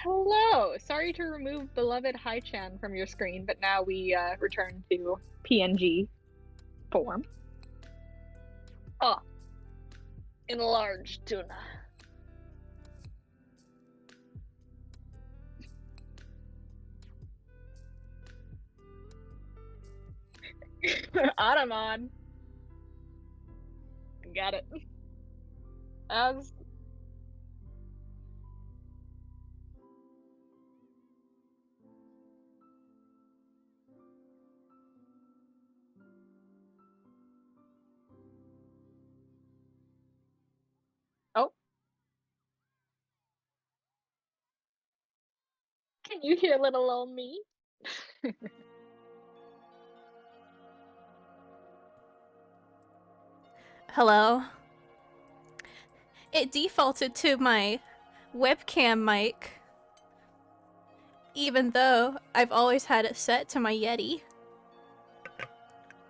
Hello! Sorry to remove beloved Hi-chan from your screen, but now we return to PNG form. Oh, enlarged tuna. Automon. Got it. As oh, can you hear little old me? Hello. It defaulted to my webcam mic, even though I've always had it set to my Yeti.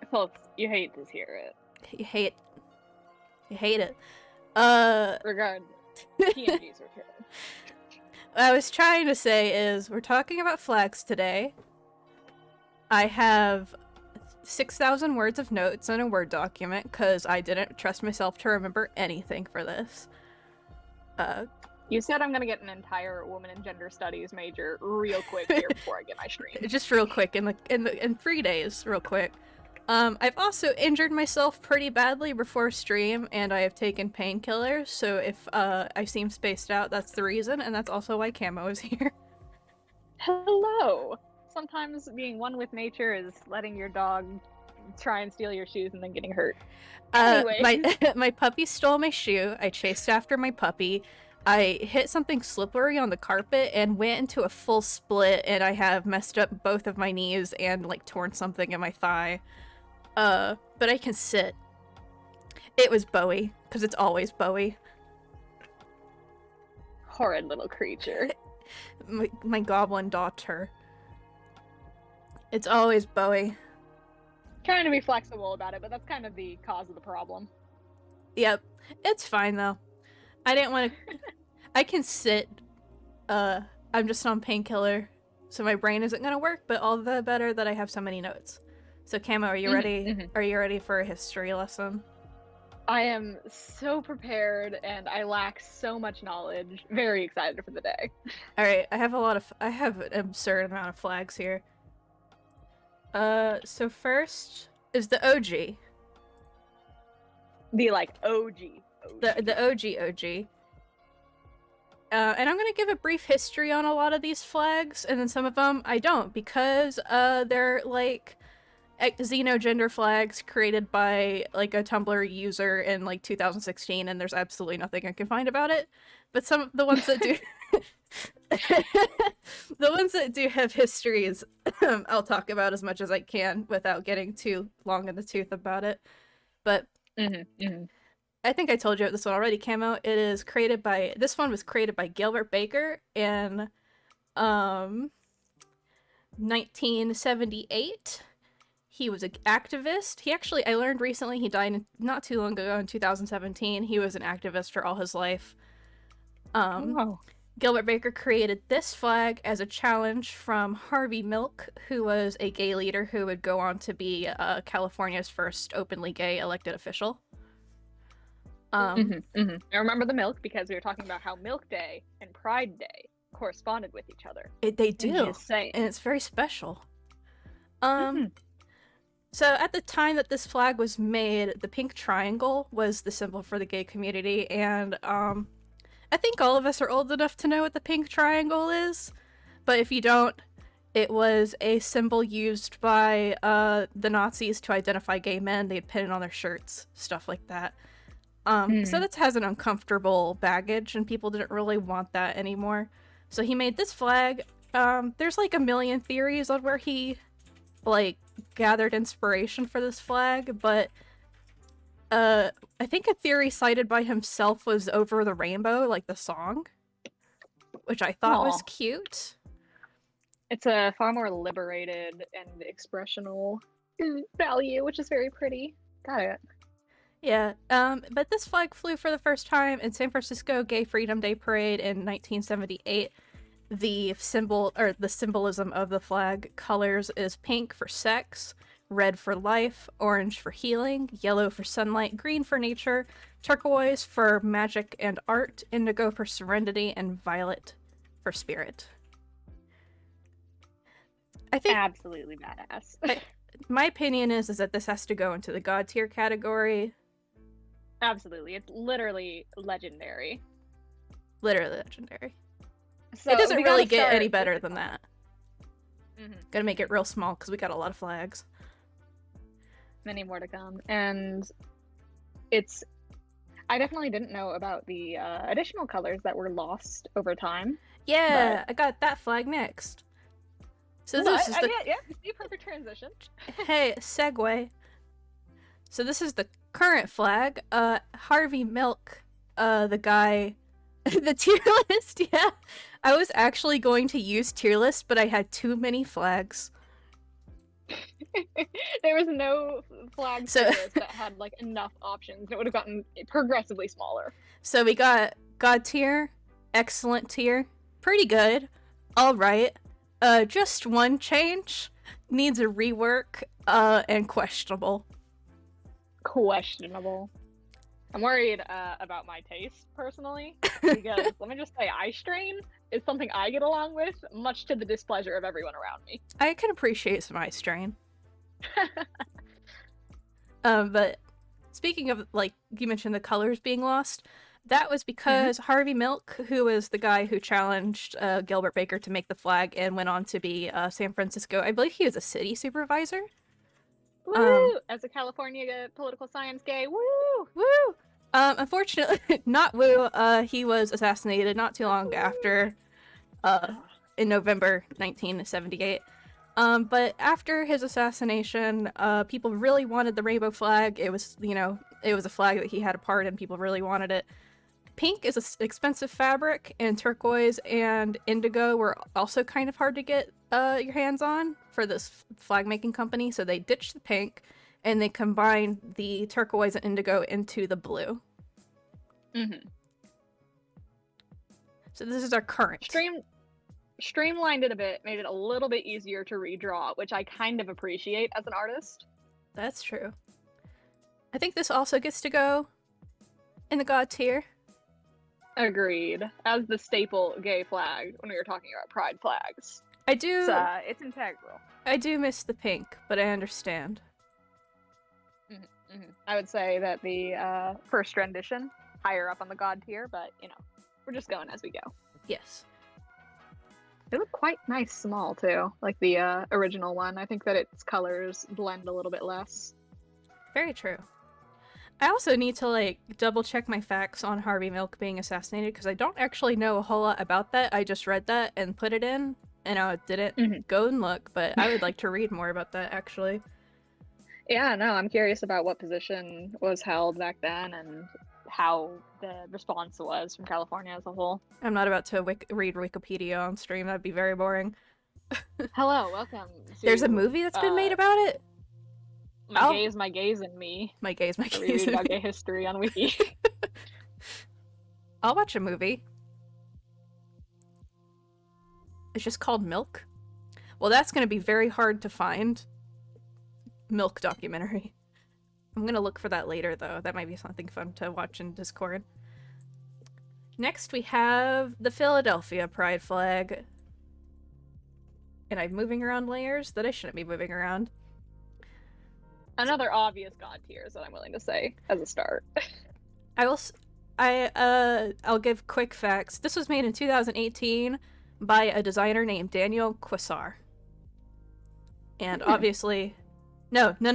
Folks, you hate to hear it. You hate it. Regardless, PNG's return. What I was trying to say is, we're talking about flags today. I have 6,000 words of notes in a Word document because I didn't trust myself to remember anything for this. You said I'm gonna get an entire woman and gender studies major real quick here before I get my stream. Just real quick, in 3 days, real quick. I've also injured myself pretty badly before stream, and I have taken painkillers, so if I seem spaced out, that's the reason, and that's also why Camo is here. Hello! Sometimes being one with nature is letting your dog try and steal your shoes and then getting hurt. Anyway. My puppy stole my shoe, I chased after my puppy, I hit something slippery on the carpet and went into a full split, and I have messed up both of my knees and, like, torn something in my thigh. But I can sit. It was Bowie, because it's always Bowie. Horrid little creature. my goblin daughter. It's always Bowie. Trying to be flexible about it, but that's kind of the cause of the problem. Yep. It's fine, though. I didn't want to... I can sit. I'm just on painkiller, so my brain isn't gonna work, but all the better that I have so many notes. So, Camo, are you ready? Are you ready for a history lesson? I am so prepared, and I lack so much knowledge. Very excited for the day. Alright, I have an absurd amount of flags here. So first is the OG. The, like, OG. The OG. And I'm gonna give a brief history on a lot of these flags, and then some of them I don't, because they're, like, xenogender flags created by, like, a Tumblr user in, like, 2016, and there's absolutely nothing I can find about it. But some of the ones that do... the ones that do have histories, I'll talk about as much as I can without getting too long in the tooth about it. But I think I told you this one already, Camo. It is created by... This one was created by Gilbert Baker in 1978. He was an activist. He actually, I learned recently, he died not too long ago in 2017. He was an activist for all his life. Oh. Gilbert Baker created this flag as a challenge from Harvey Milk, who was a gay leader who would go on to be California's first openly gay elected official. I remember the milk because we were talking about how Milk Day and Pride Day corresponded with each other. They do, and it's very special. So at the time that this flag was made, the pink triangle was the symbol for the gay community, and I think all of us are old enough to know what the pink triangle is, but if you don't, it was a symbol used by the Nazis to identify gay men. They'd pin it on their shirts, stuff like that. So that has an uncomfortable baggage, and people didn't really want that anymore. So he made this flag. There's like a million theories on where he, like, gathered inspiration for this flag, but I think a theory cited by himself was Over the Rainbow, like the song, which I thought was cute. It's a far more liberated and expressional value, which is very pretty. Got it. Yeah, but this flag flew for the first time in San Francisco Gay Freedom Day Parade in 1978. the symbol or the symbolism of the flag colors is pink for sex, red for life, orange for healing, yellow for sunlight, green for nature, turquoise for magic and art, indigo for serenity, and violet for spirit. I think Absolutely badass. my opinion is that this has to go into the god tier category. Absolutely. It's literally legendary. Literally legendary. So it doesn't we really gotta get any start better with the than that. Gotta make it real small because we got a lot of flags. Many more to come. And I definitely didn't know about the additional colors that were lost over time. Yeah, I got that flag next. So this is the see a perfect transition. hey, segue. So this is the current flag. Harvey Milk, the guy, the tier list. Yeah, I was actually going to use tier list, but I had too many flags. There was no flag that had like enough options. It would have gotten progressively smaller. So we got God tier, excellent tier, pretty good, all right. Just one change, needs a rework, and questionable. Questionable. I'm worried about my taste personally, because let me just say, eye strain is something I get along with, much to the displeasure of everyone around me. I can appreciate some eye strain. But speaking of, like, you mentioned the colors being lost, that was because Harvey Milk, who was the guy who challenged Gilbert Baker to make the flag and went on to be San Francisco, I believe he was a city supervisor. Woo! As a California political science gay, woo! Woo! Unfortunately, not woo, he was assassinated not too long after, in November 1978. But after his assassination, people really wanted the rainbow flag. It was, it was a flag that he had a part in. People really wanted it. Pink is an expensive fabric, and turquoise and indigo were also kind of hard to get your hands on for this flag making company. So they ditched the pink, and they combined the turquoise and indigo into the blue. So this is our current. Streamlined it a bit, made it a little bit easier to redraw, which I kind of appreciate as an artist. That's true. I think this also gets to go in the god tier. Agreed. As the staple gay flag when we were talking about pride flags. I do. It's integral. I do miss the pink, but I understand. I would say that the first rendition, higher up on the god tier, but, we're just going as we go. Yes. They look quite nice small, too. Like the original one. I think that its colors blend a little bit less. Very true. I also need to, double check my facts on Harvey Milk being assassinated, because I don't actually know a whole lot about that. I just read that and put it in, and I didn't go and look, but I would like to read more about that, actually. Yeah, no, I'm curious about what position was held back then and how the response was from California as a whole. I'm not about to read Wikipedia on stream. That'd be very boring. Hello, welcome to, There's a movie that's been made about it? My gays and me. My gays and reading about gay history on Wiki. I'll watch a movie. It's just called Milk. Well, that's going to be very hard to find. Milk documentary. I'm going to look for that later, though. That might be something fun to watch in Discord. Next, we have the Philadelphia Pride flag. And I'm moving around layers that I shouldn't be moving around. Another obvious god tier is what I'm willing to say as a start. I'll give quick facts. This was made in 2018 by a designer named Daniel Quasar. And obviously... No. I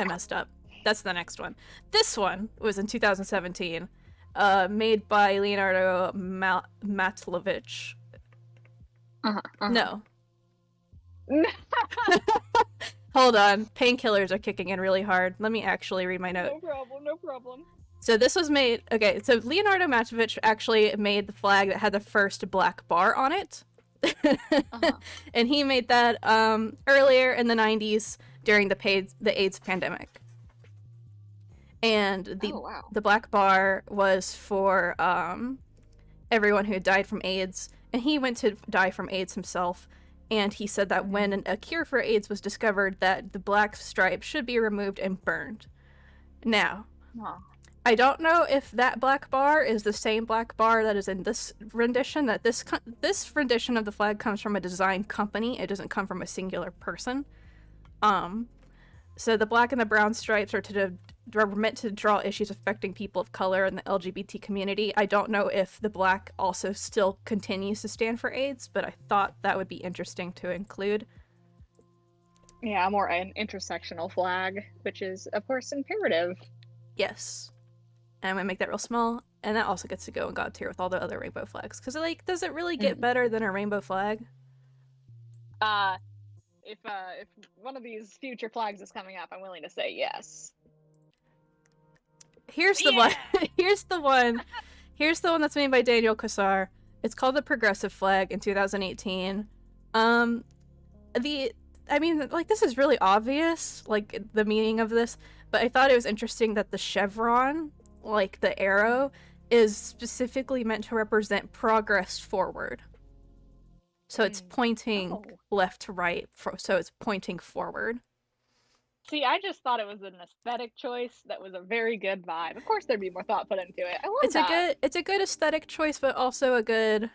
messed up. That's the next one. This one was in 2017, made by Leonardo Matlovich. No. Hold on. Painkillers are kicking in really hard. Let me actually read my note. No problem. So this was made... Okay, so Leonardo Matlovich actually made the flag that had the first black bar on it. And he made that earlier in the 90s during the AIDS pandemic. And the black bar was for everyone who had died from AIDS, and he went to die from AIDS himself. And he said that when a cure for AIDS was discovered, that the black stripe should be removed and burned. Now, I don't know if that black bar is the same black bar that is in this rendition. That this rendition of the flag comes from a design company. It doesn't come from a singular person. So the black and the brown stripes are meant to draw issues affecting people of color in the LGBT community. I don't know if the black also still continues to stand for AIDS, but I thought that would be interesting to include. Yeah, more an intersectional flag, which is, of course, imperative. Yes. And I'm gonna make that real small, and that also gets to go in God tier with all the other rainbow flags. Because, like, does it really get better than a rainbow flag? If one of these future flags is coming up, I'm willing to say yes. Here's the one. Here's the one. Here's the one that's made by Daniel Cassar. It's called the Progressive Flag in 2018. This is really obvious, like, the meaning of this, but I thought it was interesting that the chevron, like the arrow, is specifically meant to represent progress forward. So it's pointing left to right, so it's pointing forward. See, I just thought it was an aesthetic choice that was a very good vibe. Of course, there'd be more thought put into it. I love that. It's a good aesthetic choice, but also a good.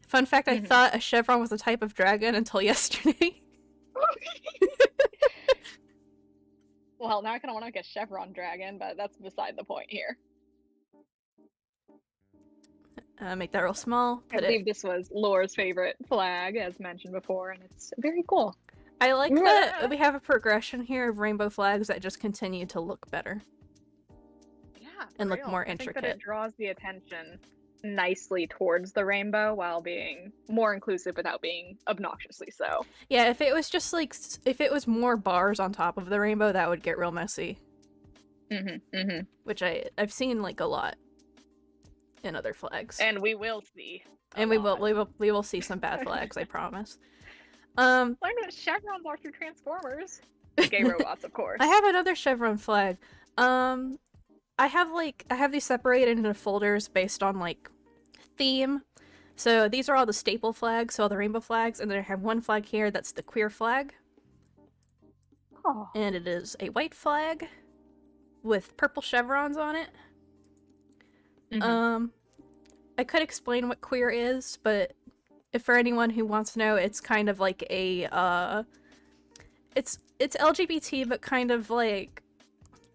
Fun fact: I thought a chevron was a type of dragon until yesterday. Well, now I kind of want to make a chevron dragon, but that's beside the point here. Make that real small. I believe this was Laura's favorite flag, as mentioned before, and it's very cool. I like that we have a progression here of rainbow flags that just continue to look better. Yeah, and look more intricate. I think that it draws the attention nicely towards the rainbow while being more inclusive without being obnoxiously so. Yeah, if it was just like, if it was more bars on top of the rainbow, that would get real messy. Which I've seen like a lot in other flags. And we will see. And we will see some bad flags, I promise. Learn what chevrons are through Transformers. Gay robots, of course. I have another chevron flag. I have these separated into folders based on like theme. So these are all the staple flags, so all the rainbow flags, and then I have one flag here that's the queer flag. Oh. And it is a white flag with purple chevrons on it. I could explain what queer is, but if for anyone who wants to know, it's kind of like a it's LGBT, but kind of like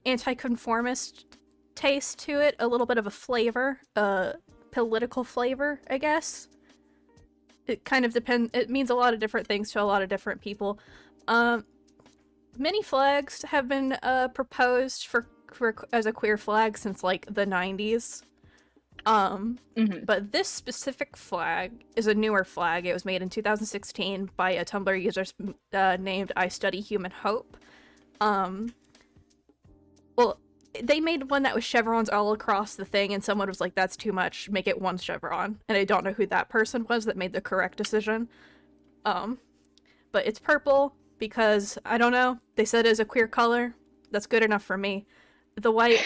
anti-conformist taste to it, a little bit of a flavor, political flavor, I guess. It kind of depends. It means a lot of different things to a lot of different people. Many flags have been proposed for as a queer flag since like the 90s. But this specific flag is a newer flag. It was made in 2016 by a Tumblr user named I Study Human Hope. Well, they made one that was chevrons all across the thing, and someone was like, that's too much, make it one chevron. And I don't know who that person was that made the correct decision. But it's purple because, I don't know, they said it is a queer color. That's good enough for me. The white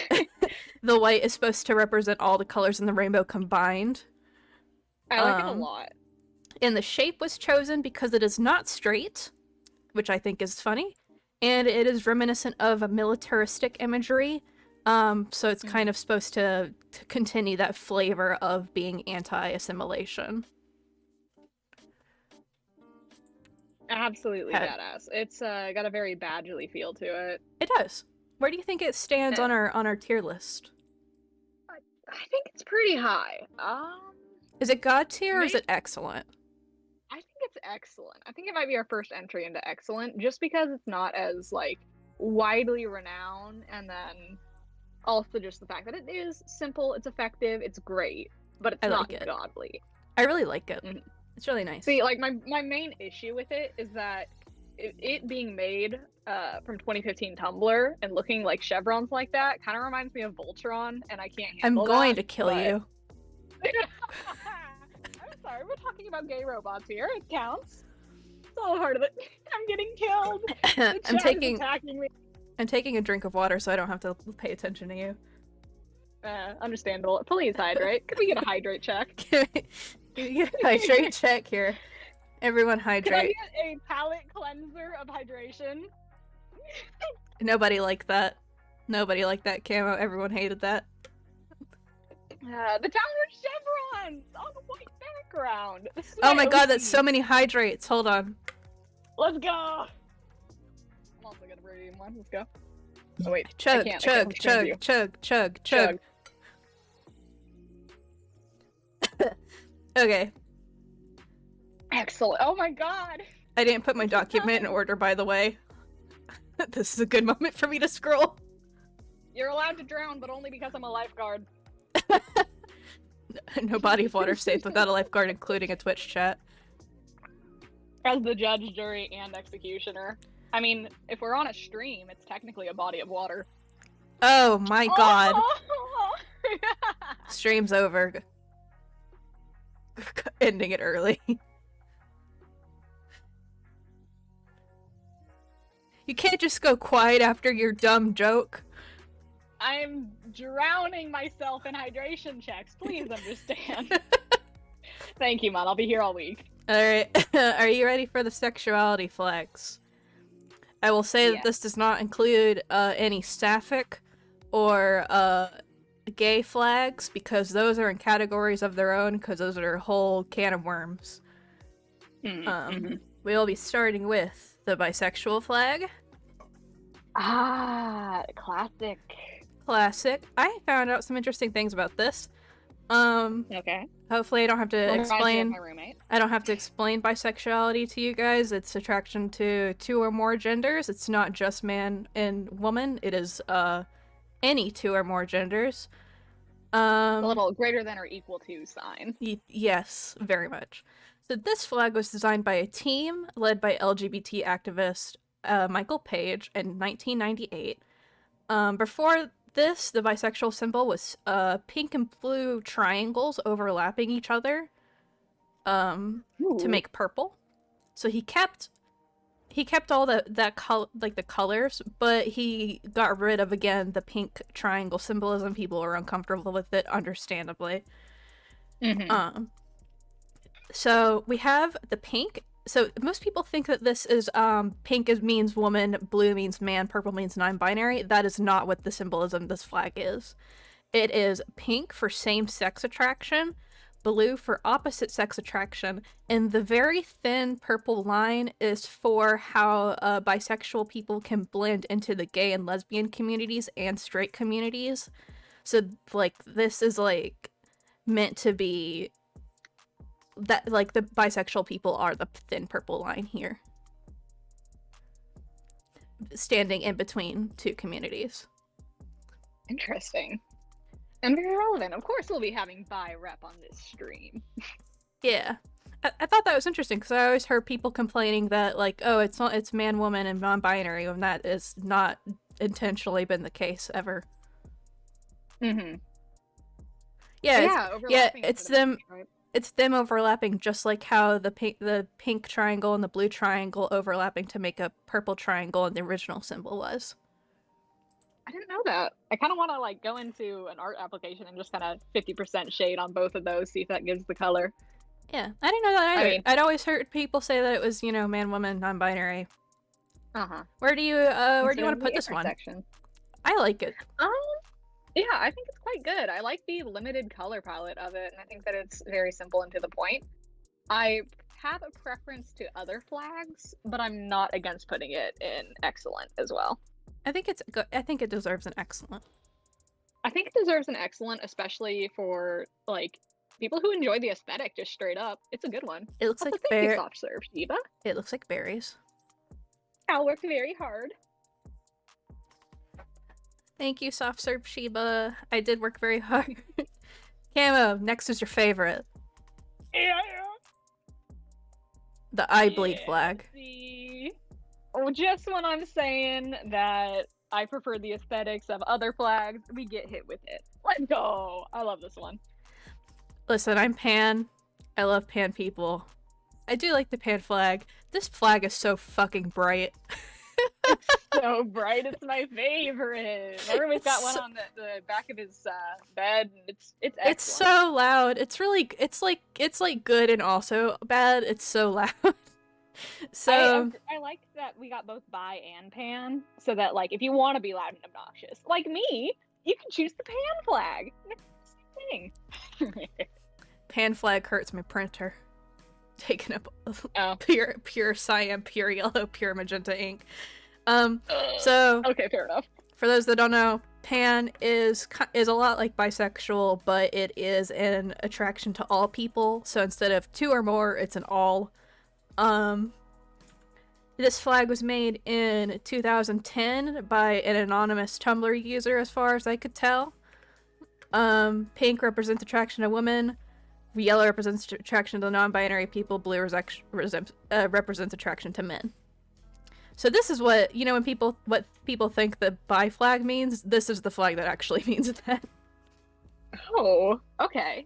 the white is supposed to represent all the colors in the rainbow combined. I like it a lot. And the shape was chosen because it is not straight, which I think is funny, and it is reminiscent of a militaristic imagery. So it's kind of supposed to continue that flavor of being anti-assimilation. Absolutely badass. It's got a very badgely feel to it. It does. Where do you think it stands on our tier list? I think it's pretty high. Is it God tier or is it excellent? I think it's excellent. I think it might be our first entry into excellent, just because it's not as like widely renowned, and then also just the fact that it is simple, it's effective, it's great, but it's not godly. I really like it. It's really nice. See, like my main issue with it is that it being made from 2015 Tumblr and looking like chevrons like that kind of reminds me of Voltron, and I can't handle that. I'm going to kill you. I'm sorry, we're talking about gay robots here. It counts. It's all a part of it. I'm getting killed. I'm taking a drink of water so I don't have to pay attention to you. Understandable. Please hydrate. Could we get a hydrate check? Can we get a hydrate check here? Everyone Could I hydrate. get a palate cleanser of hydration? Nobody liked that. Nobody liked that camo. Everyone hated that. The downward chevrons on the white background. Oh my god, that's so many hydrates. Hold on. Let's go. I'm also gonna redeem one. Let's go. Oh wait. Chug, I can't chug, chug, chug, chug, chug. Okay. Excellent. Oh my god. I didn't put my document in order, by the way. This is a good moment for me to scroll. You're allowed to drown, but only because I'm a lifeguard. No body of water safe without a lifeguard, including a Twitch chat. As the judge, jury, and executioner. I mean, if we're on a stream, it's technically a body of water. Oh my god. Oh! Stream's over. Ending it early. You can't just go quiet after your dumb joke. I'm drowning myself in hydration checks. Please understand. Thank you, man. I'll be here all week. Alright. Are you ready for the sexuality flags? I will say that this does not include any sapphic or gay flags, because those are in categories of their own, because those are a whole can of worms. We'll be starting with the bisexual flag. Ah, classic. Classic. I found out some interesting things about this. Okay. Hopefully I don't have to explain. My roommate. I don't have to explain bisexuality to you guys. It's attraction to two or more genders. It's not just man and woman. It is any two or more genders. A little greater than or equal to sign. Yes, very much. So this flag was designed by a team led by LGBT activist Michael Page in 1998. Before this, the bisexual symbol was pink and blue triangles overlapping each other to make purple. So he kept all that the colors, but he got rid of, again, the pink triangle symbolism. People were uncomfortable with it, understandably. So we have the pink. So most people think that this is pink means woman, blue means man, purple means non-binary. That is not what the symbolism of this flag is. It is pink for same-sex attraction, blue for opposite-sex attraction, and the very thin purple line is for how bisexual people can blend into the gay and lesbian communities and straight communities. So, like, this is, like, meant to be that, like, the bisexual people are the thin purple line here, standing in between two communities. Interesting. And very relevant. Of course we'll be having bi rep on this stream. Yeah. I thought that was interesting, because I always heard people complaining that, like, oh, it's man, woman, and non-binary, when that is not intentionally been the case ever. Yeah, it's them. Right? It's them overlapping, just like how the pink triangle and the blue triangle overlapping to make a purple triangle in the original symbol was. I didn't know that. I kind of want to, like, go into an art application and just kind of 50% shade on both of those, see if that gives the color. Yeah, I didn't know that either. I'd always heard people say that it was, you know, man, woman, non-binary. Where do you want to put this one? I like it. Yeah, I think it's quite good. I like the limited color palette of it, and I think that it's very simple and to the point. I have a preference to other flags, but I'm not against putting it in excellent as well. I think it's good. I think it deserves an excellent. I think it deserves an excellent, especially for, like, people who enjoy the aesthetic just straight up. It's a good one. It looks like soft serve, Shiba. It looks like berries. I'll work very hard. Thank you, soft serve Shiba. I did work very hard. Camo, next is your favorite. Yeah. The eye bleed flag. Oh, just when I'm saying that I prefer the aesthetics of other flags, we get hit with it. Let's go! I love this one. Listen, I'm pan. I love pan people. I do like the pan flag. This flag is so fucking bright. It's so bright. It's my favorite. My roommate's got one on the back of his bed, and it's excellent. It's so loud. It's really it's like good and also bad. It's so loud. So I liked that we got both bi and pan, so that like if you want to be loud and obnoxious, like me, you can choose the pan flag. It's the same thing. pan flag hurts my printer. Taking up Oh. pure cyan, pure yellow, pure magenta ink. So okay, fair enough. For those that don't know, pan is a lot like bisexual, but it is an attraction to all people. So instead of 2 or more, it's an all. This flag was made in 2010 by an anonymous Tumblr user, as far as I could tell. Pink represents attraction to women. Yellow represents attraction to non-binary people. Blue represents attraction to men. So this is what, you know, when people think the bi flag means, this is the flag that actually means that. Oh, okay.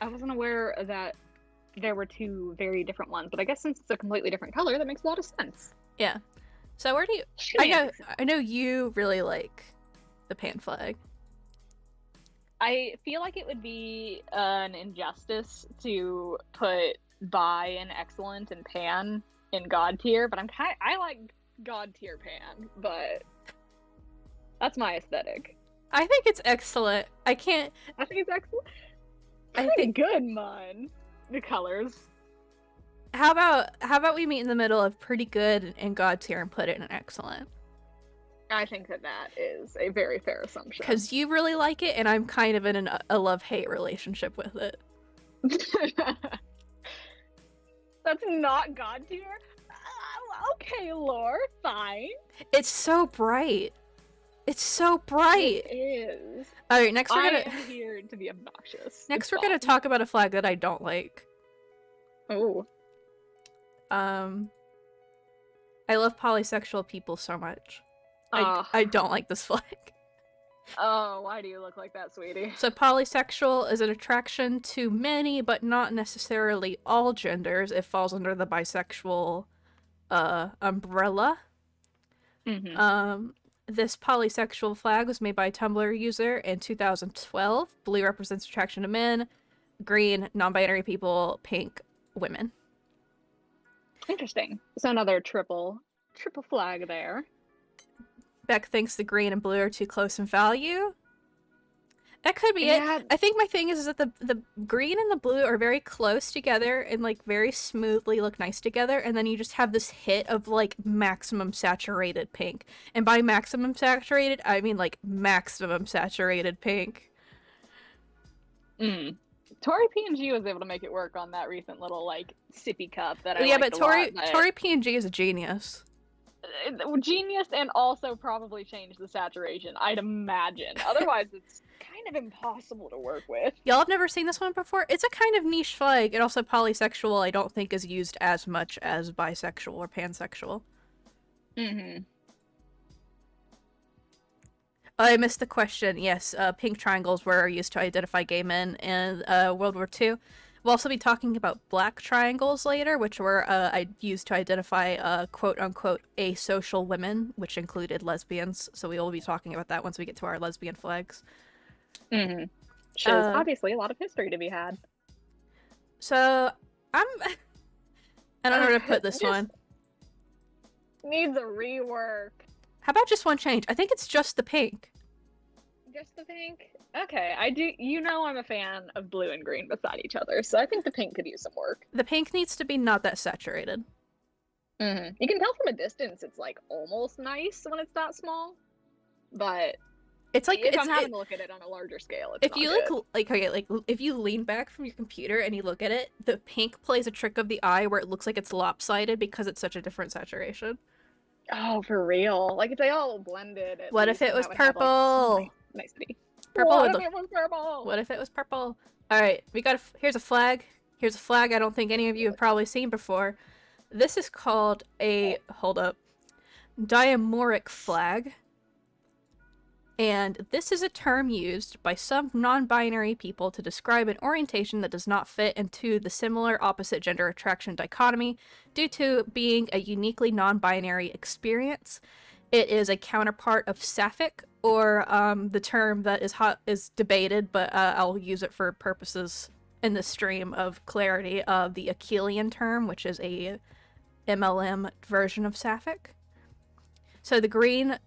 I wasn't aware that there were 2 very different ones, but I guess since it's a completely different color, that makes a lot of sense. Yeah. So where do you... I know you really like the pan flag. I feel like it would be an injustice to put bi and excellent and pan in god tier, but I like god tier pan, but that's my aesthetic. I think it's excellent. I think it's excellent. I think good, man. The colors. How about we meet in the middle of pretty good and god tier and put it in excellent? I think that is a very fair assumption. Because you really like it, and I'm kind of in a love-hate relationship with it. That's not god tier? Okay, lore, fine. It's so bright. It's so bright. It is. Alright, next we're gonna... I am here to be obnoxious. Next we're gonna talk about a flag that I don't like. Oh. I love polysexual people so much. I don't like this flag. Oh, why do you look like that, sweetie? So polysexual is an attraction to many, but not necessarily all genders. It falls under the bisexual umbrella. Mm-hmm. This polysexual flag was made by a Tumblr user in 2012. Blue represents attraction to men, green, non-binary people, pink, women. Interesting. So another triple flag there. Beck thinks the green and blue are too close in value. That could be it. I think my thing is that the green and the blue are very close together and like very smoothly look nice together, and then you just have this hit of like maximum saturated pink. And by maximum saturated, I mean like maximum saturated pink. Tori PNG was able to make it work on that recent little like sippy cup that I but Tori PNG is a genius. Genius, and also probably changed the saturation, I'd imagine. Otherwise, it's kind of impossible to work with. Y'all have never seen this one before? It's a kind of niche flag, and also polysexual I don't think is used as much as bisexual or pansexual. Mm-hmm. I missed the question. Yes, pink triangles were used to identify gay men in World War II. We'll also be talking about black triangles later, which were used to identify quote-unquote asocial women, which included lesbians. So we will be talking about that once we get to our lesbian flags. Mm-hmm. Shows obviously a lot of history to be had. So I don't know where to put this one. Needs a rework. How about just one change? I think it's just the pink. Just the pink? Okay, I do. You know I'm a fan of blue and green beside each other, so I think the pink could use some work. The pink needs to be not that saturated. Mm-hmm. You can tell from a distance it's like almost nice when it's that small, but it's like if I'm having to look at it on a larger scale, it's if you if you lean back from your computer and you look at it, the pink plays a trick of the eye where it looks like it's lopsided because it's such a different saturation. Oh, for real? Like it's all blended. What if it was purple? Nice to be. Purple. What if it was purple? What if it was purple? All right, we got here's a flag. Here's a flag I don't think any of you have probably seen before. This is called a Diamoric Flag. And this is a term used by some non-binary people to describe an orientation that does not fit into the similar opposite gender attraction dichotomy due to being a uniquely non-binary experience. It is a counterpart of sapphic, or the term that is debated, but I'll use it for purposes in the stream of clarity, of the Achillean term, which is a MLM version of sapphic. So the green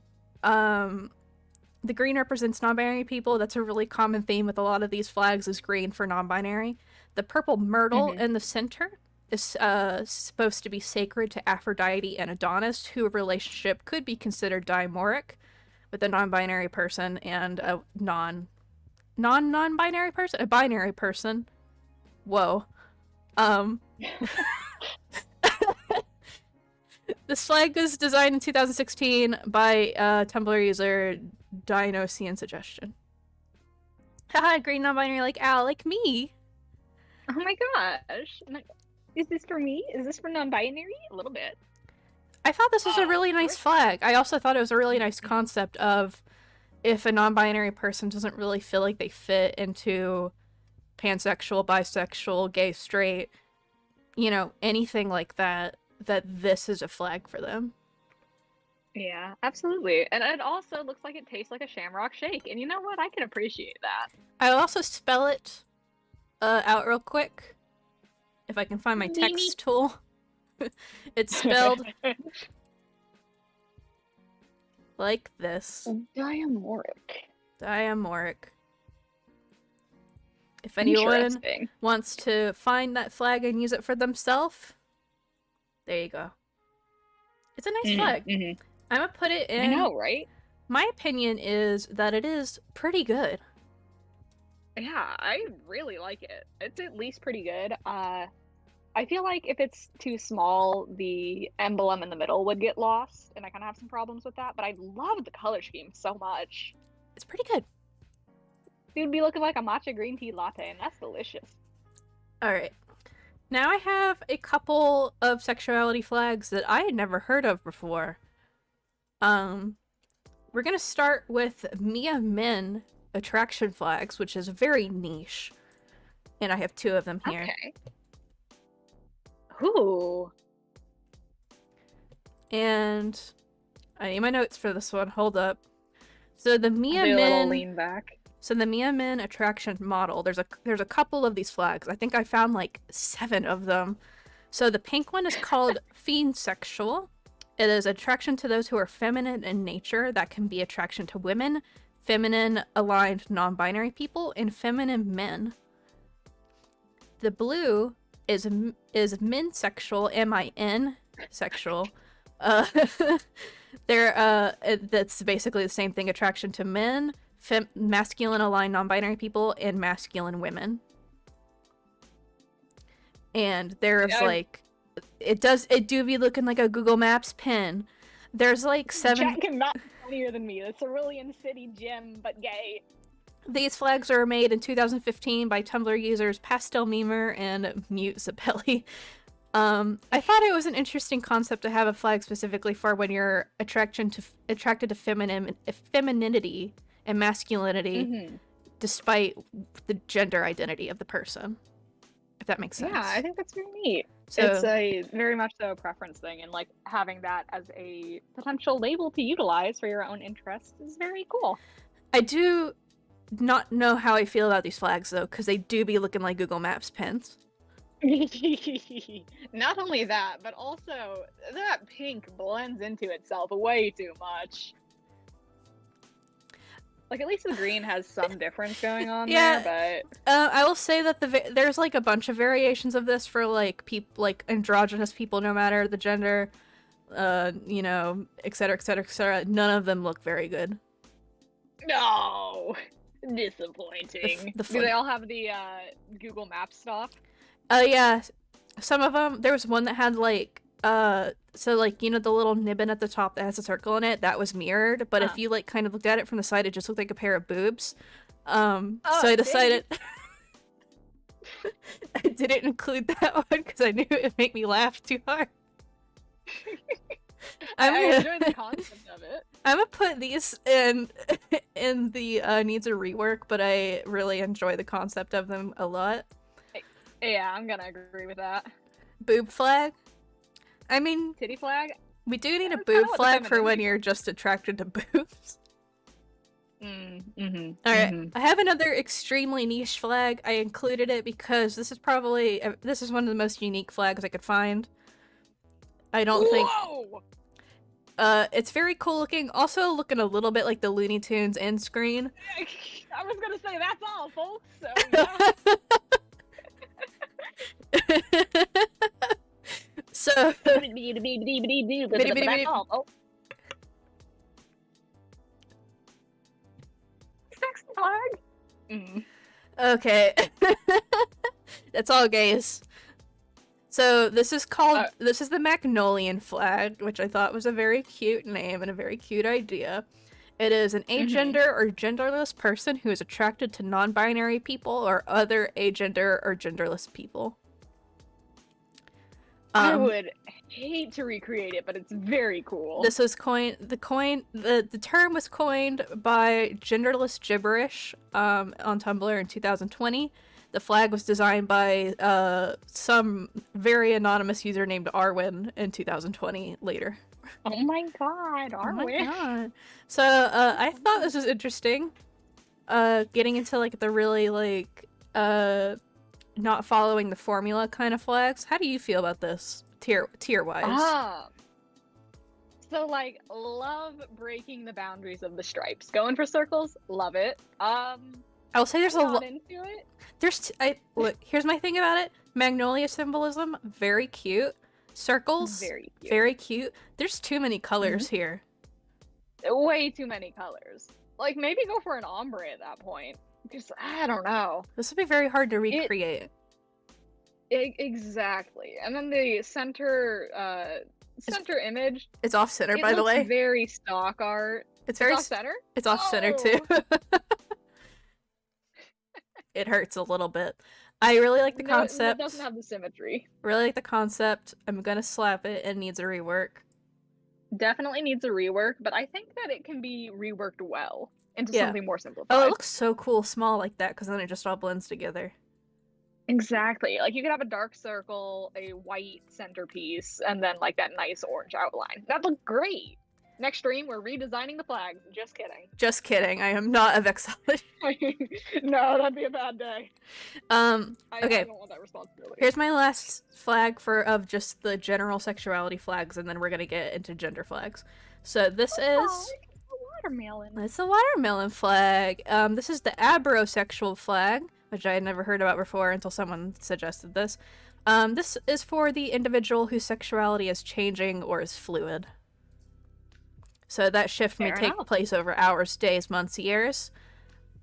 represents non-binary people. That's a really common theme with a lot of these flags, is green for non-binary. The purple myrtle in the center is supposed to be sacred to Aphrodite and Adonis, whose relationship could be considered diamoric, with a non-binary person and a non-binary person, a binary person. Whoa. This flag was designed in 2016 by Tumblr user Dinosian Suggestion. Haha, green non-binary like Al, like me. Oh my gosh. Is this for me? Is this for non-binary? A little bit. I thought this was a really nice flag. I also thought it was a really nice concept of if a non-binary person doesn't really feel like they fit into pansexual, bisexual, gay, straight, you know, anything like that, that this is a flag for them. Yeah, absolutely. And it also looks like it tastes like a shamrock shake. And you know what? I can appreciate that. I'll also spell it out real quick. If I can find my text tool. It's spelled like this. Diamoric. Diamoric. If anyone wants to find that flag and use it for themselves, there you go. It's a nice flag. I'm gonna put it in. I know, right? My opinion is that it is pretty good. Yeah, I really like it. It's at least pretty good. I feel like if it's too small, the emblem in the middle would get lost, and I kind of have some problems with that, but I love the color scheme so much. It's pretty good. It would be looking like a matcha green tea latte, and that's delicious. Alright. Now I have a couple of sexuality flags that I had never heard of before. We're gonna start with Mia Men attraction flags, which is very niche. And I have two of them here. Okay. Ooh. And I need my notes for this one. Hold up. So the Mia Men. A little lean back. So the Mia Men attraction model. There's a couple of these flags. I think I found like 7 of them. So the pink one is called Fiend Sexual. It is attraction to those who are feminine in nature. That can be attraction to women, feminine aligned non-binary people, and feminine men. The blue is min sexual, M-I-N sexual. That's basically the same thing. Attraction to men, masculine aligned non-binary people, and masculine women. And there's like, it do be looking like a Google Maps pin. There's like 7. Jack cannot be funnier than me. It's Cerulean City Gym, but gay. These flags are made in 2015 by Tumblr users Pastel Memer and Mute Zabelli. I thought it was an interesting concept to have a flag specifically for when you're attracted to femininity and masculinity, despite the gender identity of the person. If that makes sense. Yeah, I think that's very neat. So, it's a very much so a preference thing, and like having that as a potential label to utilize for your own interests is very cool. I do not know how I feel about these flags though, because they do be looking like Google Maps pins. Not only that, but also that pink blends into itself way too much. Like, at least the green has some difference going on there, but... I will say that there's, like, a bunch of variations of this for, like, androgynous people, no matter the gender, you know, etc., etc., etc. None of them look very good. No! Disappointing. Do they all have the, Google Maps stuff? Yeah. Some of them, there was one that had, like, so, like, you know, the little nibbon at the top that has a circle in it, that was mirrored, but if you, like, kind of looked at it from the side, it just looked like a pair of boobs. So I decided I didn't include that one because I knew it would make me laugh too hard. I enjoy the concept of it. I'm gonna put these in in the needs a rework, but I really enjoy the concept of them a lot. Yeah, I'm gonna agree with that. Boob flag. I mean, Titty flag? we do need a That's kinda boob what the flag for when femininity you're just attracted to boobs. Mm-hmm. Alright, Mm-hmm. I have another extremely niche flag. I included it because this is probably this is one of the most unique flags I could find. I don't think Whoa! it's very cool looking. Also looking a little bit like the Looney Tunes end screen. I was gonna say that's all, folks. So yeah. So That's all. Oh. Sex flag. Mm. Okay. That's all, guys. So this is called this is the Magnolian flag, which I thought was a very cute name and a very cute idea. It is an agender or genderless person who is attracted to non-binary people or other agender or genderless people. I would hate to recreate it, but it's very cool. This was coined. The term was coined by Genderless Gibberish on Tumblr in 2020. The flag was designed by some very anonymous user named Arwen in 2020 later. Oh my god, Arwen. Oh my god. So I thought this was interesting. Getting into like the really like not following the formula kind of flags. How do you feel about this tier wise? So like love breaking the boundaries of the stripes. Going for circles, love it. I'll say there's a lot into it. Look, here's my thing about it. Magnolia symbolism, very cute. Circles, very cute. There's too many colors here. Way too many colors. Like maybe go for an ombre at that point. Because I don't know. This would be very hard to recreate. Exactly. And then the center image. It's off center, by the way. Very stock art. It's very off center. It's off center too. It hurts a little bit. I really like the concept. It doesn't have the symmetry. Really like the concept. I'm gonna slap it. It needs a rework. Definitely needs a rework, but I think that it can be reworked well into something more simplified. Oh, it looks so cool small like that, because then it just all blends together. Exactly. Like you could have a dark circle, a white centerpiece, and then like that nice orange outline. That looked great. Next stream, we're redesigning the flags. Just kidding. Just kidding. I am not a vexologist. No, that'd be a bad day. Okay. I don't want that responsibility. Here's my last flag of just the general sexuality flags, and then we're gonna get into gender flags. So this is watermelon. It's a watermelon flag. This is the abrosexual flag, which I had never heard about before until someone suggested this. This is for the individual whose sexuality is changing or is fluid. So that shift may take place over hours, days, months, years.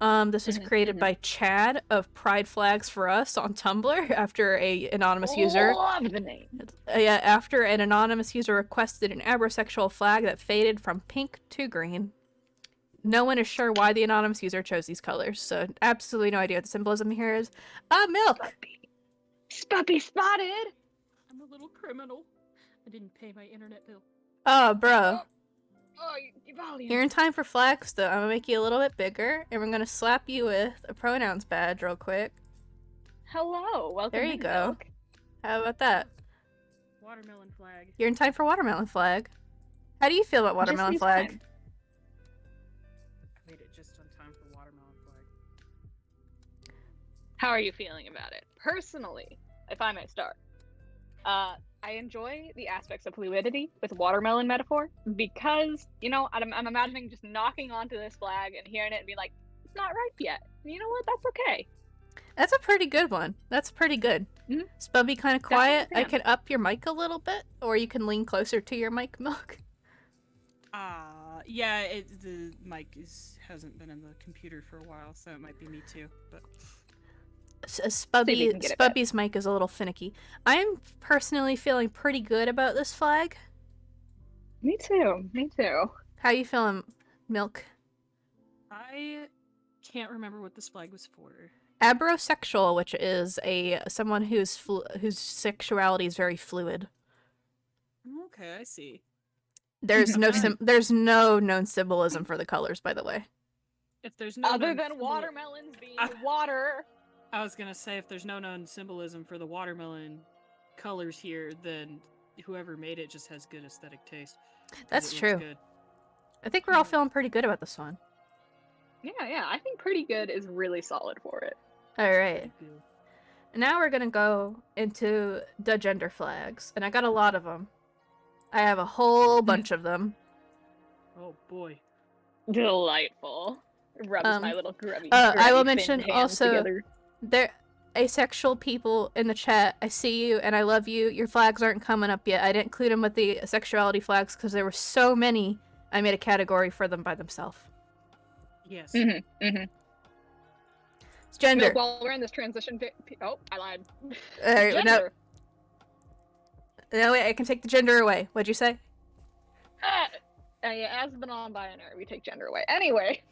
This was created by Chad of Pride Flags for Us on Tumblr after an anonymous user. Love the name. Yeah, after an anonymous user requested an abrosexual flag that faded from pink to green. No one is sure why the anonymous user chose these colors, so absolutely no idea what the symbolism here is. Milk! Spuppy spotted! I'm a little criminal. I didn't pay my internet bill. Oh, bro. Oh, You're in time for flags, though. I'm gonna make you a little bit bigger, and we're gonna slap you with a pronouns badge real quick. Hello, welcome. There you go. Milk. How about that? Watermelon flag. You're in time for watermelon flag. How do you feel about watermelon flag? I made it just on time for watermelon flag. How are you feeling about it? Personally, if I may start. I enjoy the aspects of fluidity with watermelon metaphor because, you know, I'm imagining just knocking onto this flag and hearing it and being like, it's not ripe yet. You know what? That's okay. That's a pretty good one. That's pretty good. Mm-hmm. Spubby kind of quiet. I can up your mic a little bit, or you can lean closer to your mic, Milk. Yeah, the mic hasn't been in the computer for a while, so it might be me too, but... Spubby's mic is a little finicky. I'm personally feeling pretty good about this flag. Me too. How you feeling, Milk? I can't remember what this flag was for. Abrosexual, which is someone whose sexuality is very fluid. Okay, I see. There's no known symbolism for the colors, by the way. If there's no Other known than watermelons being water. I was gonna say, if there's no known symbolism for the watermelon colors here, then whoever made it just has good aesthetic taste. That's true. Good. I think we're all feeling pretty good about this one. Yeah, I think pretty good is really solid for it. Alright. Now we're gonna go into the gender flags, and I got a lot of them. I have a whole bunch of them. Oh boy. Delightful. Rubs my little grubby I will mention also, together. There asexual people in the chat, I see you and I love you. Your flags aren't coming up yet. I didn't include them with the sexuality flags because there were so many. I made a category for them by themselves. Yes. It's gender. No, while we're in this transition oh, I lied. Alright, gender. No, wait, I can take the gender away. What'd you say? Yeah, as the non-binary, we take gender away. Anyway.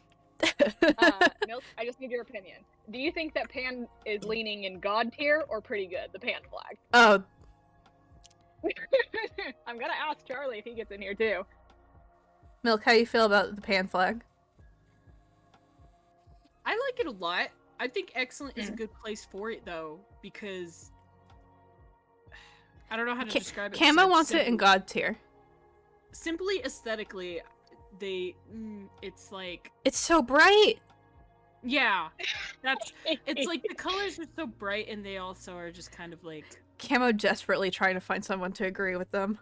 Milk, I just need your opinion. Do you think that Pan is leaning in God tier or pretty good, the Pan flag? Oh. I'm gonna ask Charlie if he gets in here too. Milk, how you feel about the Pan flag? I like it a lot. I think excellent is a good place for it though, because I don't know how to describe it. Camo wants it in God tier. Simply aesthetically, it's like... It's so bright! Yeah. It's like the colors are so bright and they also are just kind of like... Camo desperately trying to find someone to agree with them.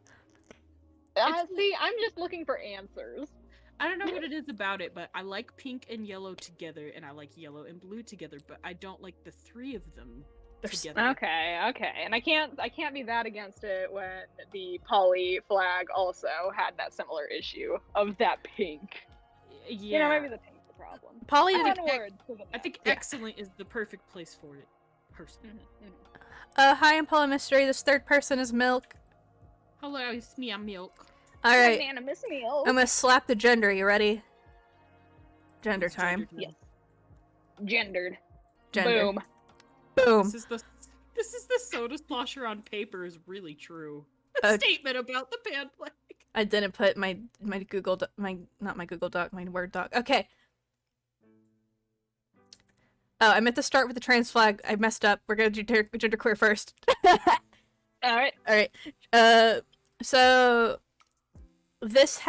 See, I'm just looking for answers. I don't know what it is about it, but I like pink and yellow together, and I like yellow and blue together, but I don't like the three of them together. Okay, and I can't be that against it when the poly flag also had that similar issue of that pink. Yeah. You know, maybe the pink's the problem. Poly, I think excellent is the perfect place for it, personally. Hi, I'm Poly Mystery. This third person is Milk. Hello, it's me, I'm Milk. Alright. Banana Miss Milk. I'm gonna slap the gender. You ready? Gender time. Yes. Gendered. Gender. Boom. Boom. This is the soda slosher on paper is really true. A statement about the Pan flag. I didn't put my Google not my Google Doc, my Word doc. Okay. Oh, I meant to start with the trans flag. I messed up. We're gonna do genderqueer first. Alright. So this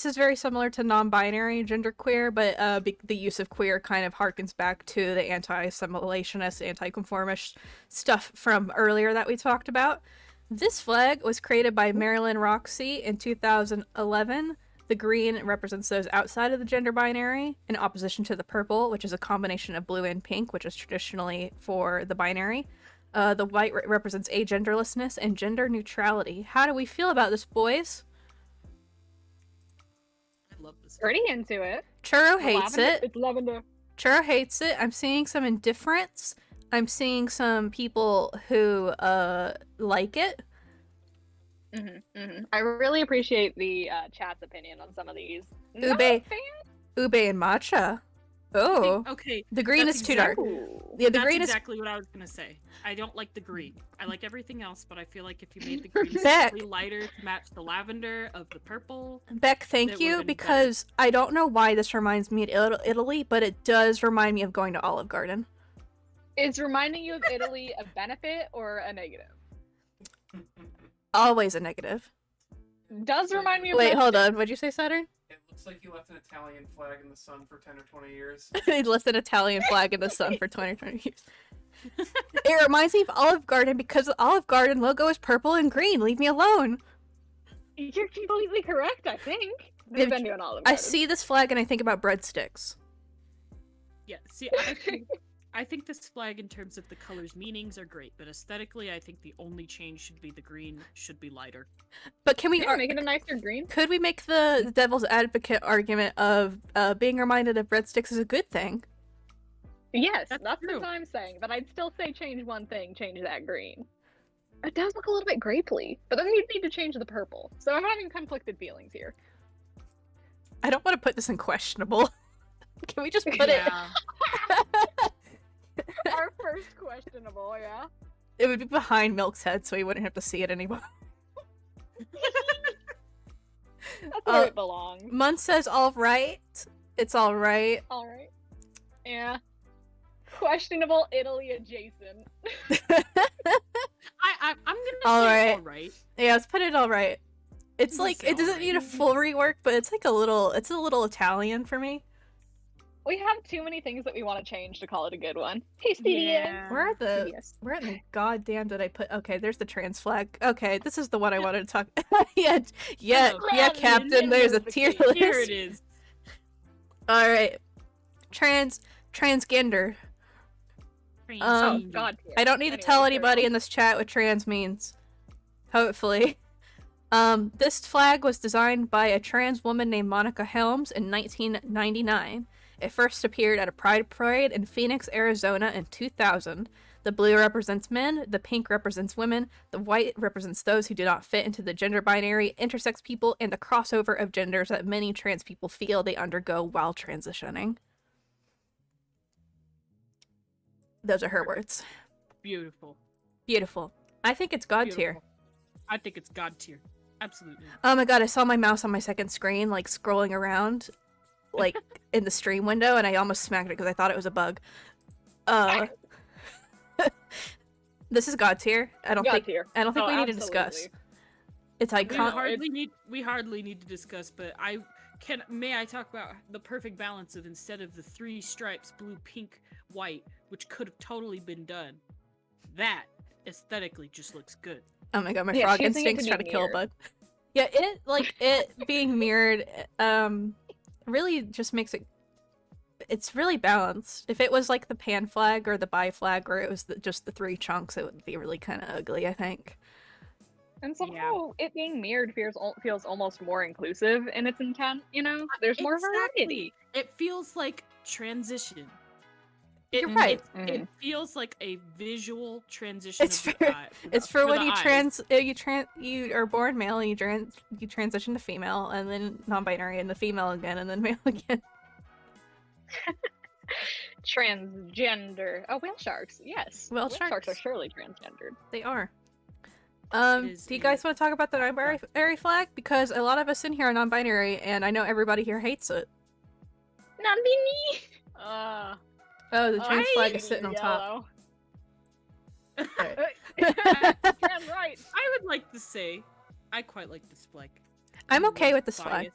is very similar to non-binary genderqueer, but the use of queer kind of harkens back to the anti-assimilationist, anti-conformist stuff from earlier that we talked about. This flag was created by Marilyn Roxy in 2011. The green represents those outside of the gender binary, in opposition to the purple, which is a combination of blue and pink, which is traditionally for the binary. The white represents agenderlessness and gender neutrality. How do we feel about this, boys? I love this. Pretty into it. Churro hates it. It's lavender. Churro hates it. I'm seeing some indifference. I'm seeing some people who like it. I really appreciate the chat's opinion on some of these. Ube and matcha. Oh, okay. The green is too dark. Yeah, the green is exactly what I was gonna say. I don't like the green. I like everything else, but I feel like if you made the green slightly lighter to match the lavender of the purple. Beck, thank you, because I don't know why this reminds me of Italy, but it does remind me of going to Olive Garden. Is reminding you of Italy a benefit or a negative? Always a negative. Does remind me of Wait, hold on. What'd you say, Saturn? It looks like you left an Italian flag in the sun for 10 or 20 years. He left an Italian flag in the sun for 20 or 20 years. It reminds me of Olive Garden because the Olive Garden logo is purple and green. Leave me alone. You're completely correct, I think. I've been to an Olive Garden. I see this flag and I think about breadsticks. Yeah, see, I think this flag in terms of the colors meanings are great, but aesthetically I think the only change should be the green should be lighter. But can we make it a nicer green? Could we make the devil's advocate argument of being reminded of breadsticks is a good thing? Yes, that's what I'm saying, but I'd still say change one thing, change that green. It does look a little bit grapely, but then you'd need to change the purple. So I'm having conflicted feelings here. I don't want to put this in questionable. Can we just put it... Our first questionable, yeah. It would be behind Milk's head, so he wouldn't have to see it anymore. That's where it belongs. Mun says all right. It's all right. All right. Yeah. Questionable Italy adjacent. I'm gonna All say right. all right. Yeah, let's put it all right. It's I'm gonna like say it doesn't all need a right. full rework, but it's like a little Italian for me. We have too many things that we want to change to call it a good one. Hey, CDS. Yeah. Where are the CDS. where in the goddamn did I put? Okay, there's the trans flag. Okay, this is the one I wanted to talk. yeah, Hello, Captain. There's a tier list. Here it is. All right, transgender. Oh, God tier. I don't need to Anyway, tell carry anybody on. in this chat what trans means. Hopefully. This flag was designed by a trans woman named Monica Helms in 1999. It first appeared at a pride parade in Phoenix, Arizona in 2000. The blue represents men, the pink represents women, the white represents those who do not fit into the gender binary, intersex people, and the crossover of genders that many trans people feel they undergo while transitioning. Those are her words. Beautiful. Beautiful. I think it's God tier. Beautiful. I think it's God tier. Absolutely. Oh my god, I saw my mouse on my second screen, like, scrolling around, like, in the stream window, and I almost smacked it because I thought it was a bug. This is God tier. I don't think we need to discuss. It's iconic. We hardly need to discuss, but may I talk about the perfect balance of, instead of the 3 stripes, blue, pink, white, which could have totally been done, that aesthetically just looks good. Oh my god, my Yeah, frog choosing it to instincts be try to kill a mirrored. bug. Yeah, it being mirrored, really just makes it. It's really balanced. If it was like the pan flag or the bi flag, where it was just the 3 chunks, it would be really kind of ugly, I think. And somehow it being mirrored feels almost more inclusive in its intent, you know? There's more variety. It feels like transition. You're right. It feels like a visual transition. It's for when you are born male and you transition to female, and then non-binary and the female again, and then male again. Transgender. Oh, whale sharks. Yes. Whale sharks are sharks. surely transgendered. They are. Do you guys want to talk about the non-binary flag? Because a lot of us in here are non-binary, and I know everybody here hates it. Non-binary. Oh, the trans flag is sitting on top. Trans right. I would like to say, I quite like this flag. I'm okay with this flag.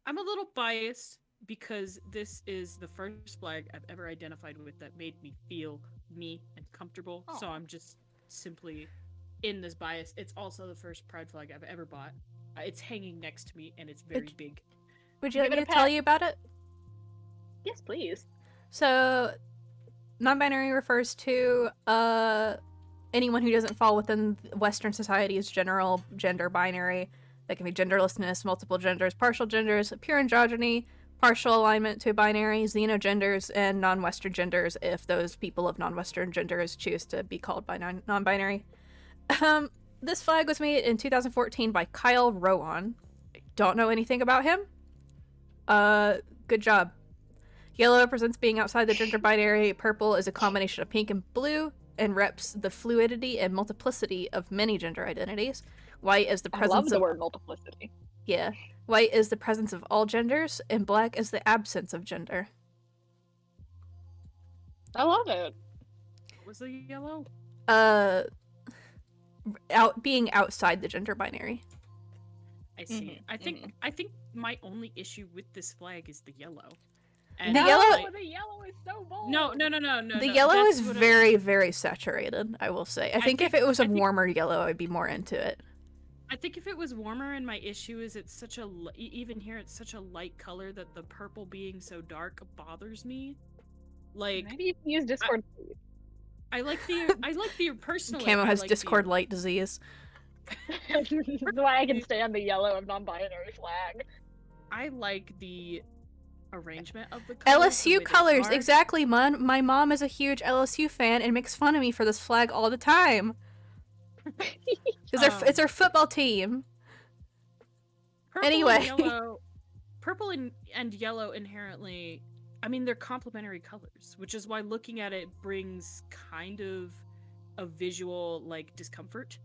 I'm a little biased because this is the first flag I've ever identified with that made me feel me and comfortable. Oh. So I'm just simply in this bias. It's also the first pride flag I've ever bought. It's hanging next to me and it's very big. Would you like me to tell you about it? Yes, please. So, non-binary refers to anyone who doesn't fall within Western society's general gender binary. That can be genderlessness, multiple genders, partial genders, pure androgyny, partial alignment to binary, xenogenders, and non-Western genders if those people of non-Western genders choose to be called by non-binary. This flag was made in 2014 by Kyle Rowan. Don't know anything about him. Good job. Yellow represents being outside the gender binary. Purple is a combination of pink and blue and reps the fluidity and multiplicity of many gender identities. White is the presence I love the word multiplicity. Yeah. White is the presence of all genders, and black is the absence of gender. I love it. What was the yellow? Being outside the gender binary. I see. I think my only issue with this flag is the yellow. And the yellow is so bold. No. The yellow is very, very saturated, I will say. I think if it was a warmer yellow, I'd be more into it. I think if it was warmer, and my issue is it's such a even here it's such a light color that the purple being so dark bothers me. Like, maybe you can use Discord. I like the personally. Camo has Discord light disease. This is why I can stand the yellow of non-binary flag. I like the arrangement of the colors, LSU colors, exactly, Mun. My mom is a huge LSU fan and makes fun of me for this flag all the time. It's our football team. Anyway. Purple and yellow inherently, I mean, they're complementary colors, which is why looking at it brings kind of a visual, like, discomfort.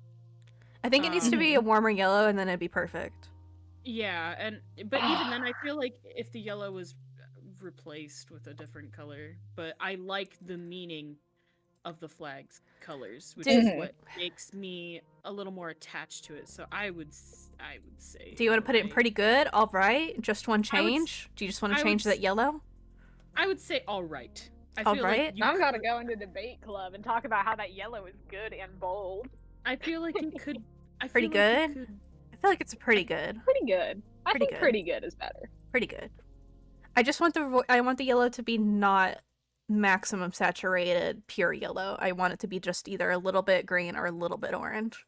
I think it needs to be a warmer yellow, and then it'd be perfect. Yeah, but even then, I feel like if the yellow was replaced with a different color, but I like the meaning of the flag's colors, which is Mhm. what makes me a little more attached to it. So I would say. Do you want to put it in alright. pretty good? All right. Just one I would change. Do you just want I to would change that s- yellow? I would say all right. I All feel right. like you I'm gonna could, go into debate club and talk about how that yellow is good and bold. I feel like you could. I Pretty feel like good? you could. I feel like it's pretty good. Pretty good. I Pretty think good. pretty good is better. Pretty good. I just want I want the yellow to be not maximum saturated pure yellow. I want it to be just either a little bit green or a little bit orange.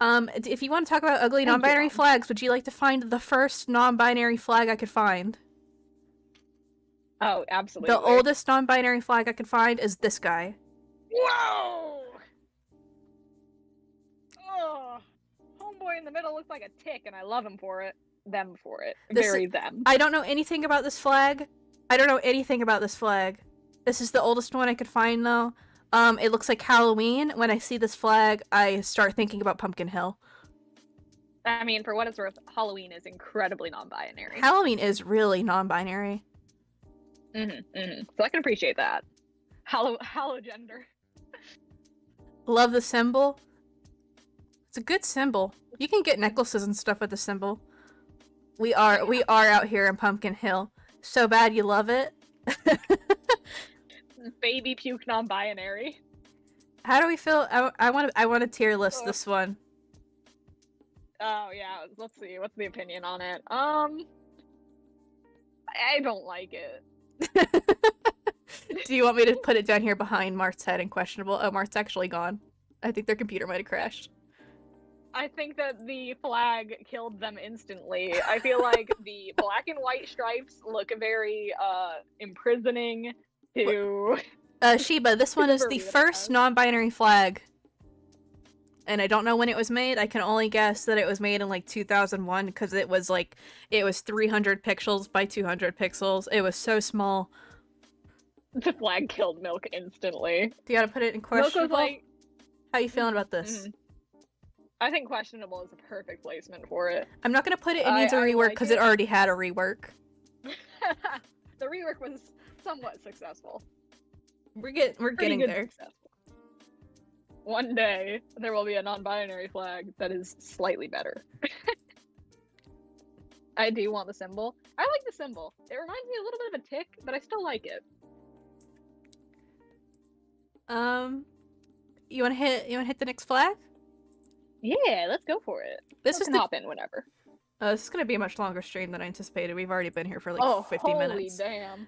If you want to talk about ugly Thank you, non-binary Mom. flags, would you like to find the first non-binary flag I could find? Oh, absolutely. The oldest non-binary flag I could find is this guy. Whoa! Oh, homeboy in the middle looks like a tick, and I love him for it. Them for it. Very them. I don't know anything about this flag. I don't know anything about this flag. This is the oldest one I could find, though. It looks like Halloween. When I see this flag, I start thinking about Pumpkin Hill. I mean, for what it's worth, Halloween is incredibly non-binary. Halloween is really non-binary. So I can appreciate that. Halogender. Love the symbol. It's a good symbol. You can get necklaces and stuff with the symbol. We are out here in Pumpkin Hill. So bad you love it. Baby puke non-binary. How do we feel? I want to tier list this one. Oh yeah, let's see. What's the opinion on it? I don't like it. Do you want me to put it down here behind Mart's head and questionable? Oh, Mart's actually gone. I think their computer might have crashed. I think that the flag killed them instantly. I feel like the black and white stripes look very imprisoning to Sheba, this one is the first non-binary flag. And I don't know when it was made. I can only guess that it was made in like 2001 because it was 300 pixels by 200 pixels. It was so small. the flag killed Milk instantly. Do you gotta put it in Milk was questionable? like, How you feeling about this? I think questionable is the perfect placement for it. I'm not gonna put it needs a I rework like because it. it already had a rework. The rework was somewhat successful. We're Pretty getting good there. successful. One day there will be a non-binary flag that is slightly better. I do want the symbol. I like the symbol. It reminds me a little bit of a tick, but I still like it. You wanna hit the next flag? Yeah, let's go for it. This You is can the hop in whenever. This is gonna be a much longer stream than I anticipated. We've already been here for like Oh, 50 holy minutes. damn.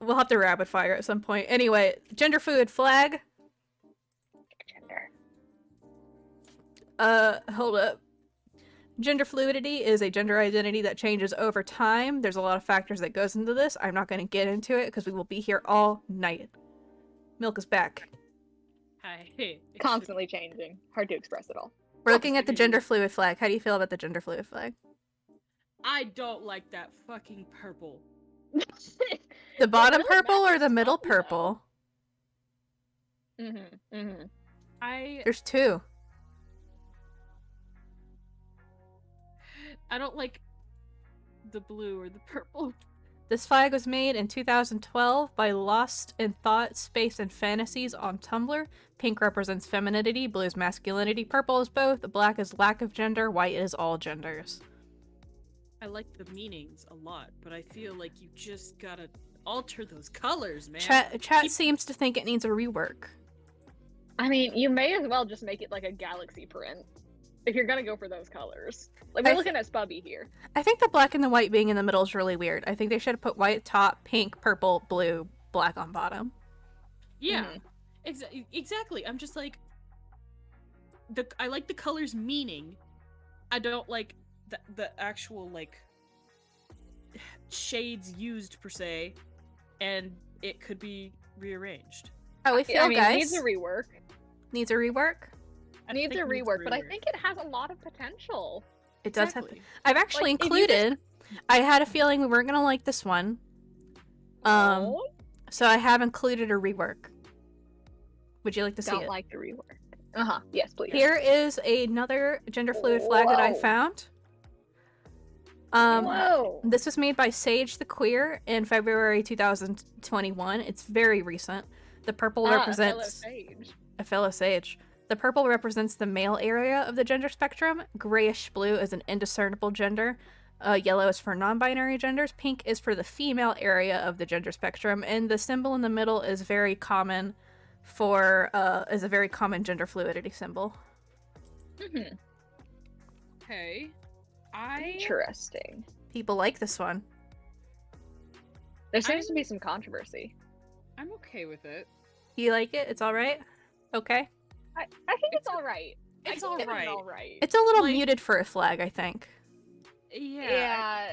We'll have to rapid fire at some point. Anyway, gender fluid flag. Gender. Hold up. Gender fluidity is a gender identity that changes over time. There's a lot of factors that goes into this. I'm not going to get into it because we will be here all night. Milk is back. Hi. Constantly changing. Hard to express it all. We're looking at the gender fluid flag. How do you feel about the gender fluid flag? I don't like that fucking purple. The bottom really purple or the matches middle up, though. purple? There's two. I don't like the blue or the purple. This flag was made in 2012 by Lost in Thought, Space, and Fantasies on Tumblr. Pink represents femininity, blue is masculinity, purple is both, black is lack of gender, white is all genders. I like the meanings a lot, but I feel like you just gotta alter those colors, man. Chat seems to think it needs a rework. I mean, you may as well just make it like a galaxy print. If you're gonna go for those colors. Like, we're looking at Spubby here. I think the black and the white being in the middle is really weird. I think they should have put white top, pink, purple, blue, black on bottom. Yeah, exactly. I'm just like, I like the colors meaning. I don't like the actual like shades used per se, and it could be rearranged. How we feel, guys? Needs a rework. Needs a rework? Needs a rework, but I think it has a lot of potential. It does Exactly. have. I've actually Like, if you included. I had a feeling we weren't gonna like this one. So I have included a rework. Would you like to see Don't it? like the rework. Yes, please. Here is another gender fluid flag that I Whoa. found. Whoa. This was made by Sage the Queer in February 2021. It's very recent. The purple represents a fellow sage. The purple represents the male area of the gender spectrum. Grayish blue is an indiscernible gender. Yellow is for non-binary genders. Pink is for the female area of the gender spectrum. And the symbol in the middle is very common is a very common gender fluidity symbol. Okay. Interesting. People like this one. There seems to be some controversy. I'm okay with it. You like it? It's alright? Okay. I think it's alright. It's all alright. right. It's a little Like- muted for a flag, I think. Yeah.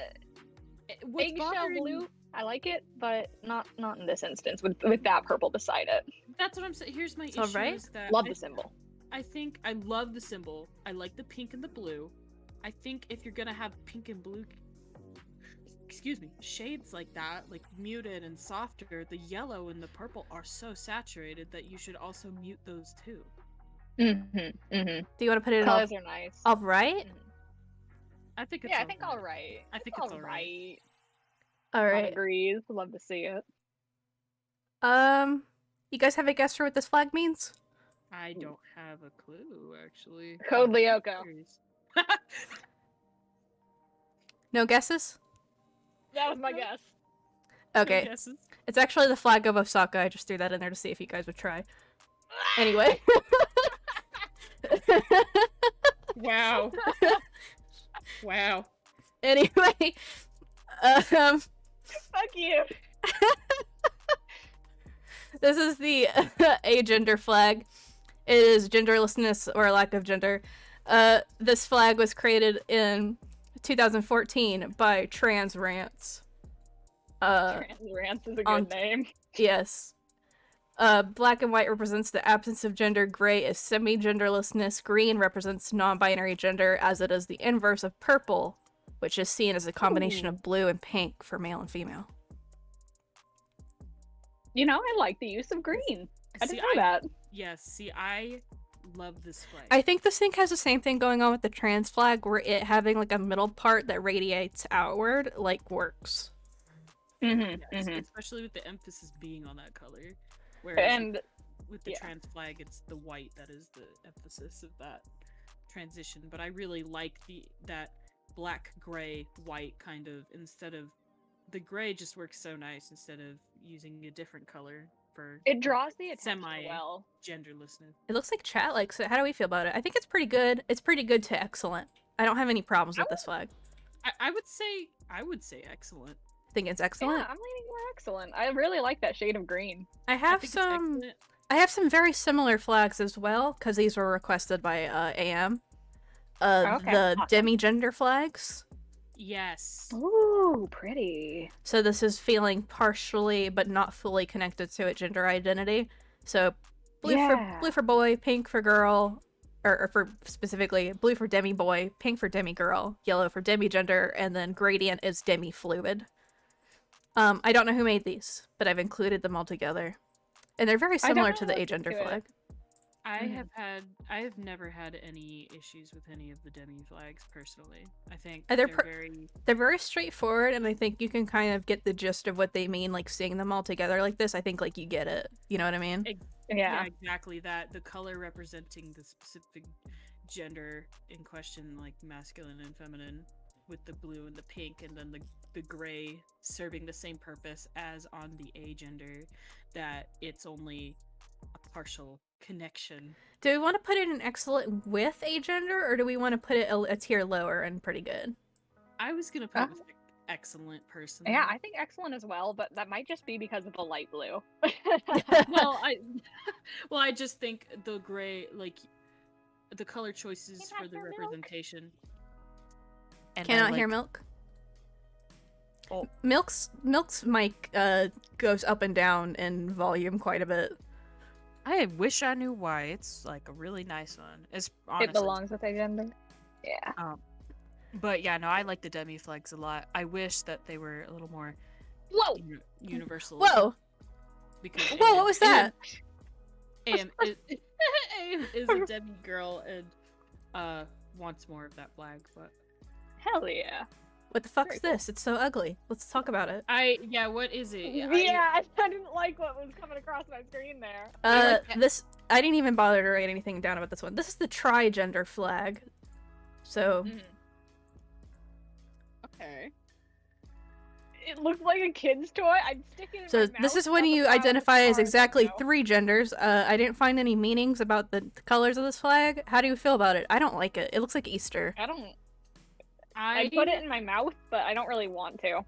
What's Eggshell bothering- blue. I like it, but not in this instance with that purple beside it. That's what I'm saying. Here's my It's issue alright. is that Love the symbol. I think I love the symbol. I like the pink and the blue. I think if you're gonna have pink and blue, shades like that, like muted and softer, the yellow and the purple are so saturated that you should also mute those too. Do you want to put it Colors are nice. alright? I think it's Yeah, I think alright. I think it's alright. Alright. Agrees. Love to see it. You guys have a guess for what this flag means? I don't have a clue actually. Code Lyoko. No guesses? That was my guess. Okay. Guesses? It's actually the flag of Osaka. I just threw that in there to see if you guys would try. Anyway. Wow. Wow. Anyway. Fuck you. This is the agender flag. It is genderlessness or lack of gender. This flag was created in 2014 by Trans Rants. Trans Rants is a good name. Yes. Black and white represents the absence of gender. Gray is semi-genderlessness. Green represents non-binary gender, as it is the inverse of purple, which is seen as a combination of blue and pink for male and female. You know, I like the use of green. I didn't know that. Yes, see, I love this flag. I think this thing has the same thing going on with the trans flag, where it having like a middle part that radiates outward, like, works. Yes, especially with the emphasis being on that color. Whereas And with the trans flag, it's the white that is the emphasis of that transition. But I really like that black, gray, white kind of, instead of the gray just works so nice instead of using a different color for it draws the attention well. genderlessness. It looks like chat likes it. How do we feel about it? I think it's pretty good. It's pretty good to excellent. I don't have any problems with this flag. I would say excellent. I think it's excellent. Yeah, I'm leaning more excellent. I really like that shade of green. I have some very similar flags as well, because these were requested by AM. The demigender flags. Yes. Ooh, pretty. So this is feeling partially but not fully connected to its gender identity. So blue for boy, pink for girl, or for specifically blue for demi boy, pink for demi girl, yellow for demigender, and then gradient is demi fluid. I don't know who made these, but I've included them all together. And they're very similar to the agender flag. I have never had any issues with any of the demi flags personally. I think they're very straightforward, and I think you can kind of get the gist of what they mean, like seeing them all together like this. I think like you get it. You know what I mean? Yeah, exactly that. The color representing the specific gender in question, like masculine and feminine, with the blue and the pink, and then the gray serving the same purpose as on the agender, that it's only a partial connection. Do we want to put it in excellent with agender, or do we want to put it a tier lower and pretty good? I was gonna put it with excellent personally. Yeah, I think excellent as well, but that might just be because of the light blue. I just think the gray, like the color choices for the representation. Cannot hear Milk. Oh. Milk's mic goes up and down in volume quite a bit. I wish I knew why. It's like a really nice one. It belongs with agender. Yeah. But yeah, no, I like the demi flags a lot. I wish that they were a little more universal. Whoa! Because Whoa! What was that? AM is AM is a demi girl and wants more of that flag, but Hell yeah. What the fuck's Very cool. this? It's so ugly. Let's talk about it. what is it? Yeah, I didn't like what was coming across my screen there. This I didn't even bother to write anything down about this one. This is the trigender flag. So Okay. It looks like a kid's toy. I'd stick it in So my mouth. this is when on the you flower identify as card, exactly though. 3 genders. I didn't find any meanings about the colors of this flag. How do you feel about it? I don't like it. It looks like Easter. I don't. I I'd put it in my mouth, but I don't really want to.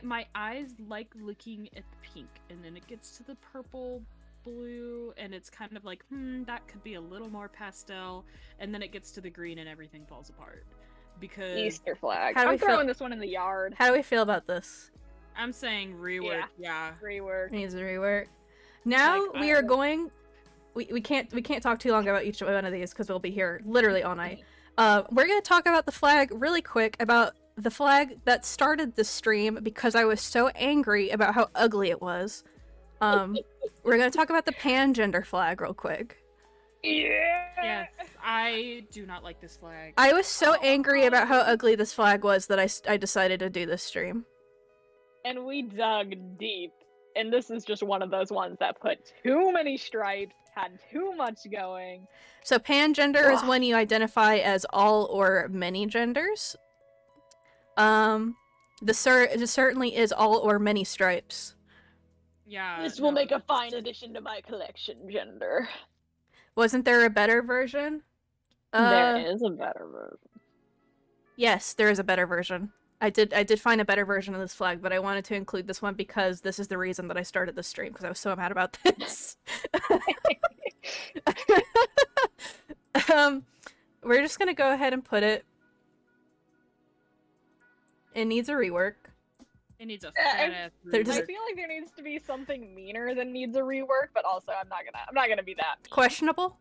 my eyes like looking at the pink, and then it gets to the purple, blue, and it's kind of like, that could be a little more pastel, and then it gets to the green, and everything falls apart. Because Easter flag. How do we I'm feel- throwing this one in the yard. How do we feel about this? I'm saying rework, yeah. Rework. It needs a rework. Now Like, we are going. We can't talk too long about each one of these because we'll be here literally all night. We're gonna talk about the flag really quick, about the flag that started the stream because I was so angry about how ugly it was. We're gonna talk about the pangender flag real quick. Yeah. Yes, I do not like this flag. I was so angry about how ugly this flag was that I decided to do this stream. And we dug deep. And this is just one of those ones that put too many stripes, had too much going. So pangender is Ugh. when you identify as all or many genders. This certainly is all or many stripes. Yeah. This will no, make a fine addition to my collection, gender. Wasn't there a better version? There is a better version. Yes, there is a better version. I did find a better version of this flag, but I wanted to include this one because this is the reason that I started the stream, because I was so mad about this. We're just gonna go ahead and put it. It needs a rework. It needs a I- fat ass. They're just- I feel like there needs to be something meaner than needs a rework, but also I'm not gonna be that mean. Questionable?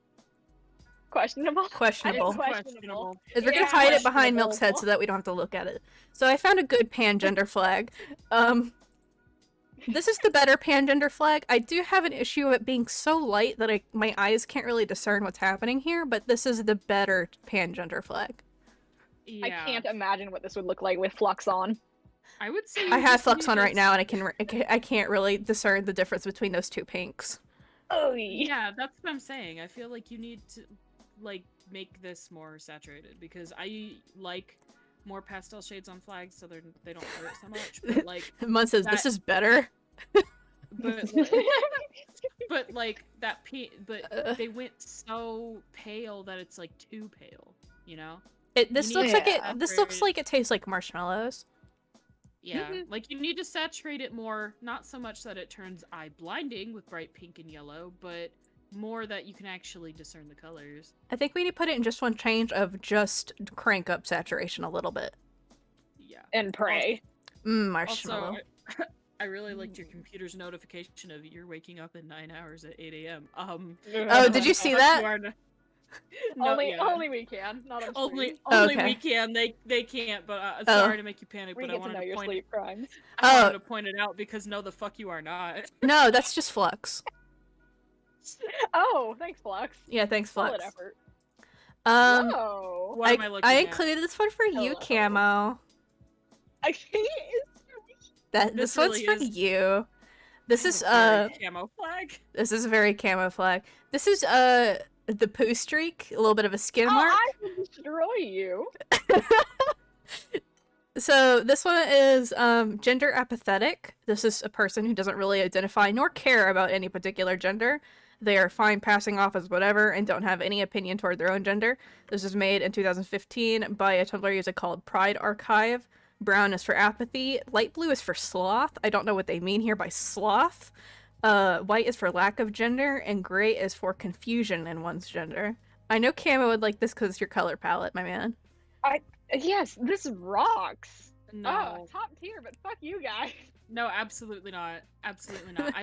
Questionable. Questionable. It's questionable. Is we're Yeah, gonna hide it behind questionable. Milk's head so that we don't have to look at it. So I found a good pangender flag. This is the better pangender flag. I do have an issue of it being so light that my eyes can't really discern what's happening here, but this is the better pangender flag. Yeah. I can't imagine what this would look like with flux on. I would say I you have just flux need on right this- now, and I can't really discern the difference between those two pinks. Oh Yeah, that's what I'm saying. I feel like you need to like make this more saturated because I like more pastel shades on flags so they don't hurt so much. But like, Mun says this That- is better. but but like that they went so pale that it's like too pale. You know? This You looks need like to it. This looks saturate like it tastes like marshmallows. Yeah, Mhm. like you need to saturate it more, not so much that it turns eye blinding with bright pink and yellow, but more that you can actually discern the colors. I think we need to put it in just one change of just crank up saturation a little bit. Yeah. And pray. Marshmallow. Also, I really liked your computer's notification of you're waking up in 9 hours at 8 a.m. Oh, did you see you that? are no, only, yeah. only we can. Not on Only stream. Okay. we can. They can't. But Oh. sorry to make you panic. We But I get to wanted know to your point. sleep crimes. I Oh. wanted to point it out because no, the fuck you are not. No, that's just flux. Oh, thanks, Flux. Yeah, thanks, Solid flux. effort. Oh. Whoa. What am I looking I at? included this one for you, Hello. Camo. I think it's This This one's really for is- you. This is Very camo flag. this is a very camo flag. This is the poo streak, a little bit of a skin Oh, mark. I will destroy you. So this one is gender apathetic. This is a person who doesn't really identify nor care about any particular gender. They are fine passing off as whatever and don't have any opinion toward their own gender. This was made in 2015 by a Tumblr user called Pride Archive. Brown is for apathy. Light blue is for sloth. I don't know what they mean here by sloth. White is for lack of gender, and gray is for confusion in one's gender. I know Camo would like this because it's your color palette, my man. Yes, this rocks. No. Oh, top tier, but fuck you guys. No, absolutely not. Absolutely not. I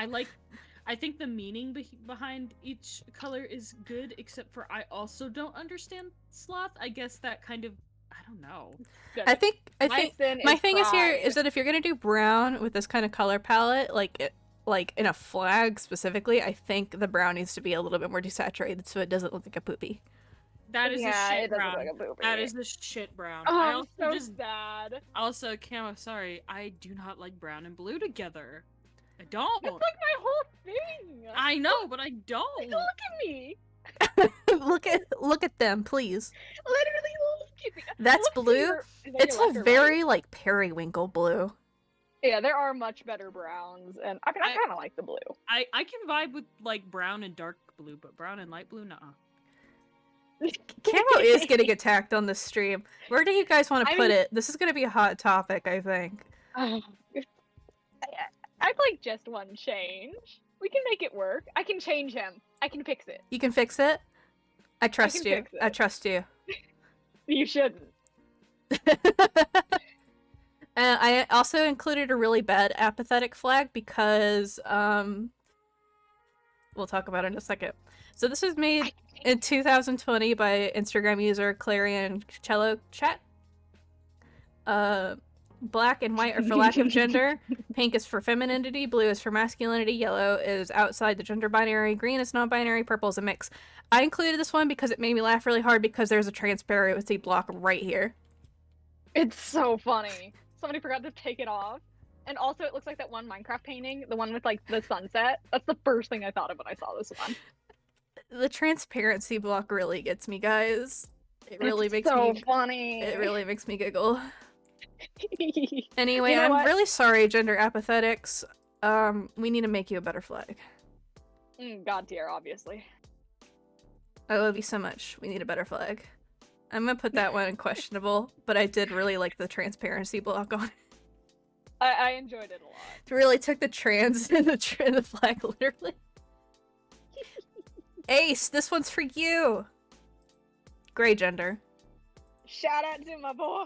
like I think the meaning behind each color is good, except for I also don't understand sloth. I guess that kind of I don't know. I think My sin my thing is here pride. is that if you're gonna do brown with this kind of color palette, like in a flag specifically, I think the brown needs to be a little bit more desaturated so it doesn't look like a poopy. That is Yeah, the shit it does brown. look like a poopy. That is the shit brown. Oh, I I'm also so just sad. also camo. Sorry, I do not like brown and blue together. I don't. That's like my whole thing. I know, but I don't. Look at me. look at them, please. Literally look at me. That's Look to blue. your- is that It's your left a or very right? like periwinkle blue. Yeah, there are much better browns, and I mean, I kind of like the blue. I can vibe with like brown and dark blue, but brown and light blue, nuh-uh. Camo is getting attacked on this stream. Where do you guys want to I put mean- it? This is gonna be a hot topic, I think. I'd like just one change. We can make it work. I can change him. I can fix it. You can fix it. I trust you. fix it. I trust you. You shouldn't. And I also included a really bad apathetic flag because we'll talk about it in a second. So this was made in 2020 by Instagram user Clarion Cello Chat. Black and white are for lack of gender. Pink is for femininity. Blue is for masculinity. Yellow is outside the gender binary. Green is non-binary. Purple is a mix. I included this one because it made me laugh really hard because there's a transparency block right here. It's so funny. Somebody forgot to take it off. And also, it looks like that one Minecraft painting, the one with like the sunset. That's the first thing I thought of when I saw this one. The transparency block really gets me, guys. It really It's makes so me. funny. It really makes me giggle. Anyway, You know I'm what? really sorry, gender apathetics. We need to make you a better flag. God tier, obviously. I love you so much. We need a better flag. I'm gonna put that one in questionable, but I did really like the transparency block on it. I enjoyed it a lot. It really took the trans in the flag, literally. Ace, this one's for you. Gray gender. Shout out to my boy.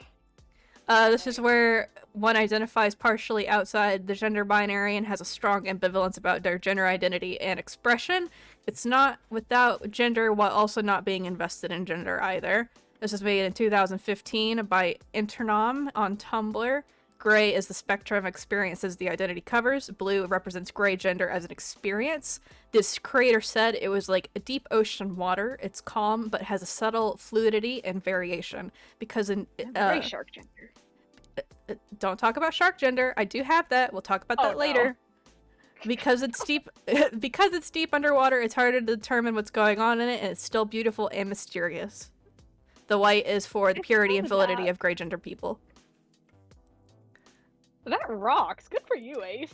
This is where one identifies partially outside the gender binary and has a strong ambivalence about their gender identity and expression. It's not without gender while also not being invested in gender either. This was made in 2015 by Internom on Tumblr. Gray is the spectrum of experiences the identity covers. Blue represents gray gender as an experience. This creator said it was like a deep ocean water. It's calm, but has a subtle fluidity and variation. Because in Gray shark gender. don't talk about shark gender. I do have that. We'll talk about that no. later. Because it's deep, because it's deep underwater, it's harder to determine what's going on in it, and it's still beautiful and mysterious. The white is for the purity and validity of gray gender people. That rocks. Good for you, Ace.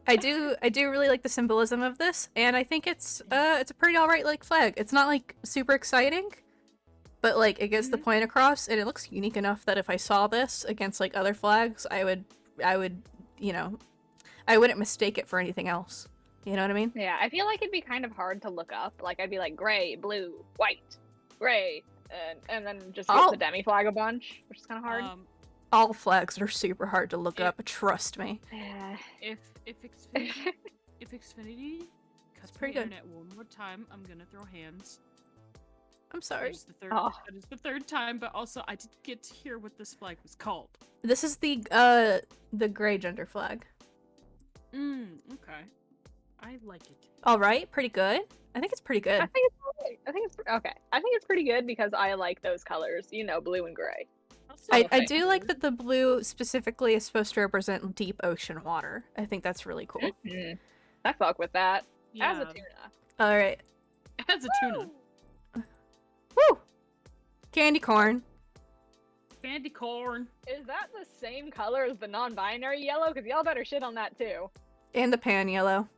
I do really like the symbolism of this, and I think it's a pretty alright like flag. It's not like super exciting, but like it gets the point across, and it looks unique enough that if I saw this against like other flags, I would, you know, I wouldn't mistake it for anything else. You know what I mean? Yeah, I feel like it'd be kind of hard to look up. Like, I'd be like, gray, blue, white, gray, and then just get the demi flag a bunch, which is kind of hard. All flags are super hard to look up. Trust me. If Xfinity cuts my pretty good. internet one more time, I'm gonna throw hands. I'm sorry. That is the third time, but also I didn't get to hear what this flag was called. This is the gray gender flag. Okay. I like it. All right, pretty good. I think it's pretty good. I think it's okay. I think it's pretty good because I like those colors, you know, blue and gray. I do like that the blue specifically is supposed to represent deep ocean water. I think that's really cool. I fuck with that. Yeah. As a tuna. All right. As a tuna. Woo! Candy corn. Candy corn. Is that the same color as the non-binary yellow? Because y'all better shit on that too. And the pan yellow.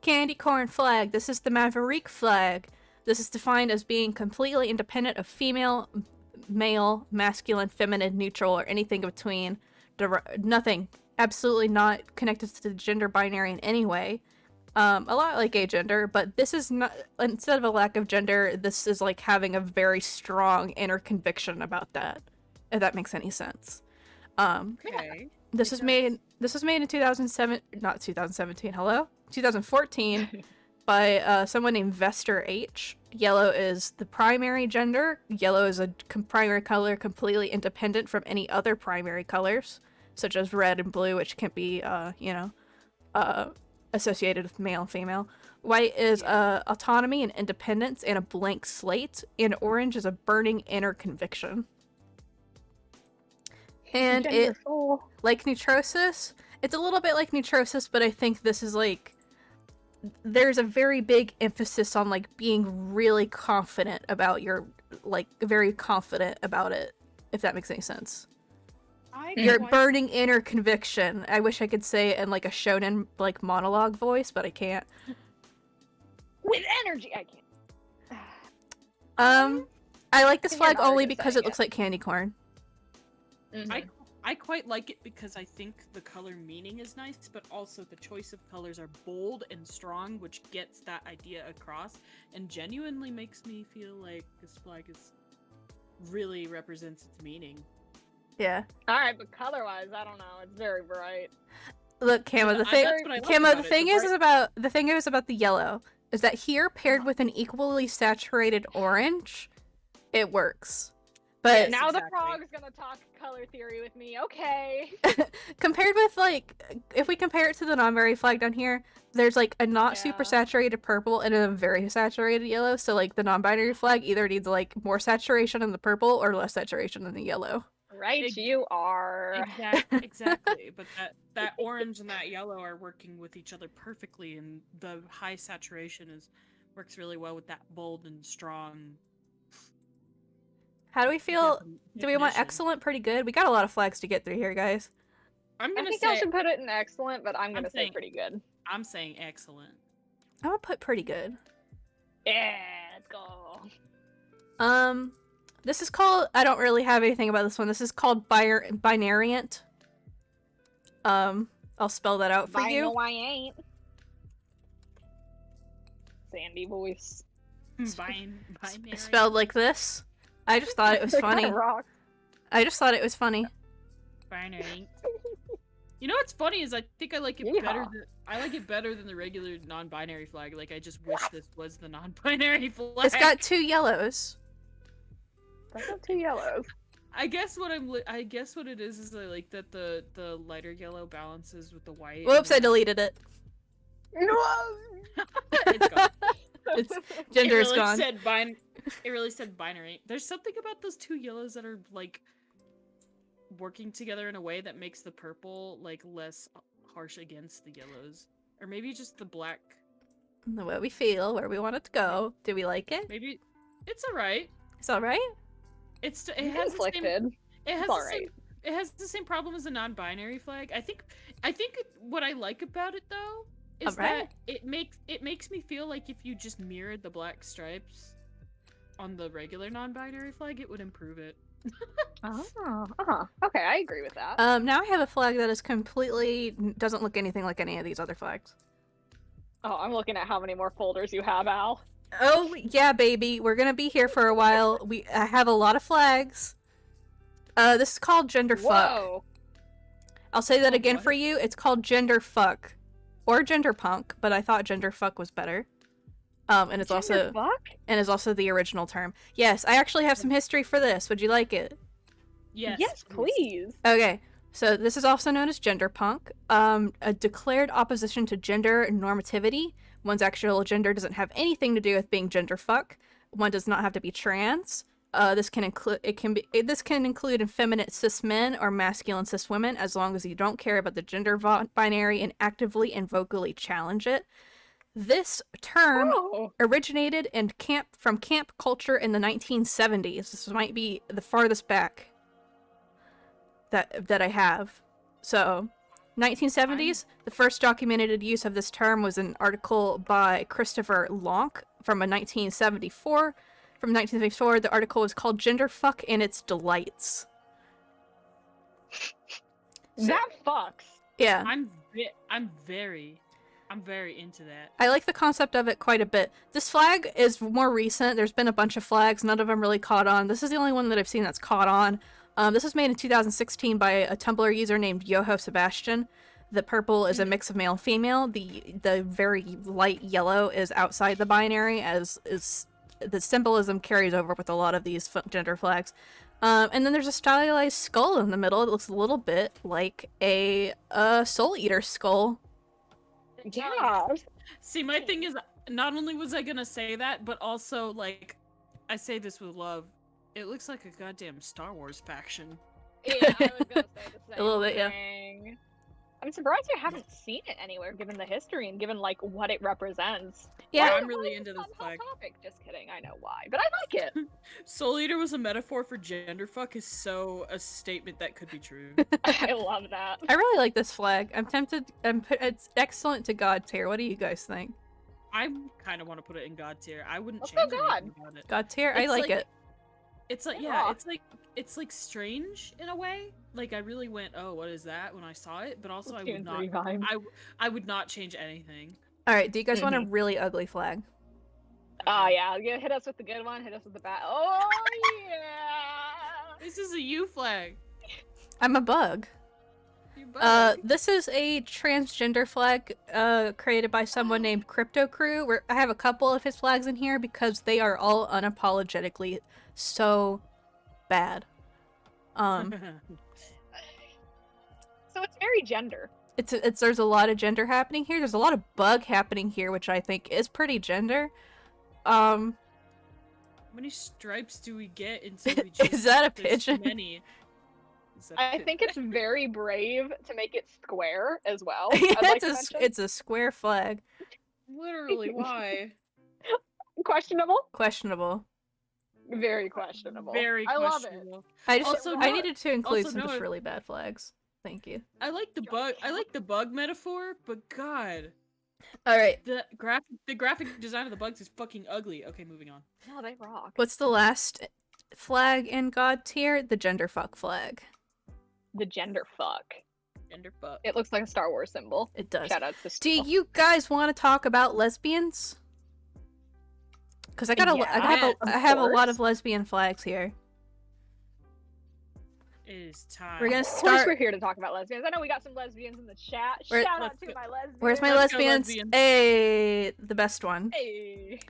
Candy corn flag. This is the Maverick flag. This is defined as being completely independent of female, male, masculine, feminine, neutral, or anything between. Nothing. Absolutely not connected to the gender binary in any way. A lot like agender, but this is not, instead of a lack of gender, this is like having a very strong inner conviction about that, if that makes any sense. Okay. This was made in 2014 by someone named Vester H. Yellow is the primary gender. Yellow is a primary color completely independent from any other primary colors, such as red and blue, which can be, you know, associated with male and female. White is autonomy and independence and a blank slate, and orange is a burning inner conviction. And it, like neutrosis, it's a little bit like neutrosis, but I think this is like, there's a very big emphasis on like being really confident about your, like very confident about it, if that makes any sense. Your burning inner conviction. I wish I could say it in like a shonen like monologue voice, but I can't. With energy, I can't. I like this I think I'm flag only already because saying it looks like candy corn. I quite like it because I think the color meaning is nice, but also the choice of colors are bold and strong, which gets that idea across and genuinely makes me feel like this flag is really represents its meaning. Yeah. Alright, but color-wise, I don't know. It's very bright. Look, Camo, the thing is about the yellow is that here paired with an equally saturated orange, it works. But yes, now the frog's gonna talk color theory with me. Okay. Compared with like, if we compare it to the non-binary flag down here, there's like a not super saturated purple and a very saturated yellow. So like the non-binary flag either needs like more saturation in the purple or less saturation in the yellow. Right, you are. Exactly. But that orange and that yellow are working with each other perfectly, and the high saturation works really well with that bold and strong. How do we feel? Do we want excellent? Pretty good. We got a lot of flags to get through here, guys. I think I should put it in excellent, but I'm gonna say pretty good. I'm saying excellent. I'm gonna put pretty good. Yeah, let's go. This is called, I don't really have anything about this one. This is called binariant. I'll spell that out for you. No, I ain't. Sandy voice. Binary. Spelled like this. I just thought it was funny. I just thought it was funny. Binary. You know what's funny is I think I like it better than the regular non-binary flag. Like I just wish this was the non-binary flag. It's got 2 yellows. That's not 2 yellows. I guess what it is I like that the lighter yellow balances with the white. Whoops, I deleted it. No. It's gone. Its gender is gone. It really said binary. There's something about those 2 yellows that are like working together in a way that makes the purple like less harsh against the yellows, or maybe just the black. The way we feel, where we want it to go. Do we like it? Maybe it's alright. It's alright. It has the same problem as a non-binary flag. I think what I like about it though is that it makes me feel like if you just mirrored the black stripes on the regular non-binary flag, it would improve it. Okay, I agree with that. Now I have a flag that is completely doesn't look anything like any of these other flags. Oh, I'm looking at how many more folders you have, Al. Oh yeah, baby, we're gonna be here for a while. I have a lot of flags. This is called gender fuck. I'll say that again for you. It's called gender fuck, or gender punk, but I thought gender fuck was better. And it's also the original term. Yes, I actually have some history for this. Would you like it? Yes, please. Okay, so this is also known as gender punk. A declared opposition to gender normativity. One's actual gender doesn't have anything to do with being gender fuck. One does not have to be trans. This can include effeminate cis men or masculine cis women, as long as you don't care about the gender binary and actively and vocally challenge it. This term originated from camp culture in the 1970s. This might be the farthest back that I have. So, 1970s, the first documented use of this term was an article by Christopher Lonk from 1974. From 1974, the article was called "Gender Fuck and Its Delights." That fucks. Yeah. I'm very into that. I like the concept of it quite a bit. This flag is more recent. There's been a bunch of flags. None of them really caught on. This is the only one that I've seen that's caught on. This was made in 2016 by a Tumblr user named Yoho Sebastian. The purple is a mix of male and female. The very light yellow is outside the binary, as is the symbolism carries over with a lot of these gender flags. And then there's a stylized skull in the middle. It looks a little bit like a Soul Eater skull. Yeah. See, my thing is, not only was I gonna say that, but also, like, I say this with love. It looks like a goddamn Star Wars faction. Yeah, I was gonna say the same A little bit, yeah. thing. I'm surprised I haven't seen it anywhere, given the history and given like what it represents. Yeah. I'm really into this flag. Topic. Just kidding. I know why, but I like it. Soul Eater was a metaphor for gender fuck is so a statement that could be true. I love that. I really like this flag. I'm tempted. It's excellent to God tier. What do you guys think? I kind of want to put it in God tier. I wouldn't Let's change go God. anything about it. God tier. I It's like it. It's like Yeah. it's like strange in a way. Like I really went, oh, what is that when I saw it? But also I would not. Vibe. I would not change anything. All right. Do you guys want a really ugly flag? Oh yeah, hit us with the good one. Hit us with the bad. Oh yeah. This is a U flag. I'm a bug. You bug. This is a transgender flag created by someone named Crypto Crew. Where I have a couple of his flags in here because they are all unapologetically so bad. So it's very gender. It's there's a lot of gender happening here. There's a lot of bug happening here, which I think is pretty gender. How many stripes do we get until we just Is that a there's too pigeon? many? I think it's very brave to make it square as well. Yeah, I'd like to mention. it's a square flag. Literally why? Questionable. Questionable. Very questionable. Very I love it. questionable. I just Also, I no- needed to include also some no- just really bad flags. Thank you. I like the bug. I like the bug metaphor, but God, All right. the graphic design of the bugs is fucking ugly. Okay, moving on. No, they rock. What's the last flag in God tier? The gender fuck flag. The gender fuck. Gender fuck. It looks like a Star Wars symbol. It does. Shout out to Do Steel. you guys want to talk about lesbians? Because I got Yeah, I have a lot course. of lesbian flags here. It is time. We're gonna Of course, start. we're here to talk about lesbians. I know we got some lesbians in the chat. Where- Shout out Let's to go. my lesbians. Where's my Let's go, lesbians? lesbians. Hey, the best one. Hey,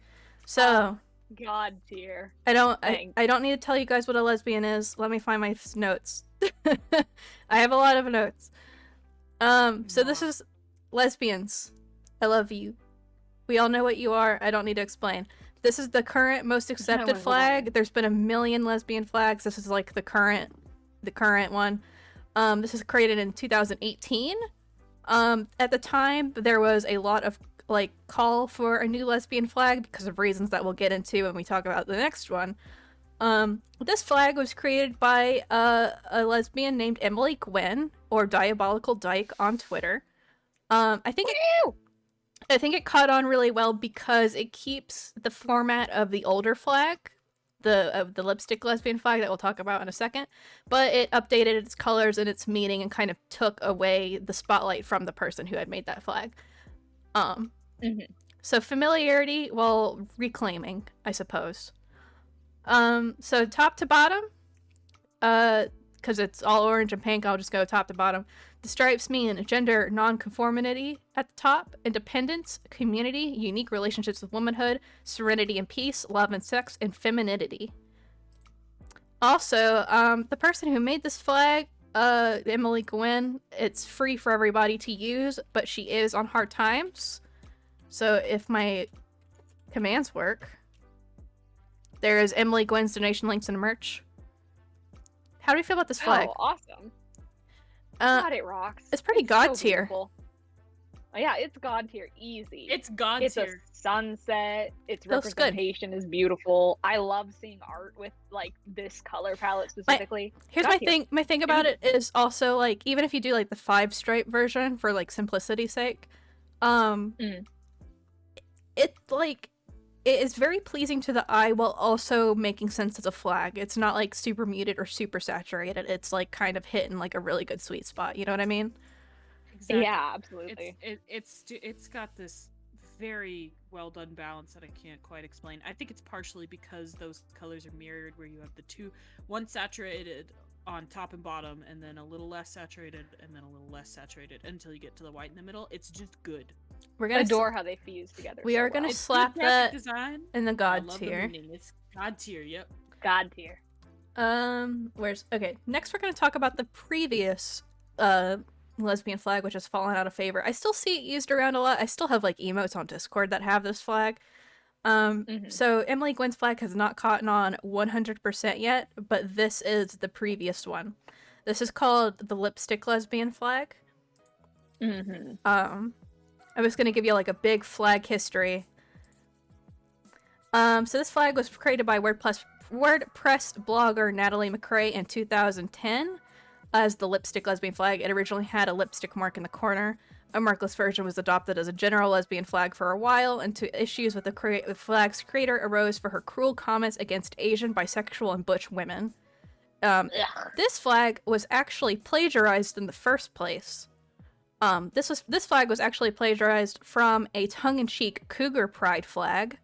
So God tier. I Thanks. don't need to tell you guys what a lesbian is. Let me find my notes. I have a lot of notes. So this is lesbians. I love you. We all know what you are. I don't need to explain. This is the current most accepted was flag. There's been a million lesbian flags. This is like the current one. This is created in 2018. At the time, there was a lot of like call for a new lesbian flag because of reasons that we'll get into when we talk about the next one. This flag was created by a lesbian named Emily Gwen, or Diabolical Dyke on Twitter. I think it caught on really well because it keeps the format of the older flag, the lipstick lesbian flag that we'll talk about in a second, but it updated its colors and its meaning and kind of took away the spotlight from the person who had made that flag. So familiarity while reclaiming, I suppose. So top to bottom, because it's all orange and pink, I'll just go top to bottom. The stripes mean gender non-conformity at the top, independence, community, unique relationships with womanhood, serenity and peace, love and sex, and femininity. Also, the person who made this flag, Emily Gwen, it's free for everybody to use, but she is on hard times. So if my commands work, there is Emily Gwen's donation links and merch. How do you feel about this flag? Oh, awesome. Uh, God, it rocks. it's pretty God tier. beautiful. Oh, yeah, it's God tier, easy. It's God It's tier. a sunset. Its Looks good. representation is beautiful. I love seeing art with like this color palette specifically. Here's God my tier. thing. My thing about it is also like even if you do like the 5-stripe version for like simplicity's sake, it like it is very pleasing to the eye while also making sense as a flag. It's not like super muted or super saturated. It's like kind of hitting like a really good sweet spot. You know what I mean? Exactly. Yeah, absolutely. It's got this very well done balance that I can't quite explain. I think it's partially because those colors are mirrored, where you have one saturated on top and bottom, and then a little less saturated, and then a little less saturated until you get to the white in the middle. It's just good. We're gonna Adore how they fuse together. we so are gonna well. It's slap good graphic that design. in the I God love the tier. meaning. It's God tier. Yep. God tier. Next we're gonna talk about the previous lesbian flag, which has fallen out of favor. I still see it used around a lot. I still have like emotes on Discord that have this flag. So Emily Gwynn's flag has not caught on 100% yet, but this is the previous one. This is called the lipstick lesbian flag. I was gonna give you like a big flag history. So this flag was created by WordPress blogger Natalie McRae in 2010 as the lipstick lesbian flag. It originally had a lipstick mark in the corner. A markless version was adopted as a general lesbian flag for a while, and issues with the flag's creator arose for her cruel comments against Asian, bisexual, and butch women. This flag was actually plagiarized in the first place. This flag was actually plagiarized from a tongue-in-cheek cougar pride flag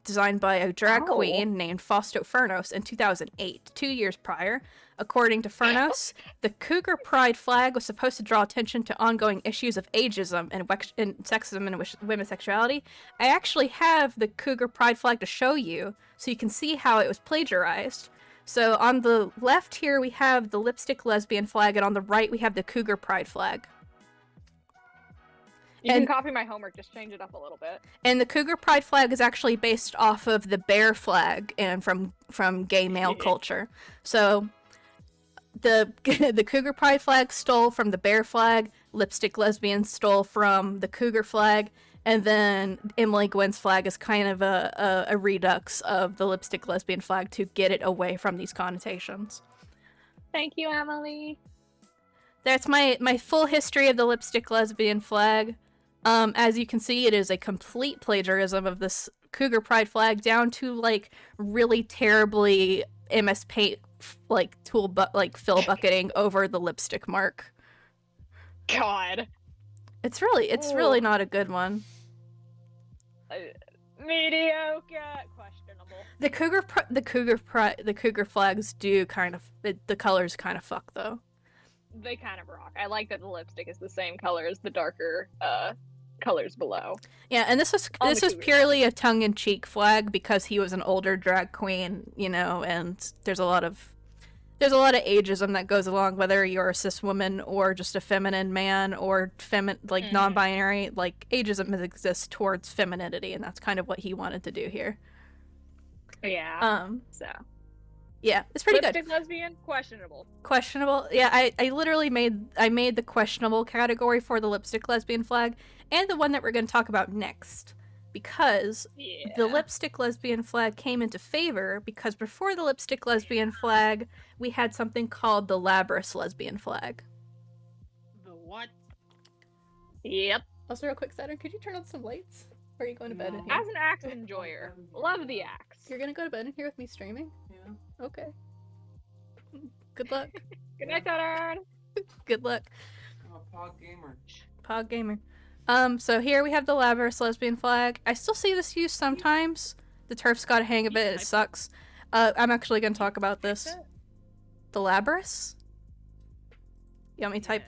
designed by a drag queen named Fausto Furnos in 2008, 2 years prior. According to Furnos, the cougar pride flag was supposed to draw attention to ongoing issues of ageism and sexism and women's sexuality. I actually have the cougar pride flag to show you, so you can see how it was plagiarized. So on the left here, we have the lipstick lesbian flag, and on the right, we have the cougar pride flag. You can copy my homework, just change it up a little bit. And the cougar pride flag is actually based off of the bear flag and from gay male culture. So the cougar pride flag stole from the bear flag, lipstick lesbian stole from the cougar flag, and then Emily Gwynn's flag is kind of a redux of the lipstick lesbian flag to get it away from these connotations. Thank you, Emily. That's my full history of the lipstick lesbian flag. As you can see, it is a complete plagiarism of this cougar pride flag down to like really terribly MS Paint like fill bucketing over the lipstick mark. God, it's really not a good one. Mediocre, questionable. The cougar flags do kind of the colors kind of fuck though. They kind of rock. I like that the lipstick is the same color as the darker colors below. Yeah, and this was purely a tongue-in-cheek flag because he was an older drag queen, you know, and there's a lot of ageism that goes along whether you're a cis woman or just a feminine man or non-binary. Like ageism exists towards femininity, and that's kind of what he wanted to do here. Yeah. So. Yeah, it's pretty lipstick good. Lesbian, questionable. Questionable. Yeah, I literally made the questionable category for the lipstick lesbian flag and the one that we're going to talk about next, because the lipstick lesbian flag came into favor because before the lipstick lesbian flag, we had something called the Labrys lesbian flag. The what? Yep. Also, real quick, Saturn, could you turn on some lights? Or are you going to bed in here? As an axe enjoyer, love the axe. You're gonna go to bed in here with me streaming? Yeah. Okay. Good luck. Good night, Saturn. Good luck. Pog gamer. Pog gamer. So here we have the Labrys lesbian flag. I still see this used sometimes. The turf's got a hang of it. It sucks. I'm actually gonna talk about this. The Labrys? You want me to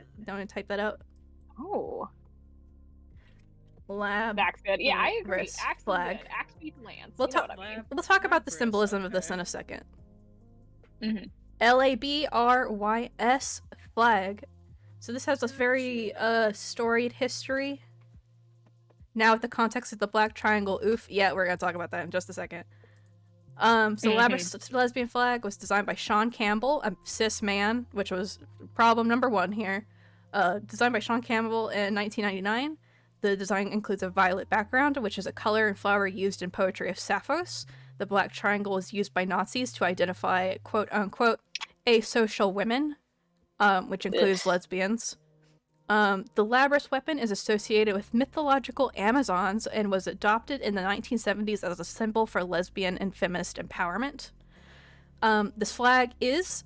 type that out? Oh. That's good. Yeah, I agree. Axe flag. Axe beats lance. We'll talk about the symbolism of this in a second. Labrys flag. So this has a very storied history. Now with the context of the black triangle, yeah, we're gonna talk about that in just a second. So Labrys lesbian flag was designed by Sean Campbell, a cis man, which was problem number one here. Designed by Sean Campbell in 1999. The design includes a violet background, which is a color and flower used in poetry of Sappho's. The black triangle is used by Nazis to identify quote-unquote asocial women, which includes lesbians. The Labrys weapon is associated with mythological Amazons and was adopted in the 1970s as a symbol for lesbian and feminist empowerment. This flag is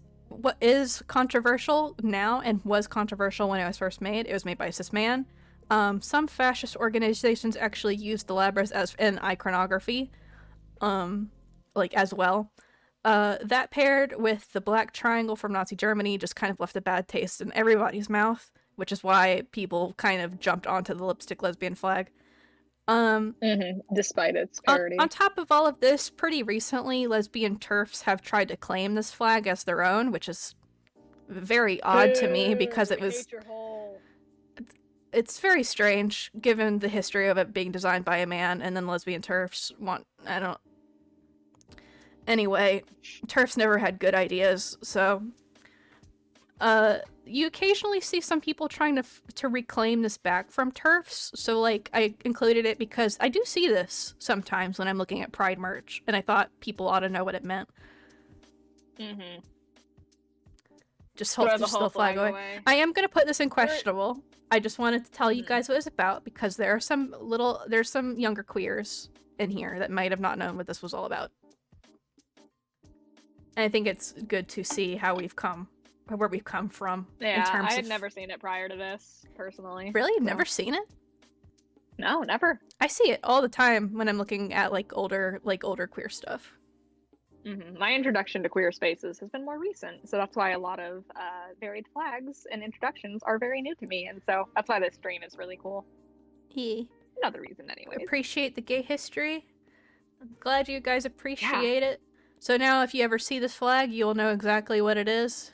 controversial now and was controversial when it was first made. It was made by a cis man. Some fascist organizations actually used the Labrys as in iconography, as well. That paired with the black triangle from Nazi Germany just kind of left a bad taste in everybody's mouth, which is why people kind of jumped onto the lipstick lesbian flag. Despite its parody. On top of all of this, pretty recently, lesbian TERFs have tried to claim this flag as their own, which is very odd to me because it was... it's very strange given the history of it being designed by a man and then lesbian TERFs Anyway, TERFs never had good ideas, so you occasionally see some people trying to reclaim this back from TERFs, so like I included it because I do see this sometimes when I'm looking at Pride merch, and I thought people ought to know what it meant. Mm-hmm. Just hold the flag away. I am gonna put this in questionable. I just wanted to tell you guys what it was about because there's some younger queers in here that might have not known what this was all about. And I think it's good to see how where we've come from. Yeah, in terms I had of... never seen it prior to this, personally. Really? You've so. never seen it? No, never. I see it all the time when I'm looking at like older queer stuff. Mm-hmm. My introduction to queer spaces has been more recent, so that's why a lot of varied flags and introductions are very new to me, and so that's why this stream is really cool. Yeah. Another reason, anyway. Appreciate the gay history. I'm glad you guys appreciate it. So now if you ever see this flag, you'll know exactly what it is.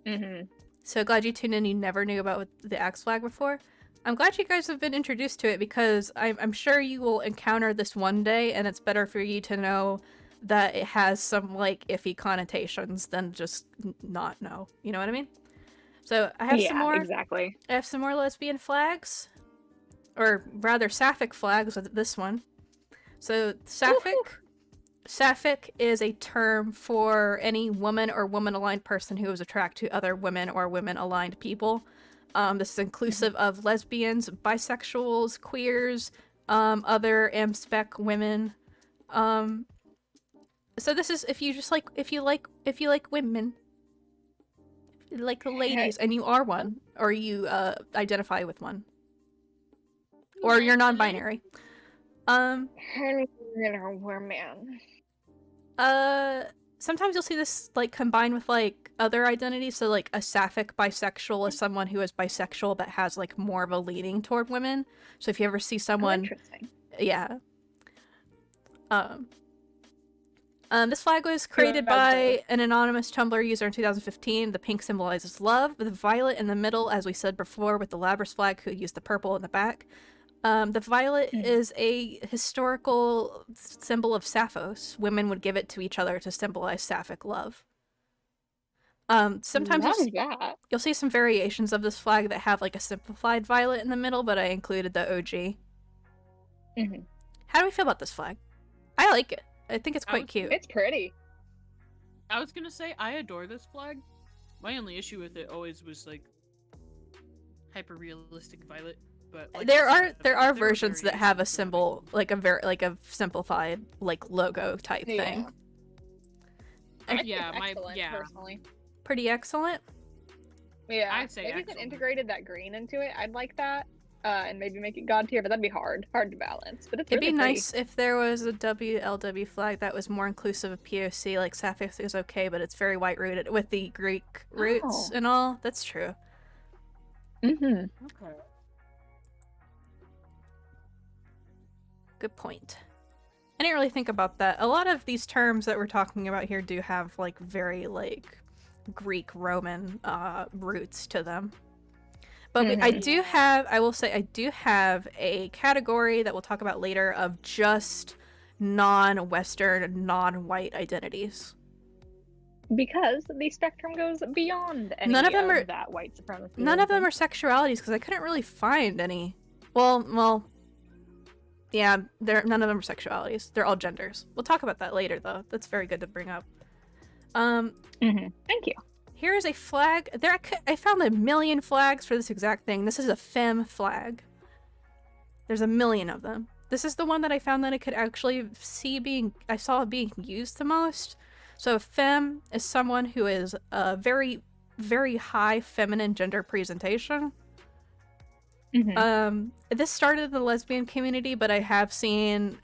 Mm-hmm. So glad you tuned in. You never knew about the Axe flag before. I'm glad you guys have been introduced to it because I'm sure you will encounter this one day, and it's better for you to know that it has some like iffy connotations than just not know. You know what I mean? So I have some more. Exactly. I have some more lesbian flags, or rather sapphic flags with this one. So sapphic is a term for any woman or woman-aligned person who is attracted to other women or women-aligned people. This is inclusive of lesbians, bisexuals, queers, other amspec women. So this is if you like women, like the ladies, and you are one, or you identify with one, or you're non-binary. Women. Sometimes you'll see this like combined with like other identities. So like a sapphic bisexual is someone who is bisexual but has like more of a leaning toward women. So if you ever see someone, interesting. Yeah. This flag was created by an anonymous Tumblr user in 2015. The pink symbolizes love, with the violet in the middle, as we said before, with the Labrys flag, who used the purple in the back. The violet is a historical symbol of Sapphos. Women would give it to each other to symbolize sapphic love. Sometimes you'll see some variations of this flag that have like a simplified violet in the middle, but I included the OG. Mm-hmm. How do we feel about this flag? I like it. I think it's quite cute. It's pretty. I was gonna say, I adore this flag. My only issue with it always was like hyper-realistic violet. But like there are versions that have a symbol, like a simplified like logo type thing. Personally. Pretty excellent. Yeah, I'd say maybe if excellent. it integrated that green into it, I'd like that. And maybe make it god tier, but that'd be hard to balance. But it's It'd really be pretty. nice if there was a WLW flag that was more inclusive of POC. Like Sapphic is okay, but it's very white rooted with the Greek roots and all. That's true. Mm-hmm. Okay. Good point. I didn't really think about that. A lot of these terms that we're talking about here do have like very like Greek Roman roots to them. But I will say I do have a category that we'll talk about later of just non-Western, non-white identities. Because the spectrum goes beyond any None of them are that white supremacy. None of them are sexualities because I couldn't really find any. Well, yeah, none of them are sexualities. They're all genders. We'll talk about that later, though. That's very good to bring up. Thank you. Here is a flag. I found a million flags for this exact thing. This is a femme flag. There's a million of them. This is the one that I found that I could actually I saw being used the most. So femme is someone who is a very, very high feminine gender presentation. This started in the lesbian community, but I have seen,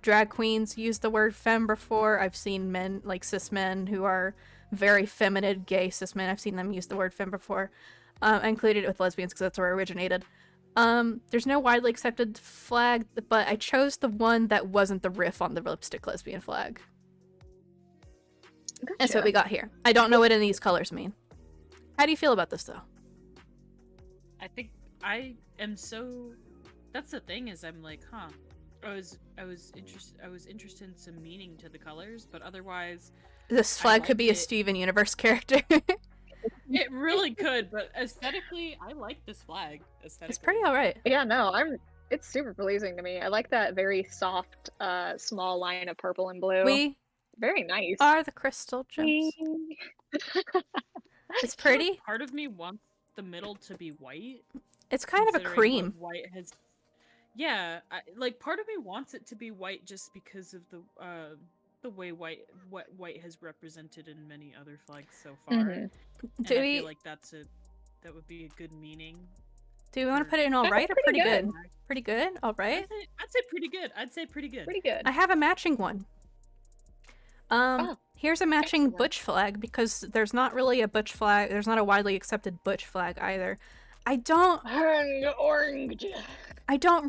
drag queens use the word femme before. I've seen men, like cis men, who are very feminine, gay cis men. I've seen them use the word femme before. I included it with lesbians because that's where it originated. There's no widely accepted flag, but I chose the one that wasn't the riff on the lipstick lesbian flag. Gotcha. That's what we got here. I don't know what any of these colors mean. How do you feel about this, though? I am so. That's the thing is I'm like, huh. I was interested in some meaning to the colors, but otherwise This I flag could like be a it. Steven Universe character. It really could, but aesthetically, I like this flag. Aesthetically, It's pretty alright. Yeah, no, it's super pleasing to me. I like that very soft, small line of purple and blue. We Very nice. are the crystal gems. Whee! It's pretty. Part of me wants the middle to be white. It's kind of a considering cream. what white has. Yeah, like part of me wants it to be white just because of the way white has represented in many other flags so far. Mhm. And Do I we feel like that would be a good meaning. do we want to put it in alright or pretty pretty good? good. Pretty good? Alright? I'd say pretty good. I'd say pretty good. Pretty good. I have a matching one. Oh, Here's a matching excellent. butch flag because there's not really a butch flag. There's not a widely accepted butch flag either. I don't Orange.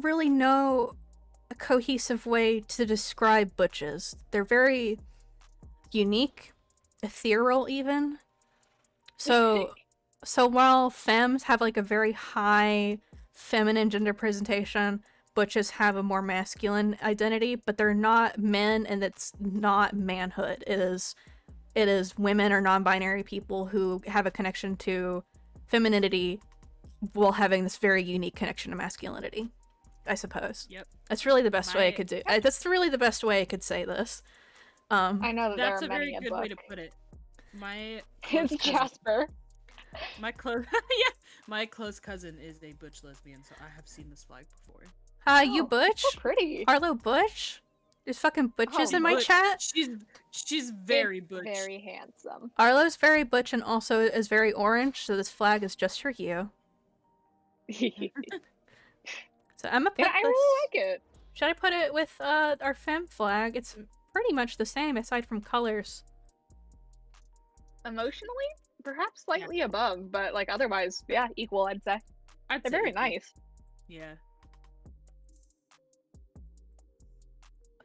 really know a cohesive way to describe butches. They're very unique, ethereal even. So while femmes have like a very high feminine gender presentation, butches have a more masculine identity, but they're not men, and it's not manhood. It is women or non-binary people who have a connection to femininity while having this very unique connection to masculinity, I suppose. Yep. That's really the best way I could do. That's really the best way I could say this. I know that That's there a are very many good book. way to put it. My close It's cousin, Jasper. my close cousin is a butch lesbian, so I have seen this flag before. You Oh, butch? So pretty. Arlo Butch? There's fucking butches Oh, in my Butch. chat? She's very It's butch. Very handsome. Arlo's very butch and also is very orange, so this flag is just for you. Yeah, So I'm gonna put I this... really like it. Should I put it with our femme flag? It's pretty much the same aside from colors. Emotionally, perhaps slightly above, but like otherwise, yeah, equal. I'd say I'd they're say very equal. nice. Yeah.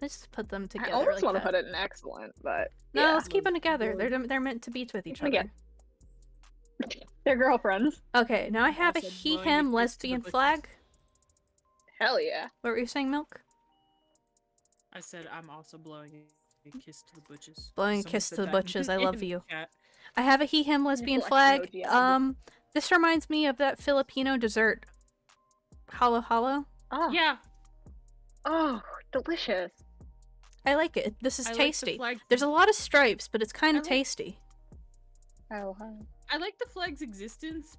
Let's put them together. I almost like want to that. put it in excellent, but No, yeah, let's keep them together. Really? They're meant to be with each Keep 'em other. they're girlfriends. Okay, now I have a Also he blowing a him kiss to the lesbian butchers. flag. Hell yeah. What were you saying, Milk? I said I'm also blowing a kiss to the butches. Blowing a Someone kiss said to the that butches. I in love the you. chat. I have a he him lesbian Flex flag. emoji, This reminds me of that Filipino dessert. Halo halo. Oh, Yeah, oh, delicious. I like it. This is I like the tasty. flag. There's a lot of stripes, but it's kind I of like- tasty. Oh, huh. I like the flag's existence.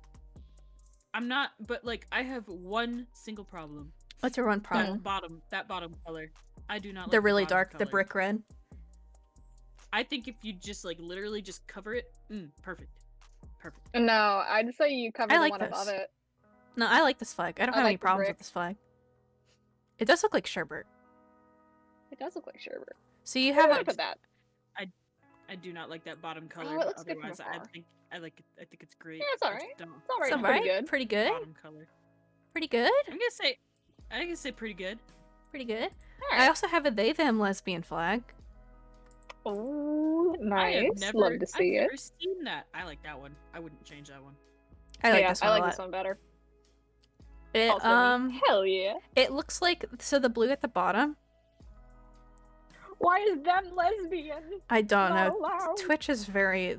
I'm not, but like I have one single problem. What's your one problem? That bottom color. I do not like They're the really bottom dark. The color. brick red. I think if you just like literally just cover it, perfect. Perfect. No, I'd say you cover I the like one this. above it. No, I like this flag. I don't I have any like the problems brick. with this flag. It does look like sherbet. It does look like sherbet. So you How have do I a put that? I do do not like that bottom color, it but looks good from otherwise I afar. think I like it. I think it's great. Yeah, it's I alright. just don't It's alright. It's Pretty alright. good. Pretty good. bottom color. Pretty good. I'm gonna say pretty good. Pretty good. I Alright. also have a they them lesbian flag. Oh, I nice. have never, Love to see I've it. never seen that. I like that one. I wouldn't change that one. I like Yeah, this I one like a lot. this one better. It Also, me. Hell yeah. it looks like so the blue at the bottom. Why is them lesbian? I don't know. So loud.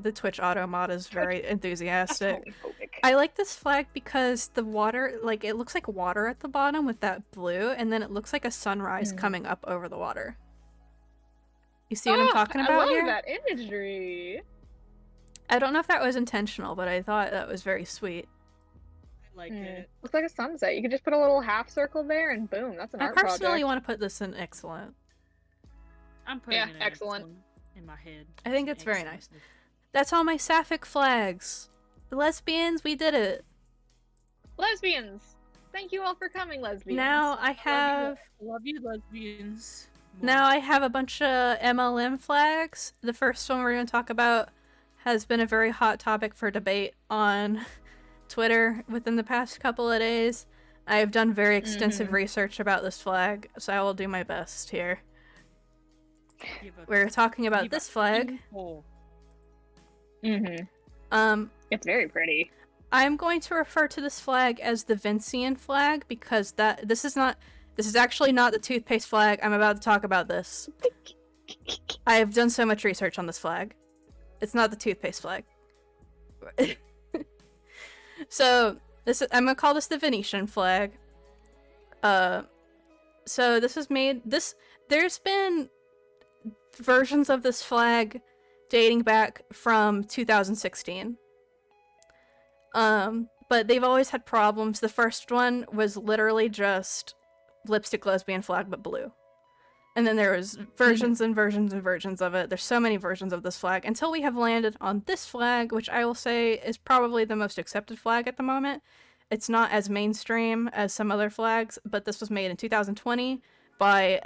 The Twitch auto mod is very That's enthusiastic. homophobic. I like this flag because the water, like, it looks like water at the bottom with that blue, and then it looks like a sunrise coming up over the water. You see what I'm talking about I love here? that imagery. I don't know if that was intentional, but I thought that was very sweet. I like it. Looks like a sunset. You could just put a little half circle there, and boom, that's an I art personally project. want to put this in excellent. I'm putting Yeah, it in excellent. in my head. I think it's very Excellent. nice. That's all my sapphic flags. The lesbians, we did it. Lesbians. Thank you all for coming, lesbians. Now I have Love you, lesbians. Now I have a bunch of MLM flags. The first one we're going to talk about has been a very hot topic for debate on Twitter within the past couple of days. I have done very extensive research about this flag, so I will do my best here. We're talking about this flag. It's very pretty. I'm going to refer to this flag as the Vincian flag because this is actually not the toothpaste flag. I'm about to talk about this. I have done so much research on this flag. It's not the toothpaste flag. So I'm gonna call this the Venetian flag. So this was made. There's been versions of this flag dating back from 2016. But they've always had problems. The first one was literally just lipstick lesbian flag but blue. And then there was versions and versions and versions of it. There's so many versions of this flag until we have landed on this flag, which I will say is probably the most accepted flag at the moment. It's not as mainstream as some other flags, but this was made in 2020 by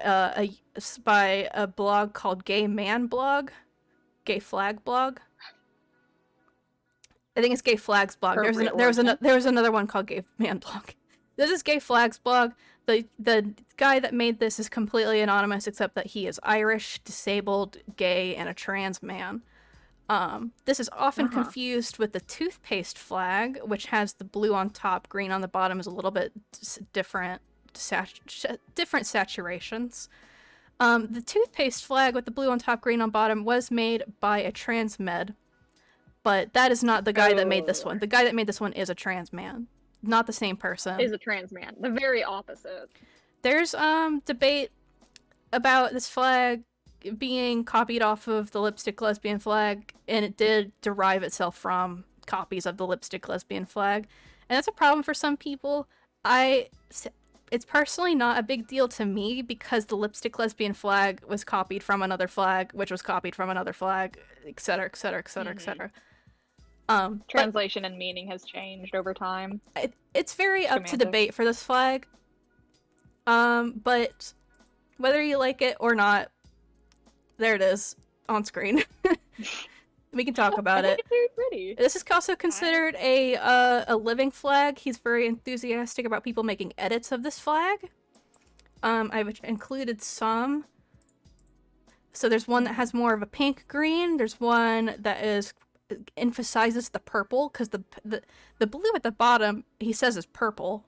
a blog called Gay Man Blog, Gay Flag Blog. I think it's Gay Flags Blog. There was another one called Gay Man Blog. This is Gay Flags Blog. The guy that made this is completely anonymous, except that he is Irish, disabled, gay, and a trans man. This is often confused with the toothpaste flag, which has the blue on top, green on the bottom, is a little bit different saturations. The toothpaste flag with the blue on top, green on bottom was made by a trans med, but that is not the guy that made this one. The guy that made this one is a trans man. Not the same person. Is a trans man. The very opposite. There's debate about this flag being copied off of the lipstick lesbian flag, and it did derive itself from copies of the lipstick lesbian flag. And that's a problem for some people. It's personally not a big deal to me because the lipstick lesbian flag was copied from another flag, which was copied from another flag, etc., etc., etc., etc. Translation and meaning has changed over time. It's very up to debate for this flag. But whether you like it or not, there it is on screen. We can talk about it. It's very pretty. This is also considered a living flag. He's very enthusiastic about people making edits of this flag. I've included some. So there's one that has more of a pink green. There's one that emphasizes the purple because the blue at the bottom he says is purple,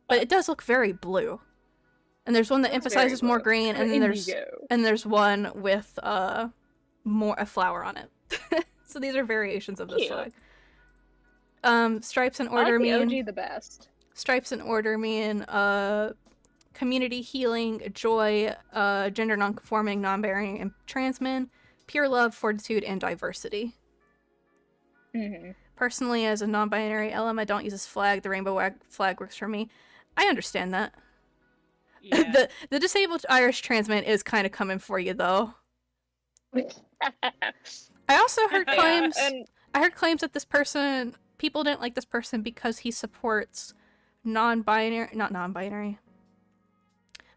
but it does look very blue. And there's one that emphasizes more green, and then there's one with more a flower on it. So these are variations of this flag. Stripes and order mean the OG the best. Stripes and order mean community, healing, joy, gender non-conforming, non-binary, and trans men. Pure love, fortitude, and diversity. Personally, as a non-binary LM, I don't use this flag. The rainbow flag works for me. I understand that. Yeah. The disabled Irish trans man is kind of coming for you, though. I also heard claims. I heard claims that people didn't like this person because he supports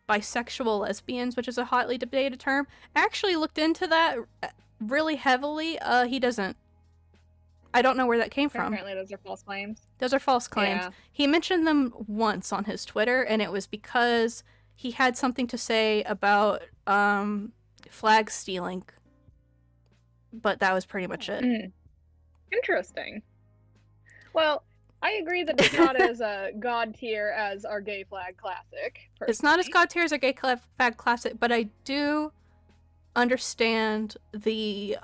bisexual lesbians, which is a hotly debated term. I actually looked into that really heavily. He doesn't. I don't know where that came from. Apparently those are false claims. Those are false claims. Yeah. He mentioned them once on his Twitter, and it was because he had something to say about flag stealing. But that was pretty much it. Interesting. Well, I agree that it's not as god tier as our gay flag classic. Personally. It's not as god tier as our gay flag classic, but I do understand the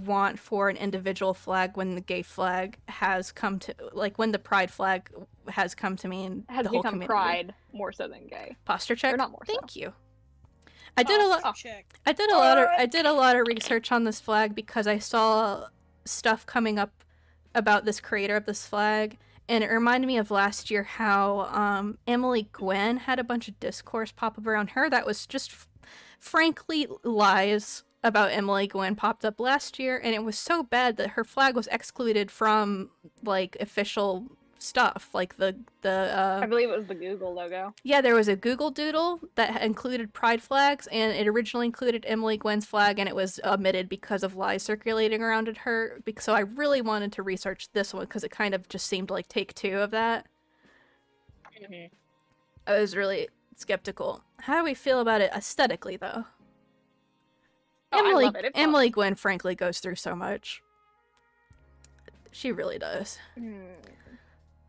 want for an individual flag when the gay flag has come to, like when the pride flag has come to mean has the whole become community. Pride more so than gay. Posture check. Or not more. Thank so. you. I did a lot of research on this flag because I saw stuff coming up about this creator of this flag, and it reminded me of last year how Emily Gwen had a bunch of discourse pop up around her that was just frankly lies about Emily Gwen popped up last year, and it was so bad that her flag was excluded from like official stuff, like the I believe it was the Google logo. Yeah, there was a Google Doodle that included pride flags, and it originally included Emily Gwen's flag, and it was omitted because of lies circulating around her. So I really wanted to research this one because it kind of just seemed like take two of that. I was really skeptical. How do we feel about it aesthetically, though? I love it. Emily Gwen frankly goes through so much. She really does. Hmm.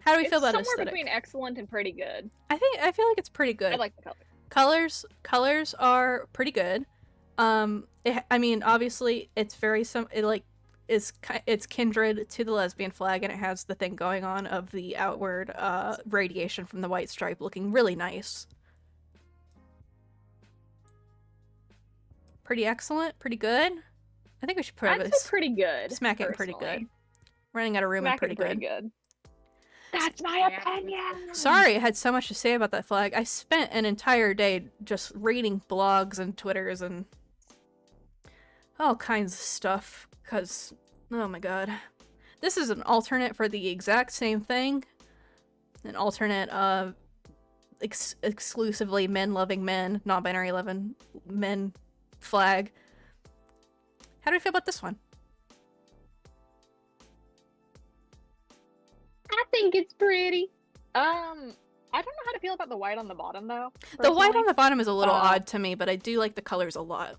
How do we It's feel about somewhere aesthetic? between excellent and pretty good. I feel like it's pretty good. I like the color. Colors are pretty good. I mean, obviously, it's very it's kindred to the lesbian flag, and it has the thing going on of the outward radiation from the white stripe, looking really nice. Pretty excellent, pretty good. I think we should put I'd say pretty good. smack it pretty good. Running out of room and pretty good. That's my opinion. Sorry, I had so much to say about that flag. I spent an entire day just reading blogs and Twitters and all kinds of stuff, because, oh my god. This is an alternate for the exact same thing. An alternate, exclusively men-loving men, non-binary loving men flag. How do we feel about this one? I think it's pretty. I don't know how to feel about the white on the bottom, though. The white on personally. the bottom is a little odd to me, but I do like the colors a lot.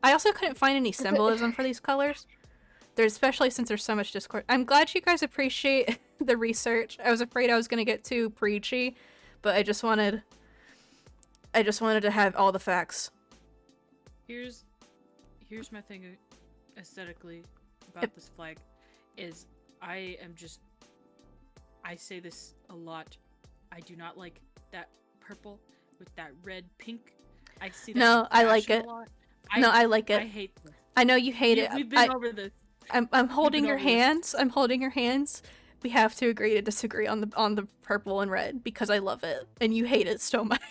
I also couldn't find any symbolism for these colors. There's, especially since there's so much Discord. I'm glad you guys appreciate the research. I was afraid I was gonna get too preachy, but I just wanted to have all the facts. Here's my thing aesthetically about this flag is I say this a lot. I do not like that purple with that red pink. I see that. No, I like it. I like it. I hate this. I know you hate it. We've been over this. I'm holding your over this. hands. I'm holding your hands. We have to agree to disagree on the purple and red because I love it and you hate it so much.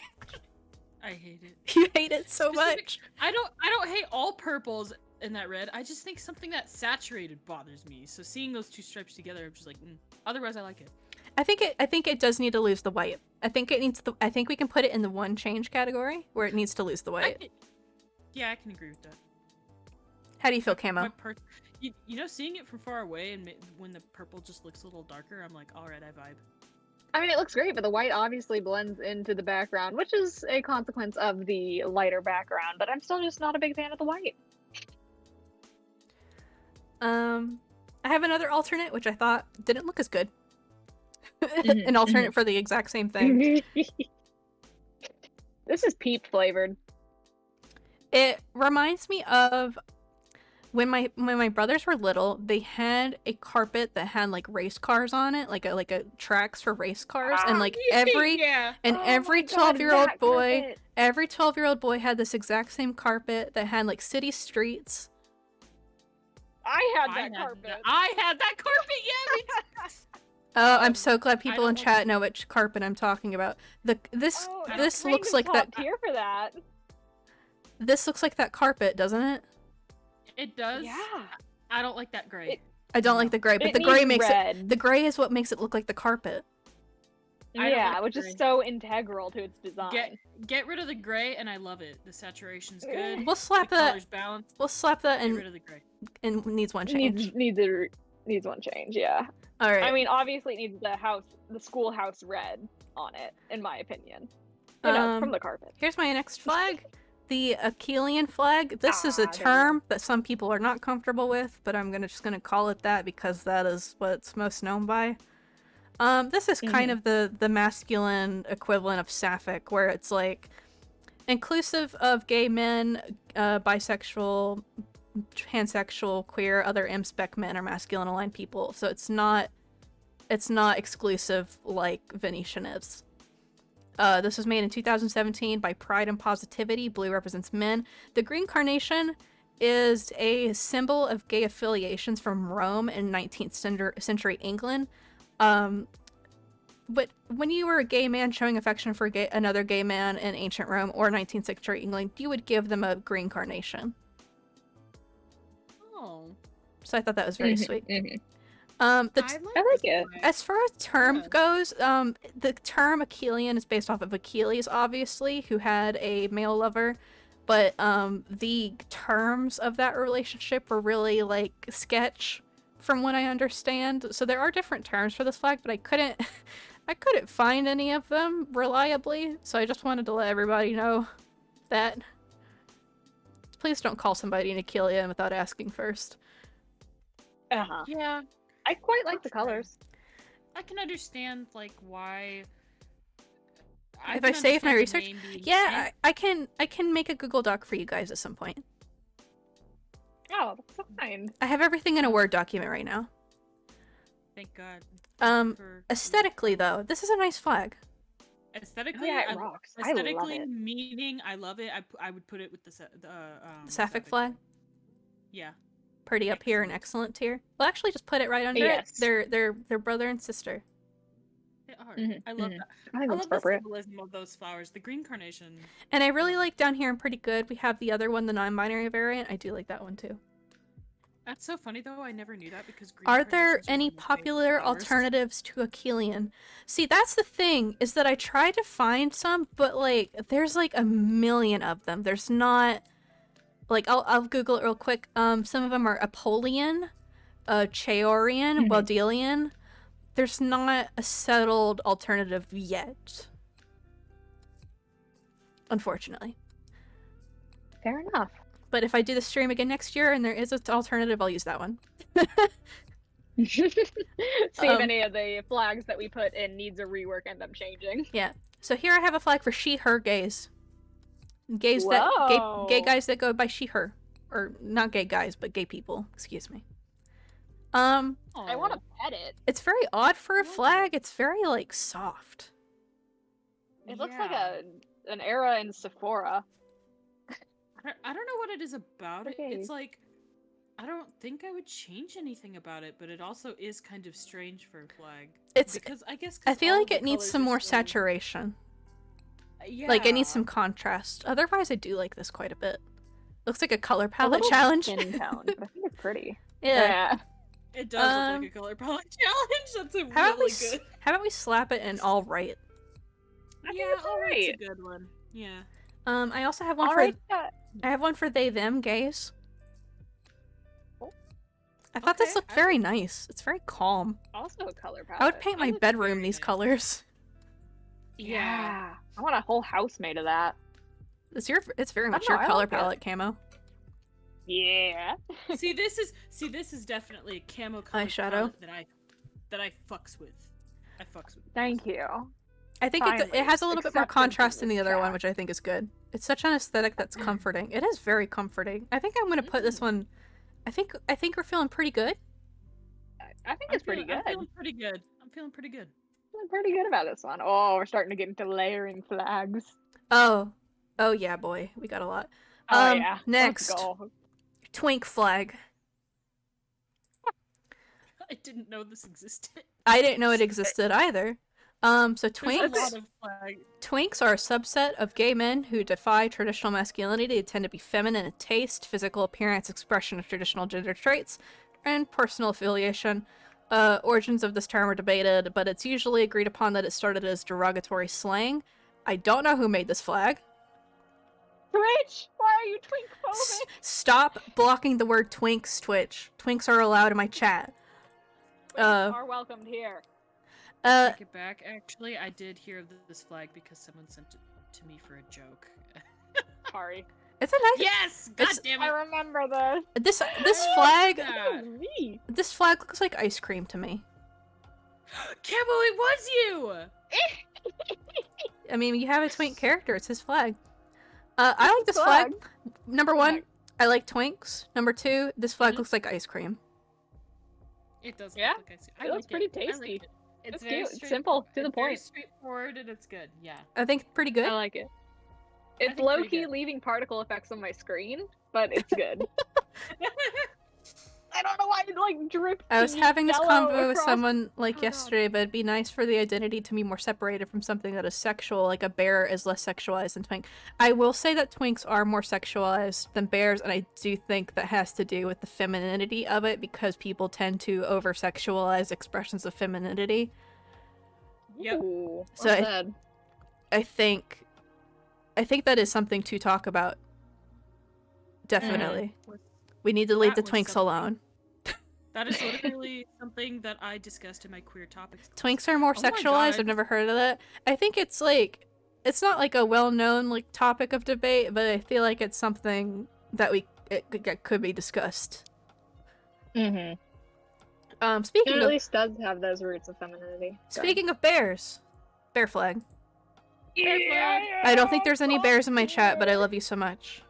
I hate it. You hate it so much. I don't hate all purples in that red. I just think something that's saturated bothers me. So seeing those two stripes together, I'm just like, otherwise I like it. I think it does need to lose the white. I think we can put it in the one change category where it needs to lose the white. Yeah, I can agree with that. How do you feel, Camo? You know, seeing it from far away and when the purple just looks a little darker, I'm like, all right, I vibe. I mean, it looks great, but the white obviously blends into the background, which is a consequence of the lighter background, but I'm still just not a big fan of the white. I have another alternate, which I thought didn't look as good. An alternate for the exact same thing. This is peep flavored. It reminds me of when my brothers were little, they had a carpet that had like race cars on it, like a tracks for race cars, and like every 12-year-old boy, every 12-year-old boy had this exact same carpet that had like city streets. I had that carpet. I had that carpet, yeah. Oh, I'm so glad people in chat know which carpet I'm talking about. This looks like that. Here for that. This looks like that carpet, doesn't it? It does. Yeah. I don't like that gray. I don't like the gray, but the gray makes it. The gray is what makes it look like the carpet. Yeah, which is so integral to its design. Get rid of the gray, and I love it. The saturation's good. We'll slap the that. Color's balanced. We'll slap that and get rid of the gray. And needs one change. Needs one change. Yeah. All right. I mean, obviously, it needs the schoolhouse red on it, in my opinion. You know, from the carpet. Here's my next flag. The Achillean flag. This is a term that some people are not comfortable with, but I'm just gonna call it that because that is what it's most known by. This is kind of the masculine equivalent of sapphic, where it's like inclusive of gay men, bisexual, pansexual, queer, other M-spec men or masculine aligned people. So it's not exclusive like Venetian is. This was made in 2017 by Pride and Positivity. Blue represents men. The green carnation is a symbol of gay affiliations from Rome in 19th century England. But when you were a gay man showing affection for another gay man in ancient Rome or 19th century England, you would give them a green carnation. Oh. So I thought that was very sweet. I like it. As far as term goes, the term Achillean is based off of Achilles, obviously, who had a male lover, but the terms of that relationship were really like sketch, from what I understand. So there are different terms for this flag, but I couldn't find any of them reliably. So I just wanted to let everybody know that. Please don't call somebody an Achillean without asking first. Uh-huh. Yeah. I quite like the colors. I can understand like why. If can I save my understand research, the name being yeah, I can make a Google Doc for you guys at some point. Oh, that's so kind. I have everything in a Word document right now. Thank God. Aesthetically though, this is a nice flag. Aesthetically, Oh, yeah, it rocks. I love aesthetically, it. meaning I love it. I would put it with the Sapphic flag, Yeah. pretty up here in excellent tier. Well, actually, just put it right under Yes. it. They're brother and sister. They are. Mhm, I love mhm. that. I I think love that's the appropriate. symbolism of those flowers. The green carnation. And I really love it. like down here in Pretty Good. We have the other one, the non-binary variant. I do like that one too. That's so funny though. I never knew that because green Are there carnations are one any of my favorite popular flowers. alternatives to Achillean? See, that's the thing, is that I tried to find some, but like there's like a million of them. There's not like I'll Google it real quick. Some of them are Apollyon, Chaorian, Mhm. Waddelian. There's not a settled alternative yet. Unfortunately. Fair enough. But if I do the stream again next year and there is an alternative, I'll use that one. See if any of the flags that we put in needs a rework end up changing. Yeah. So here I have a flag for she, her gays. Gays that gay Whoa. guys that go by she, her. Or not gay guys, but gay people. Excuse me. I Aw. want to pet it. It's very odd for a Love it. flag. It's very like soft. It looks like Yeah. an era in Sephora. I don't know what it is about it. Okay. It's like I don't think I would change anything about it, but it also is kind of strange for a flag. It's Because I guess I 'cause feel all like the it needs colors some are more so- saturation. Yeah. Like it needs some contrast. Otherwise I do like this quite a bit. Looks like a color A palette little challenge. skin tone, but I think it's pretty. Yeah. It does look like a color palette challenge. That's a How about we really s- good. How about we slap it in all right? I think Yeah, it's all right's a alright. good one. Yeah. I also have one Alright. I have one for they them gays. Oh. I thought this Okay, looked very nice. It's very calm. Also a color palette. I would paint that my looks bedroom very these nice. colors. Yeah. I want a whole house made of that. It's very I much don't know, your I color like it. palette, Camo. Yeah. See, this is definitely a camo color Eyeshadow. palette that I fucks with. I fucks with. Thank you. I think it Finally, has a little bit more acceptance in contrast than the this other one, chat. which I think is good. It's such an aesthetic that's comforting. It is very comforting. I think I'm gonna put this one. I think we're feeling pretty good. I think it's pretty good. I'm feeling pretty good. I'm feeling pretty good. I'm pretty good about this one. Oh, we're starting to get into layering flags. Oh yeah, boy, we got a lot. Oh yeah. Next, Let's go. twink flag. I didn't know this existed. I didn't know it existed either. So There's a twinks. lot of flag. Twinks are a subset of gay men who defy traditional masculinity. They tend to be feminine in taste, physical appearance, expression of traditional gender traits, and personal affiliation. Origins of this term are debated, but it's usually agreed upon that it started as derogatory slang. I don't know who made this flag. Twitch, why are you twink phobic? Stop blocking the word twinks, Twitch. Twinks are allowed in my chat. Twinks are welcomed here. Take it back. Actually, I did hear of this flag because someone sent it to me for a joke. Sorry. It's a nice. Yes! God It's- damn I it! remember this. This flag. Yeah. Me. This flag looks like ice cream to me. Camo, it was you! I mean, you have a twink character. It's his flag. I like this flag. Number one, I like twinks. Number two, this flag looks like ice cream. It does Yeah, look like ice cream. it looks pretty I like tasty. it. It's It's very cute, it's simple, to the it's very point. straightforward, and it's good. Yeah. I think pretty good. I like it. I It's think pretty low-key good. leaving particle effects on my screen, but it's good. I don't know why it like dripped. I was having this convo with across... someone Oh, like God. yesterday, but it'd be nice for the identity to be more separated from something that is sexual, like a bear is less sexualized than twink. I will say that twinks are more sexualized than bears, and I do think that has to do with the femininity of it, because people tend to over-sexualize expressions of femininity. Yep. Ooh, So well said. I think that is something to talk about. Definitely. We need to leave the That was twinks something. alone. That is literally something that I discussed in my queer topics class. Twinks are more Oh my sexualized. God. I've never heard of that. I think it's like, it's not like a well-known like topic of debate, but I feel like it's something that it could be discussed. Mm-hmm. It Speaking at of least does have those roots of femininity. speaking of bears, bear flag. Yeah, I don't think there's any bears in my chat, but I love you so much.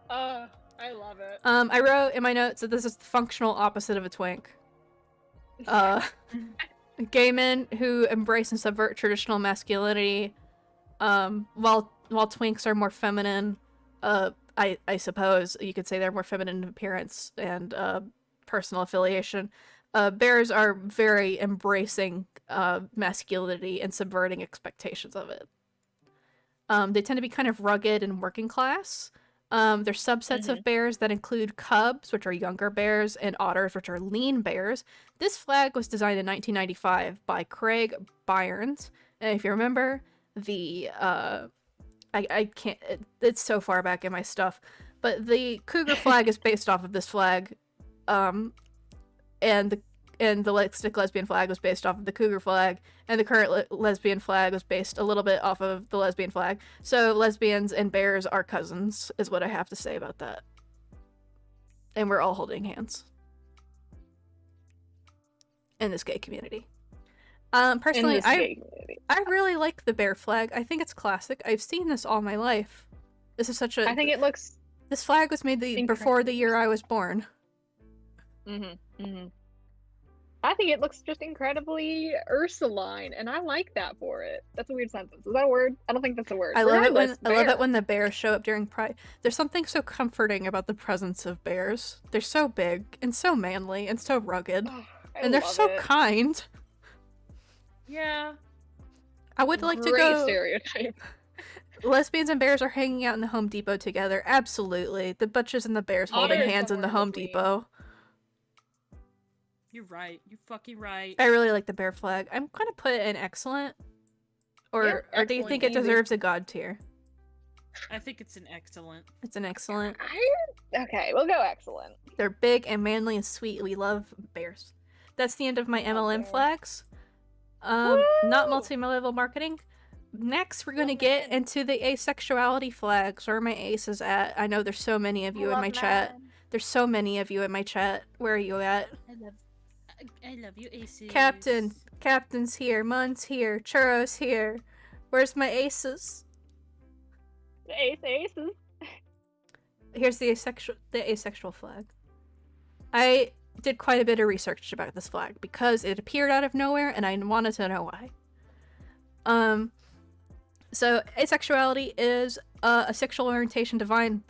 I love it. I wrote in my notes that this is the functional opposite of a twink. Gay men who embrace and subvert traditional masculinity, while twinks are more feminine. I suppose you could say they're more feminine in appearance and personal affiliation. Bears are very embracing masculinity and subverting expectations of it. They tend to be kind of rugged and working class. There's subsets of bears that include cubs, which are younger bears, and otters, which are lean bears. This flag was designed in 1995 by Craig Byrnes. And if you remember, I can't, it's so far back in my stuff, but the cougar flag is based off of this flag. And the lipstick lesbian flag was based off of the cougar flag, and the current lesbian flag was based a little bit off of the lesbian flag. So lesbians and bears are cousins, is what I have to say about that. And we're all holding hands in this gay community. Personally, I really like the bear flag. I think it's classic. I've seen this all my life. This is such a. I think it looks. This flag was made before the year I was born. I think it looks just incredibly Ursuline, and I like that for it. That's a weird sentence. Is that a word? I don't think that's a word. I love it when the bears show up during Pride. There's something so comforting about the presence of bears. They're so big and so manly and so rugged, and they're so kind. Yeah. I would like to go. Stereotype. Lesbians and bears are hanging out in the Home Depot together. Absolutely, the butches and the bears holding hands in the Home Depot. You're right. You're fucking right. I really like the bear flag. I'm gonna put it in excellent. Or do you think it deserves a god tier? I think it's an excellent. It's an excellent. Okay, we'll go excellent. They're big and manly and sweet. We love bears. That's the end of my MLM flags. Not multi-level marketing. Next, we're gonna get into the asexuality flags. Where are my aces at? I know there's so many of you in my chat. There's so many of you in my chat. Where are you at? I love you, aces. Captain's here. Mun's here. Churro's here. Where's my aces? The aces. Here's the asexual flag. I did quite a bit of research about this flag because it appeared out of nowhere and I wanted to know why. So asexuality is a sexual orientation defined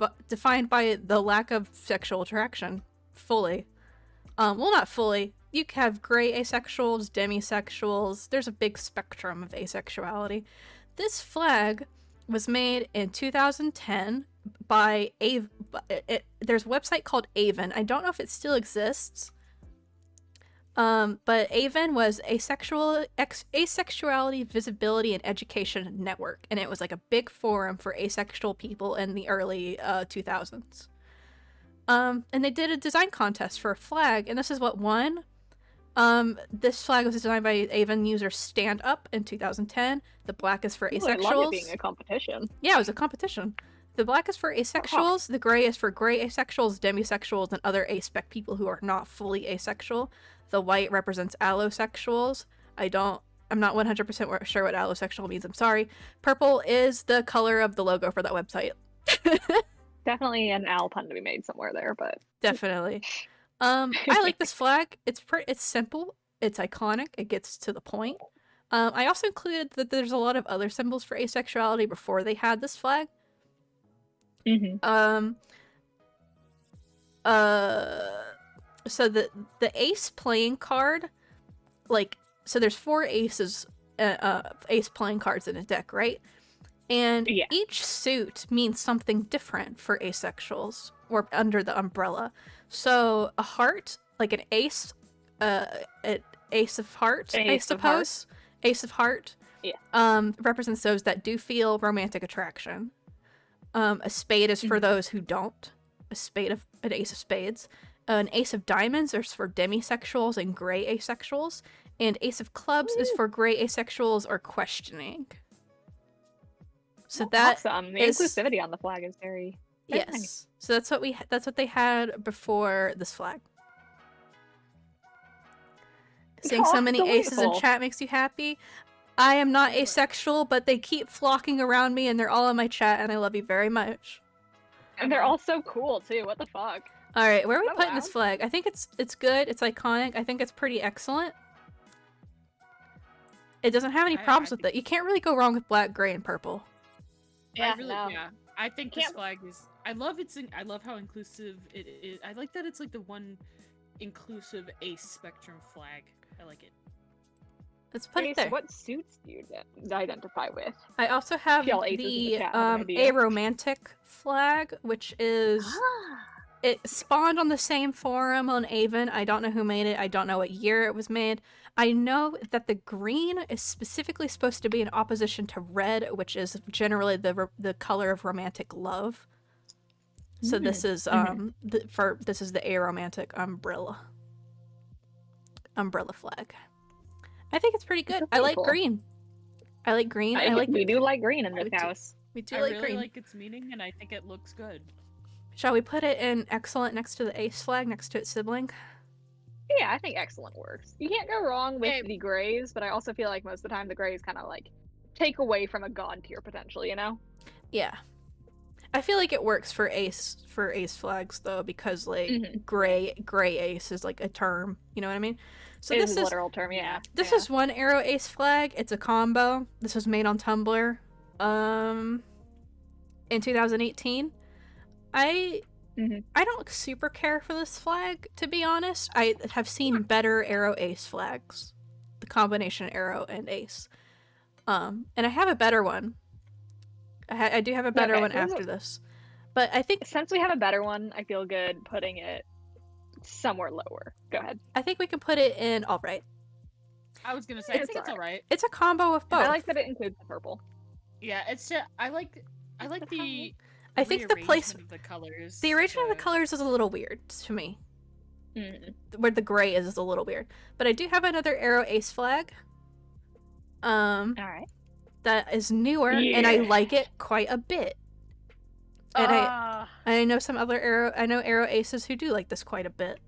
by the lack of sexual attraction. Fully. Well, not fully. You have gray asexuals, demisexuals. There's a big spectrum of asexuality. This flag was made in 2010 by there's a website called Avon. I don't know if it still exists. But Avon was asexuality visibility and education network, and it was like a big forum for asexual people in the early 2000s. And they did a design contest for a flag, and this is what won. This flag was designed by Avon user Stand Up in 2010. The black is for asexuals. I love it being a competition. Yeah, it was a competition. The black is for asexuals, the gray is for gray asexuals, demisexuals, and other aspec people who are not fully asexual. The white represents allosexuals. I'm not 100% sure what allosexual means, I'm sorry. Purple is the color of the logo for that website. Definitely an owl pun to be made somewhere there, but... Definitely. I like this flag. It's simple, it's iconic, it gets to the point. I also included that there's a lot of other symbols for asexuality before they had this flag. So the ace playing card, so there's 4 aces, ace playing cards in a deck, right? And each suit means something different for asexuals, or under the umbrella. So a heart, like an ace, an ace of heart, I suppose. Ace of heart. Represents those that do feel romantic attraction. A spade is for those who don't. An ace of spades. An ace of diamonds is for demisexuals and gray asexuals. And ace of clubs is for gray asexuals or questioning. So that's awesome. The inclusivity on the flag is very yes. Nice. So that's what they had before this flag. Seeing so many aces in delightful. chat makes you happy. I am not asexual, but they keep flocking around me and they're all in my chat and I love you very much. And they're all so cool too. What the fuck? Alright, where are we Am I putting this loud? flag? I think it's good, it's iconic, I think it's pretty excellent. It doesn't have any problems with it. You can't really go wrong with black, gray, and purple. Yeah, I think this Can't- flag is. I love I love how inclusive it is. I like that it's like the one inclusive ace spectrum flag. I like it. Let's put it there. What suits do you identify with? I also have Y'all aces in the the chat have an idea. aromantic flag, which is it spawned on the same forum on Avon. I don't know who made it. I don't know what year it was made. I know that the green is specifically supposed to be in opposition to red, which is generally the color of romantic love. So this is this is the aromantic umbrella flag. I think it's pretty good. I like green. I like green. We do like green in this house. We do I like really green. like its meaning, and I think it looks good. Shall we put it in excellent next to the ace flag, next to its sibling? Yeah, I think excellent works. You can't go wrong with the grays, but I also feel like most of the time the grays kind of like take away from a god tier potential, you know? Yeah. I feel like it works for ace flags though, because like gray ace is like a term, you know what I mean? So It this is a literal term, yeah. This is one arrow ace flag. It's a combo. This was made on Tumblr. In 2018. I don't super care for this flag, to be honest. I have seen better arrow ace flags. The combination arrow and ace. And I have a better one. I do have a better one after this. But I think since we have a better one, I feel good putting it somewhere lower. Go ahead. I think we can put it in alright. I was gonna say, I think it's alright. It's a combo of both. I like that it includes the purple. Yeah, it's just, I like the I think the rearrangement of the colors. The arrangement of the colors is a little weird to me. Where the gray is a little weird. But I do have another arrow ace flag. Alright. That is newer, and I like it quite a bit. And I know some other arrow aces who do like this quite a bit.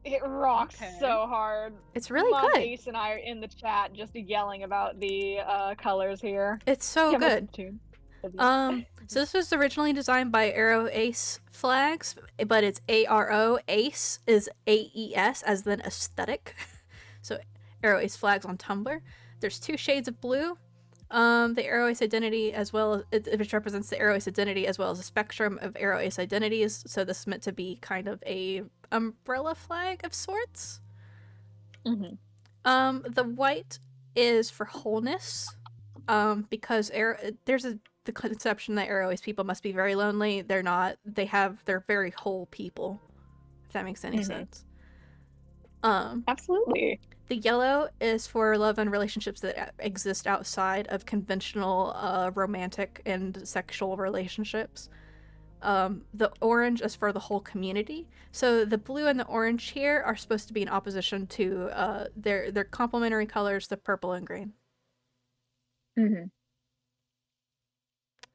It rocks so hard. It's really Mom, good. Ace and I are in the chat just yelling about the colors here. It's so good. So this was originally designed by Arrow Ace Flags, but it's ARO. Ace is AES, as in aesthetic. So Arrow Ace Flags on Tumblr. There's 2 shades of blue. The Arrow Ace identity, as well as which represents the Arrow Ace identity, as well as a spectrum of Arrow Ace identities. So this is meant to be kind of a umbrella flag of sorts. The white is for wholeness, because there's the conception that Arrow Ace people must be very lonely. They're not. They're very whole people. If that makes any sense. Absolutely. The yellow is for love and relationships that exist outside of conventional romantic and sexual relationships. The orange is for the whole community. So the blue and the orange here are supposed to be in opposition to their complementary colors, the purple and green.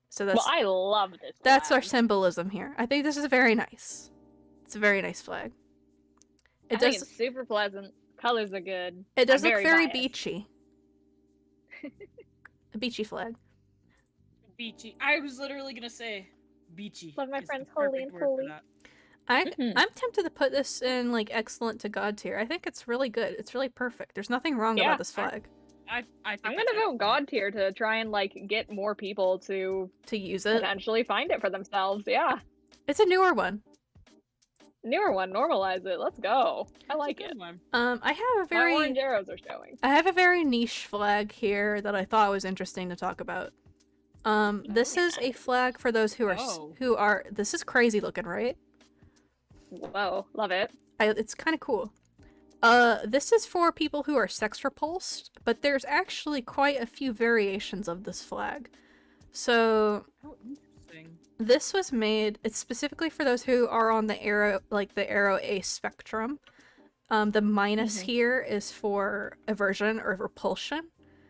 So that's, well, I love this. That's our symbolism here. I think this is very nice. It's a very nice flag. I think it's super pleasant. Colors are good. It does look very beachy. A beachy flag. Beachy. I was literally gonna say beachy. Love my friends holy and holy. I'm tempted to put this in like excellent to god tier. I think it's really good. It's really perfect. There's nothing wrong about this flag. I'm gonna vote god tier to try and like get more people to use it, potentially find it for themselves. Yeah, it's a newer one. Normalize it. Let's go. I like it. I have a very my orange arrows are showing. I have a very niche flag here that I thought was interesting to talk about. This is a flag for those who are this is crazy looking, right? Whoa, love it. It's kind of cool. This is for people who are sex repulsed, but there's actually quite a few variations of this flag. So this was made, it's specifically for those who are on the arrow, like the arrow ace spectrum. The minus here is for aversion or repulsion.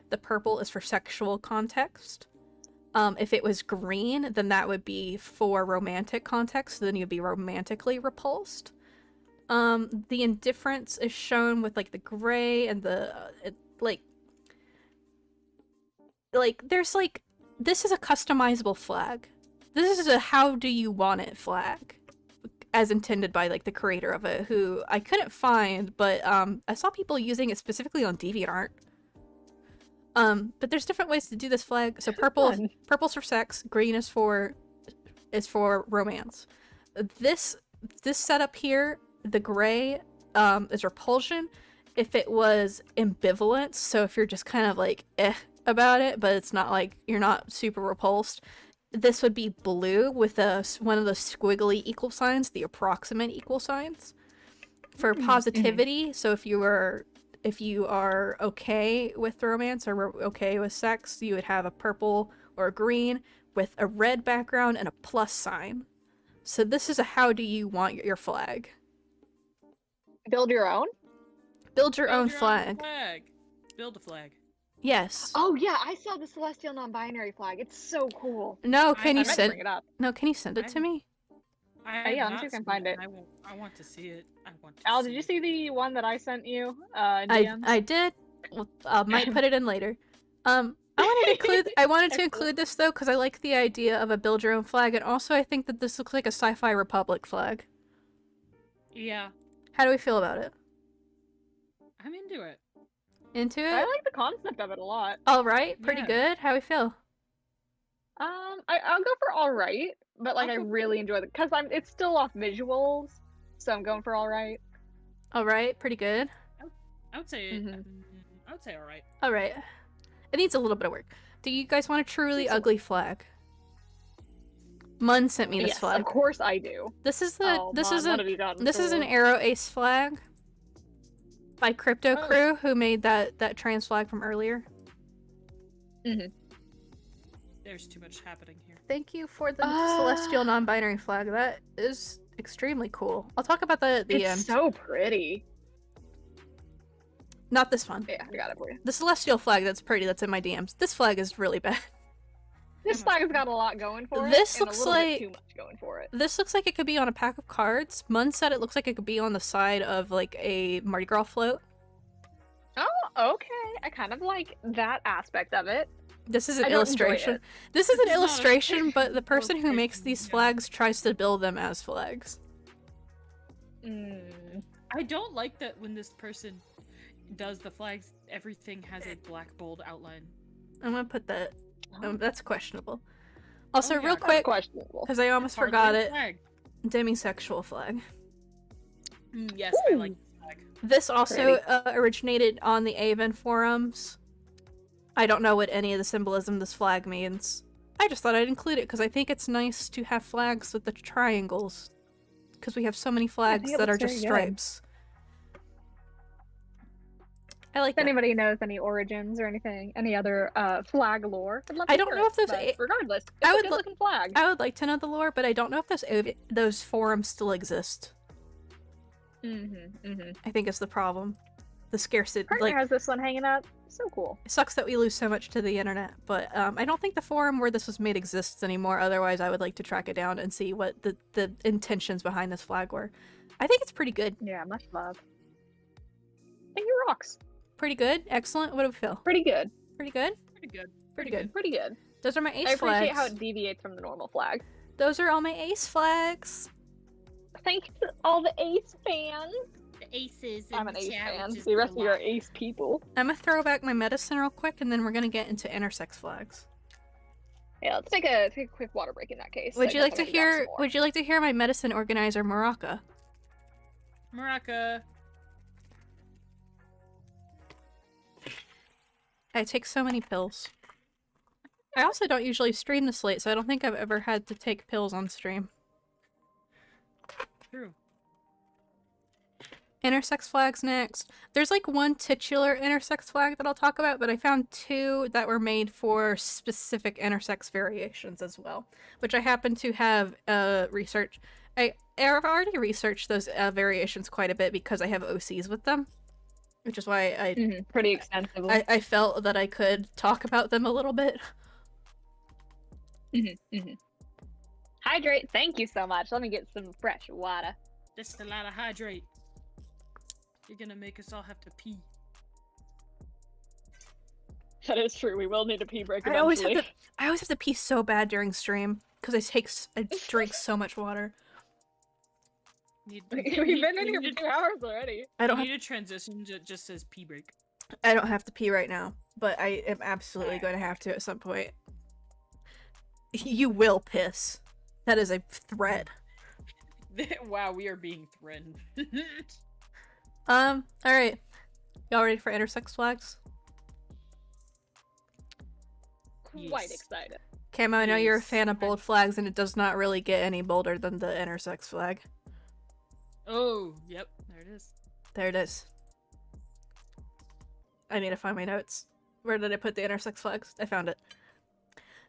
The purple is for sexual context. If it was green, then that would be for romantic context, so then you'd be romantically repulsed. The indifference is shown with like the gray and the like there's like this is a customizable flag. This is a how do you want it flag, as intended by like the creator of it, who I couldn't find, but I saw people using it specifically on DeviantArt. But there's different ways to do this flag. So purple's for sex, green is for romance. This setup here, the gray is repulsion. If it was ambivalence, so if you're just kind of like about it, but it's not like you're not super repulsed, this would be blue with one of the squiggly equal signs, the approximate equal signs. For positivity, so if you are okay with romance or okay with sex, you would have a purple or a green with a red background and a plus sign. So this is a how do you want your flag. Build your own? Build your own flag. Build a flag. Yes. Oh yeah, I saw the celestial non-binary flag. It's so cool. No, can you send bring it up? No, can you send it to me? Yeah, let me see if I can find it. I want to see it. Al, did you see the one that I sent you? In DMs? I did. Well, I might put it in later. I wanted to include this though because I like the idea of a build your own flag, and also I think that this looks like a sci-fi republic flag. Yeah. How do we feel about it? I'm into it. Into it? I like the concept of it a lot. All right, pretty Yeah. good. How we feel? I'll go for all right, but like I really enjoy it because it's still off visuals, so I'm going for all right. All right, pretty good. I would say. I would say all right. All right. It needs a little bit of work. Do you guys want a truly ugly flag? Mun sent me this Yes, flag. of course I do. This is what have you gotten for? an Arrow Ace flag by Crypto Crew, who made that trans flag from earlier. There's too much happening here. Thank you for the celestial non-binary flag. That is extremely cool. I'll talk about that at the end. It's so pretty. Not this one. Yeah, I got it for you. The celestial flag that's pretty, that's in my DMs. This flag is really bad. This flag's got a lot going for it. This and looks a little like bit too much going for it. This looks like it could be on a pack of cards. Mun said it looks like it could be on the side of like a Mardi Gras float. Oh, okay. I kind of like that aspect of it. This is an I don't enjoy illustration. it. This is an It's not a- illustration, but the person who makes illustration, these yeah. flags tries to build them as flags. I don't like that when this person does the flags, everything has a black bold outline. I'm gonna put that. That's questionable. Also, Oh, yeah, real that's quick, Questionable. because I almost Hardly forgot a it, flag. demisexual flag. Yes, I like the flag. This also Pretty. originated on the Avon forums. I don't know what any of the symbolism this flag means. I just thought I'd include it because I think it's nice to have flags with the triangles. Because we have so many flags it that are looks just very good. stripes. I like If that. anybody knows any origins or anything, any other flag lore, I'd love to I don't hear know it, if there's but regardless, it's I a would good lo- looking flag. I would like to know the lore, but I don't know if those forums still exist. I think it's the problem. The scarcity, Partner like, has this one hanging up. So cool. it sucks that we lose so much to the internet, but I don't think the forum where this was made exists anymore. Otherwise, I would like to track it down and see what the intentions behind this flag were. I think it's pretty good. Yeah, much love. I think it rocks. Pretty good. Excellent. What do we feel? Pretty good. Pretty good. Pretty good. Pretty good. Pretty good. Those are my ace I appreciate flags. how it deviates from the normal flag. Those are all my ace flags. Thank you to all the Ace fans. The aces. I'm an Ace fan. The rest of you are Ace people. I'm gonna throw back my medicine real quick, and then we're gonna get into intersex flags. Yeah, let's take a quick water break in that case. Would you I like to guess I'm gonna grab hear? some more. Would you like to hear my medicine organizer, Maraca? Maraca. I take so many pills. I also don't usually stream this late, so I don't think I've ever had to take pills on stream. True. Intersex flags next. There's like one titular intersex flag that I'll talk about, but I found two that were made for specific intersex variations as well, which I happen to have researched. I've already researched those variations quite a bit because I have OCs with them, which is why Pretty extensively. I felt that I could talk about them a little bit. Hydrate. Thank you so much. Let me get some fresh water. That's a lot of hydrate. You're gonna make us all have to pee. That is true. We will need a pee break I always eventually. have to pee so bad during stream because I drink so much water. We've been in here for 2 hours already. I don't need a transition that just says pee break. I don't have to pee right now, but I am absolutely going to have to at some point. You will piss. That is a threat. Wow, we are being threatened. Alright. Y'all ready for intersex flags? Quite excited. Camo, I know you're a Yes. fan of bold flags, and it does not really get any bolder than the intersex flag. Oh, yep, there it is. There it is. I need to find my notes. Where did I put the intersex flags? I found it.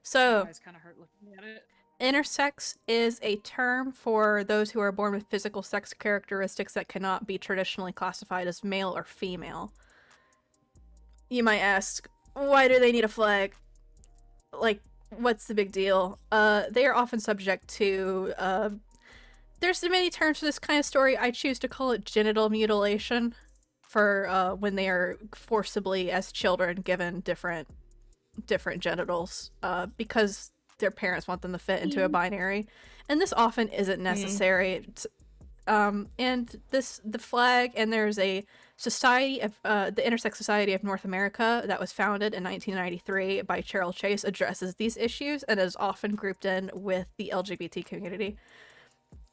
So, My eyes kind of hurt looking at it. intersex is a term for those who are born with physical sex characteristics that cannot be traditionally classified as male or female. You might ask, why do they need a flag? Like, what's the big deal? They are often subject to, there's many terms for this kind of story. I choose to call it genital mutilation for, when they are forcibly, as children, given different genitals, because their parents want them to fit into a binary. And this often isn't necessary. And the flag, and there's a society of the Intersex Society of North America that was founded in 1993 by Cheryl Chase, addresses these issues and is often grouped in with the LGBT community.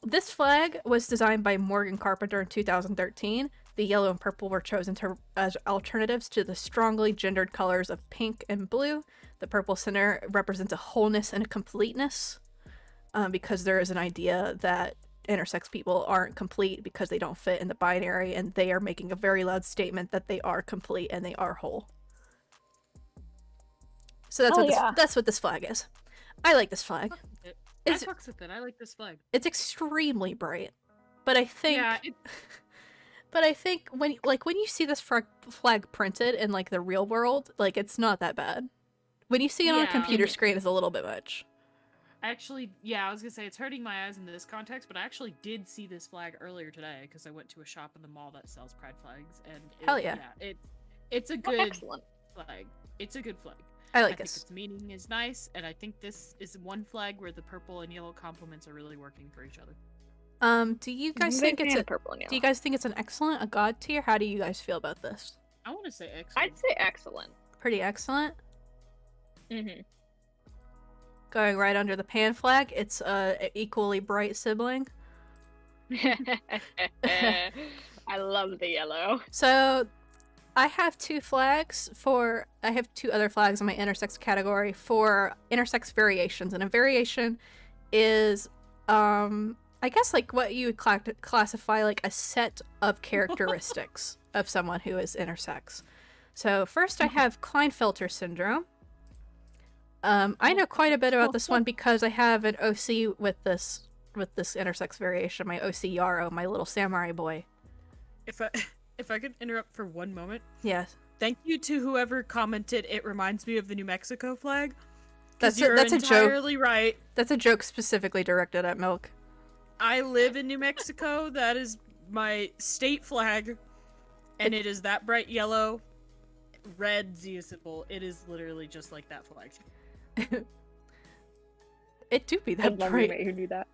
This flag was designed by Morgan Carpenter in 2013. The yellow and purple were chosen as alternatives to the strongly gendered colors of pink and blue. The purple center represents a wholeness and a completeness, because there is an idea that intersex people aren't complete because they don't fit in the binary, and they are making a very loud statement that they are complete and they are whole. So that's what this flag is. I like this flag. I fucks with it. I like this flag. It's extremely bright, but I think but I think when you see this flag printed in like the real world, like it's not that bad. When you see it on a computer screen, it's a little bit much. Actually, yeah, I was gonna say it's hurting my eyes in this context, but I actually did see this flag earlier today because I went to a shop in the mall that sells pride flags, and hell yeah, it's a good excellent flag. It's a good flag. I think this. its meaning is nice, and I think this is one flag where the purple and yellow complements are really working for each other. Do you guys think it's purple and yellow. Do you guys think it's an excellent, a god tier? How do you guys feel about this? I want to say excellent. I'd say excellent. Pretty excellent. Mm-hmm. Going right under the pan flag, it's a equally bright sibling. I love the yellow. So, I have two other flags in my intersex category for intersex variations, and a variation is, I guess like what you would classify like a set of characteristics of someone who is intersex. So first I have Klinefelter syndrome. I know quite a bit about this one because I have an OC with this intersex variation, my OC Yarrow, my little samurai boy. If I could interrupt for one moment. Yes. Thank you to whoever commented. It reminds me of the New Mexico flag. That's entirely a joke. Right. That's a joke specifically directed at Milk. I live in New Mexico. That is my state flag, and it is that bright yellow, red Zia symbol. It is literally just like that flag. It do be that bright. Who knew that?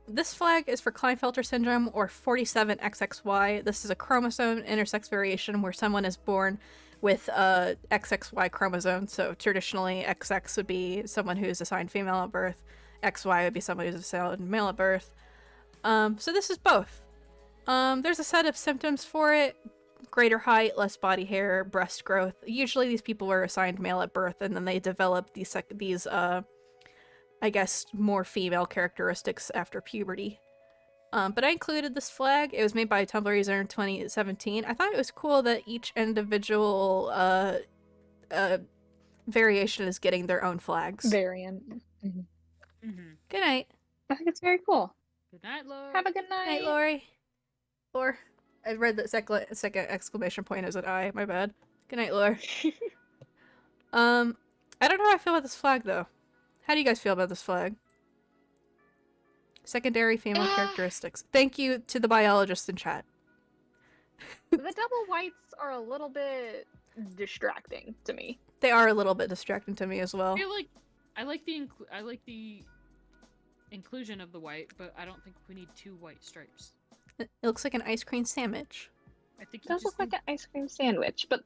This flag is for Klinefelter syndrome, or 47XXY. This is a chromosome intersex variation where someone is born with a XXY chromosome. So traditionally, XX would be someone who is assigned female at birth. XY would be someone who's assigned male at birth. So this is both. There's a set of symptoms for it. Greater height, less body hair, breast growth. Usually these people were assigned male at birth, and then they develop these I guess, more female characteristics after puberty. But I included this flag. It was made by a Tumblr user in 2017. I thought it was cool that each individual variation is getting their own flags. Variant. Mm-hmm. Mm-hmm. Good night. I think it's very cool. Good night, Lori. Have a good night. Night, Lori. Or, I read the second exclamation point as an I. My bad. Good night, Lori. I don't know how I feel about this flag, though. How do you guys feel about this flag? Secondary female characteristics. Thank you to the biologist in chat. The double whites are a little bit distracting to me. They are a little bit distracting to me as well. I feel like I like the inclusion of the white, but I don't think we need 2 white stripes. It looks like an ice cream sandwich. I think It does look like an ice cream sandwich, but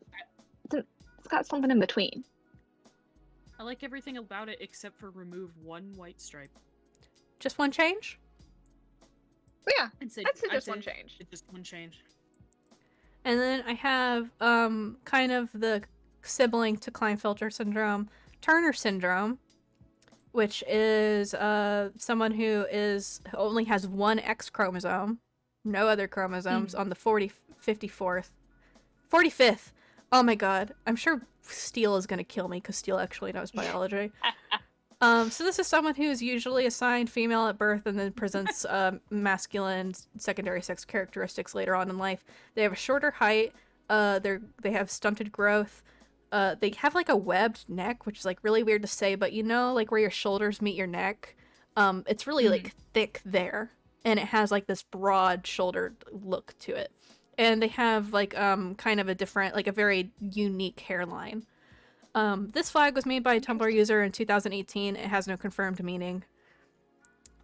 it's got something in between. I like everything about it except for remove 1 white stripe. Just one change? Yeah, I'd say just one change. It's just one change. And then I have kind of the sibling to Klinefelter syndrome, Turner syndrome, which is someone who only has 1 X chromosome, no other chromosomes on the 45th. Oh my god, I'm sure Steele is gonna kill me because Steele actually knows biology. So this is someone who is usually assigned female at birth and then presents masculine secondary sex characteristics later on in life. They have a shorter height. They have stunted growth. They have like a webbed neck, which is like really weird to say, but you know, like where your shoulders meet your neck, it's really like thick there, and it has like this broad shouldered look to it. And they have like kind of a different, like a very unique hairline. This flag was made by a Tumblr user in 2018. It has no confirmed meaning.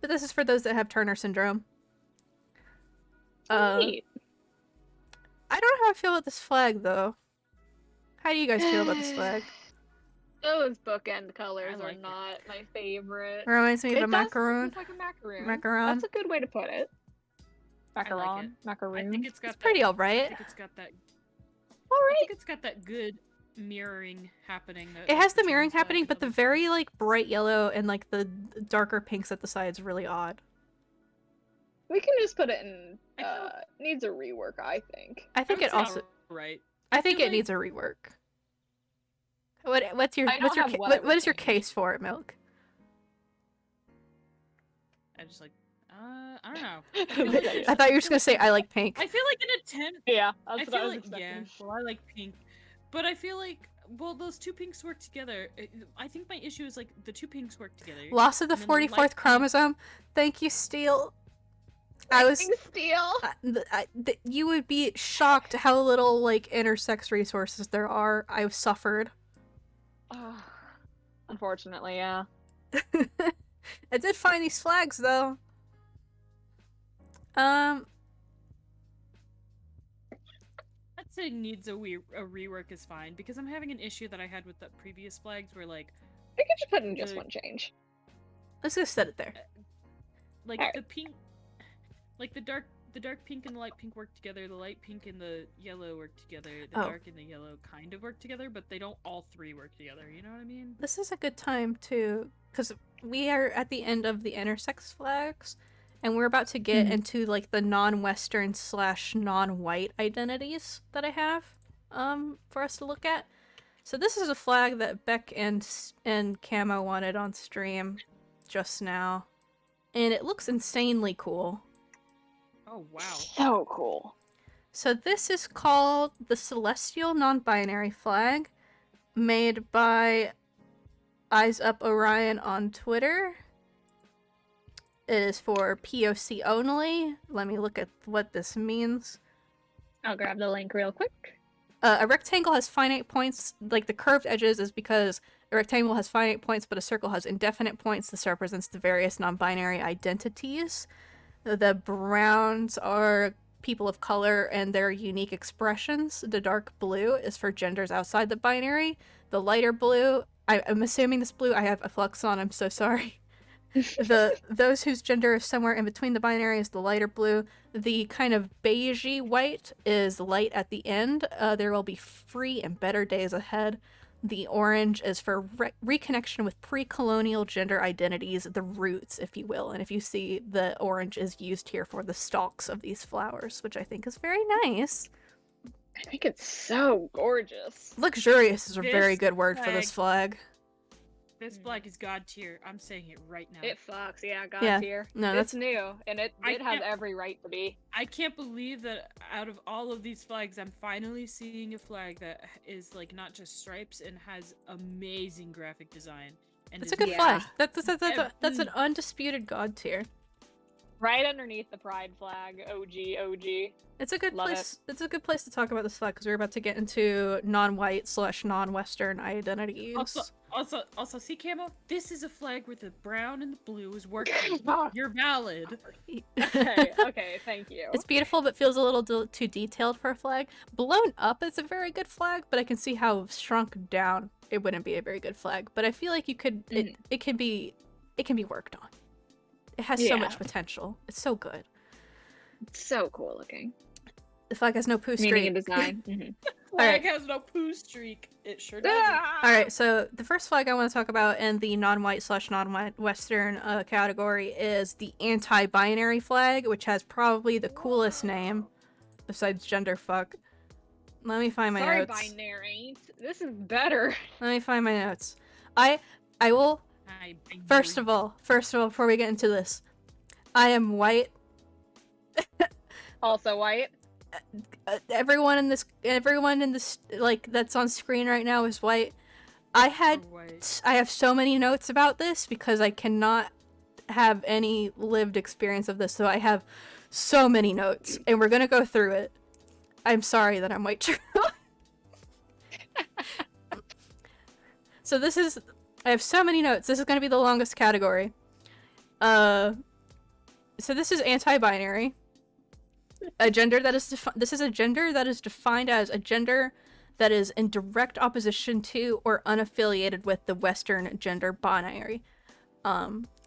But this is for those that have Turner syndrome. Neat. I don't know how I feel about this flag, though. How do you guys feel about this flag? Those bookend colors I like are it. not my favorite. It reminds me of It a does macaroon. look like a macaroon. Macaron. That's a good way to put it. I like Macaron. it. Macaroon. I think it's got It's pretty I alright. think it's got that. All I right. think it's got that good mirroring happening. It has the mirroring happening, but the very like bright yellow and like the darker pinks at the sides really odd. We can just put it in. I feel- Needs a rework, I think. I think it also. right. I think feel it needs a rework. What's your I don't have what I would what is your change. case for it, Milk? I just like. I don't know. I thought you were just gonna say I like pink. I feel like an attempt. Yeah, I that's feel like well, I like pink, but I feel like those 2 pinks work together. I think my issue is like the 2 pinks work together. Loss of the and then light 44th pink- chromosome. Thank you, Steele. I was. Steel. You would be shocked how little like intersex resources there are. I've suffered. Unfortunately, yeah. I did find these flags though. I'd say needs a rework is fine because I'm having an issue that I had with the previous flags where like We could just put in just The- one change. Let's just set it there. like Alright. the pink, like the dark pink and the light pink work together, the light pink and the yellow work together, the Oh. dark and the yellow kind of work together, but they don't all 3 work together. You know what I mean? This is a good time to, because we are at the end of the intersex flags, and we're about to get into like the non-Western / non-white identities that I have, for us to look at. So this is a flag that Beck and Camo wanted on stream just now, and it looks insanely cool. Oh wow. So cool. So this is called the Celestial Non-Binary Flag, made by Eyes Up Orion on Twitter. It is for POC only. Let me look at what this means. I'll grab the link real quick. A rectangle has finite points, like the curved edges is because a rectangle has finite points, but a circle has indefinite points. This represents the various non-binary identities. The browns are people of color and their unique expressions. The dark blue is for genders outside the binary. The lighter blue, I'm assuming this blue, I have a flux on, I'm so sorry. Those whose gender is somewhere in between the binary is the lighter blue. The kind of beigey white is light at the end. There will be free and better days ahead. The orange is for reconnection with pre-colonial gender identities, the roots, if you will. And if you see, the orange is used here for the stalks of these flowers, which I think is very nice. I think it's so gorgeous. Luxurious is a very This good word for this flag. This flag is god tier. I'm saying it right now. It fucks, yeah, God Yeah. tier. No, It's that's new, and it I has can't- every right to be. I can't believe that out of all of these flags, I'm finally seeing a flag that is like not just stripes and has amazing graphic design. And that's a is good Yeah. flag. That's an Every- undisputed god tier. Right underneath the pride flag. OG. It's a good Love place. It's a good place to talk about this flag because we're about to get into non-white/non-Western identities. Also, see, Camo? This is a flag where the brown and the blue is working. You're valid. Okay, thank you. It's beautiful, but feels a little too detailed for a flag. Blown up, it's a very good flag, but I can see how shrunk down it wouldn't be a very good flag. But I feel like you could. It can be worked on. It has so much potential. It's so good. It's so cool looking. The flag has no poo streak. Meaning and design. Flag has no poo streak. It sure does. Alright, so the first flag I want to talk about in the non-white/non-Western category is the anti-binary flag, which has probably the coolest name besides genderfuck. Let me find my notes. Sorry, binary. This is better. Let me find my notes. I will. First of all, before we get into this, I am white. Also white. Everyone in this, like that's on screen right now is white. I have so many notes about this because I cannot have any lived experience of this, so I have so many notes, and we're gonna go through it. I'm sorry that I'm white true. So I have so many notes. This is gonna be the longest category. So this is anti-binary. A gender that is this is a gender that is defined as a gender that is in direct opposition to or unaffiliated with the Western gender binary.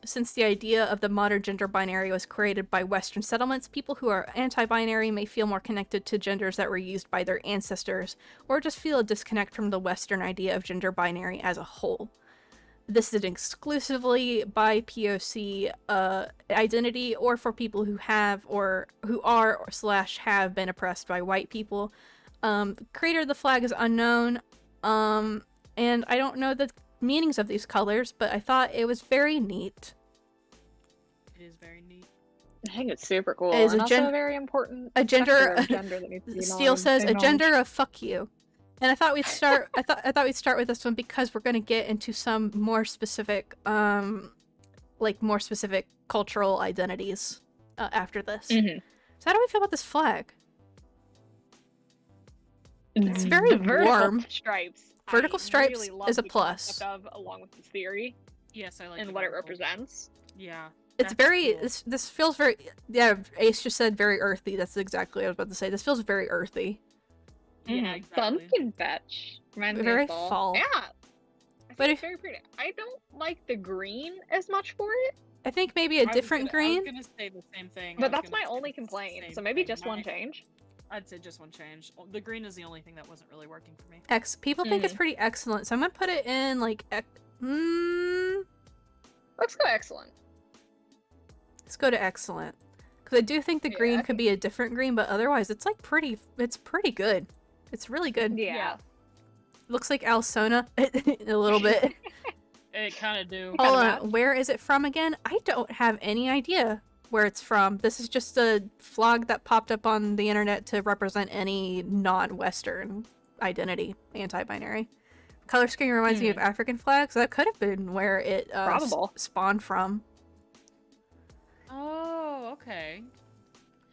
Since the idea of the modern gender binary was created by Western settlements, people who are anti-binary may feel more connected to genders that were used by their ancestors, or just feel a disconnect from the Western idea of gender binary as a whole. This is exclusively by POC identity, or for people who have or who are / have been oppressed by white people. The creator of the flag is unknown, and I don't know the meanings of these colors, but I thought it was very neat. It is very neat. I think it's super cool. It is and a also very important. A gender. Gender that needs to be Steel says a gender of fuck you. And I thought we'd start. I thought we'd start with this one because we're gonna get into some more specific, more specific cultural identities after this. So how do we feel about this flag? It's very warm. Stripes. Vertical stripes really love is a the plus. concept of, along with the theory Yes, I like and the what it vertical. represents. Yeah. It's that's very. cool. This feels very. Yeah, Ace just said very earthy. That's exactly what I was about to say. This feels very earthy. Yeah, exactly. Pumpkin fetch. Reminds me Very of fall. fall. Yeah. I think But it's very pretty. I don't like the green as much for it, I think maybe a different I green. was gonna say the same thing. but that's my only complaint. So maybe just one change. change. I'd say just one change. The green is the only thing that wasn't really working for me. People think it's pretty excellent, so I'm gonna put it in like. Let's go excellent. Let's go to excellent, because I do think the green could be a different green, but otherwise it's like pretty. It's pretty good. It's really good. Yeah. Looks like Alsona a little bit. It kind of do. Hold on, where is it from again? I don't have any idea where it's from. This is just a flag that popped up on the internet to represent any non-Western identity, anti-binary. Color scheme reminds me of African flags. That could have been where it spawned from. Oh, okay.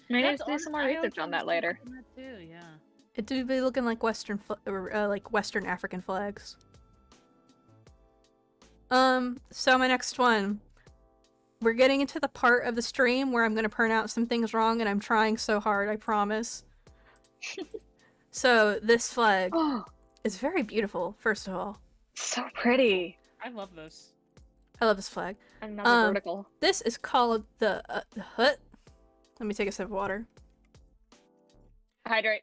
Maybe let's do some more research on that later. That too, yeah. It do be looking like Western African flags. So my next one. We're getting into the part of the stream where I'm gonna pronounce some things wrong, and I'm trying so hard, I promise. So, this flag is very beautiful, first of all. So pretty. I love this. I love this flag. Another vertical. This is called the hut. Let me take a sip of water. Hydrate.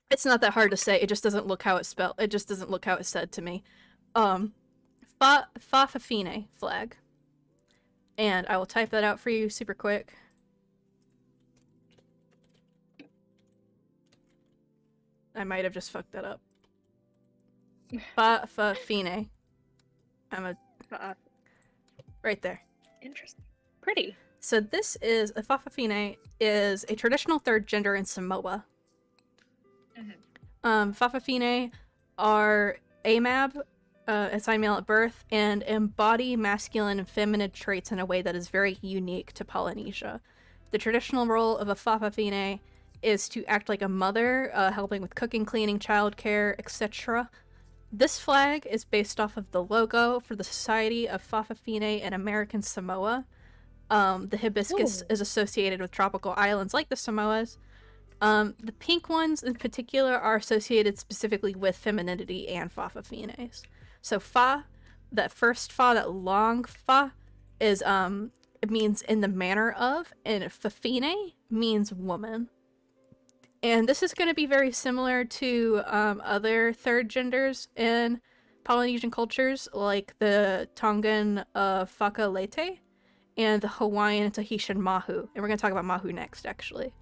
It's not that hard to say. It just doesn't look how it's spelled. It just doesn't look how it's said to me. Fafafine flag. And I will type that out for you super quick. I might have just fucked that up. Fafafine. Right there. Interesting. Pretty. So this is a Fafafine is a traditional third gender in Samoa. Fafafine are AMAB, assigned male at birth, and embody masculine and feminine traits in a way that is very unique to Polynesia. The traditional role of a Fa'afafine is to act like a mother, helping with cooking, cleaning, childcare, etc. This flag is based off of the logo for the Society of Fa'afafine in American Samoa. The hibiscus is associated with tropical islands like the Samoas. The pink ones in particular are associated specifically with femininity and Fa'afafines. So fa, that first fa, that long fa, is it means in the manner of, and fafine means woman. And this is going to be very similar to other third genders in Polynesian cultures, like the Tongan Whakalete and the Hawaiian and Tahitian Mahu. And we're going to talk about Mahu next, actually.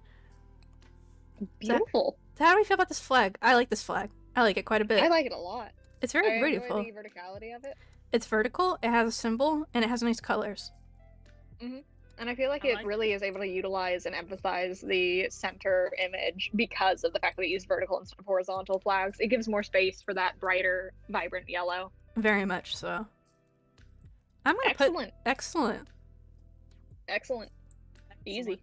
Beautiful. So how do we feel about this flag? I like this flag. I like it quite a bit. I like it a lot. It's very I beautiful. enjoy the verticality of it. It's vertical, it has a symbol, and it has nice colors. And I feel like it really is able to utilize and emphasize the center image because of the fact that it uses vertical instead of horizontal flags. It gives more space for that brighter, vibrant yellow. Very much so. I'm gonna put excellent. Excellent. Easy.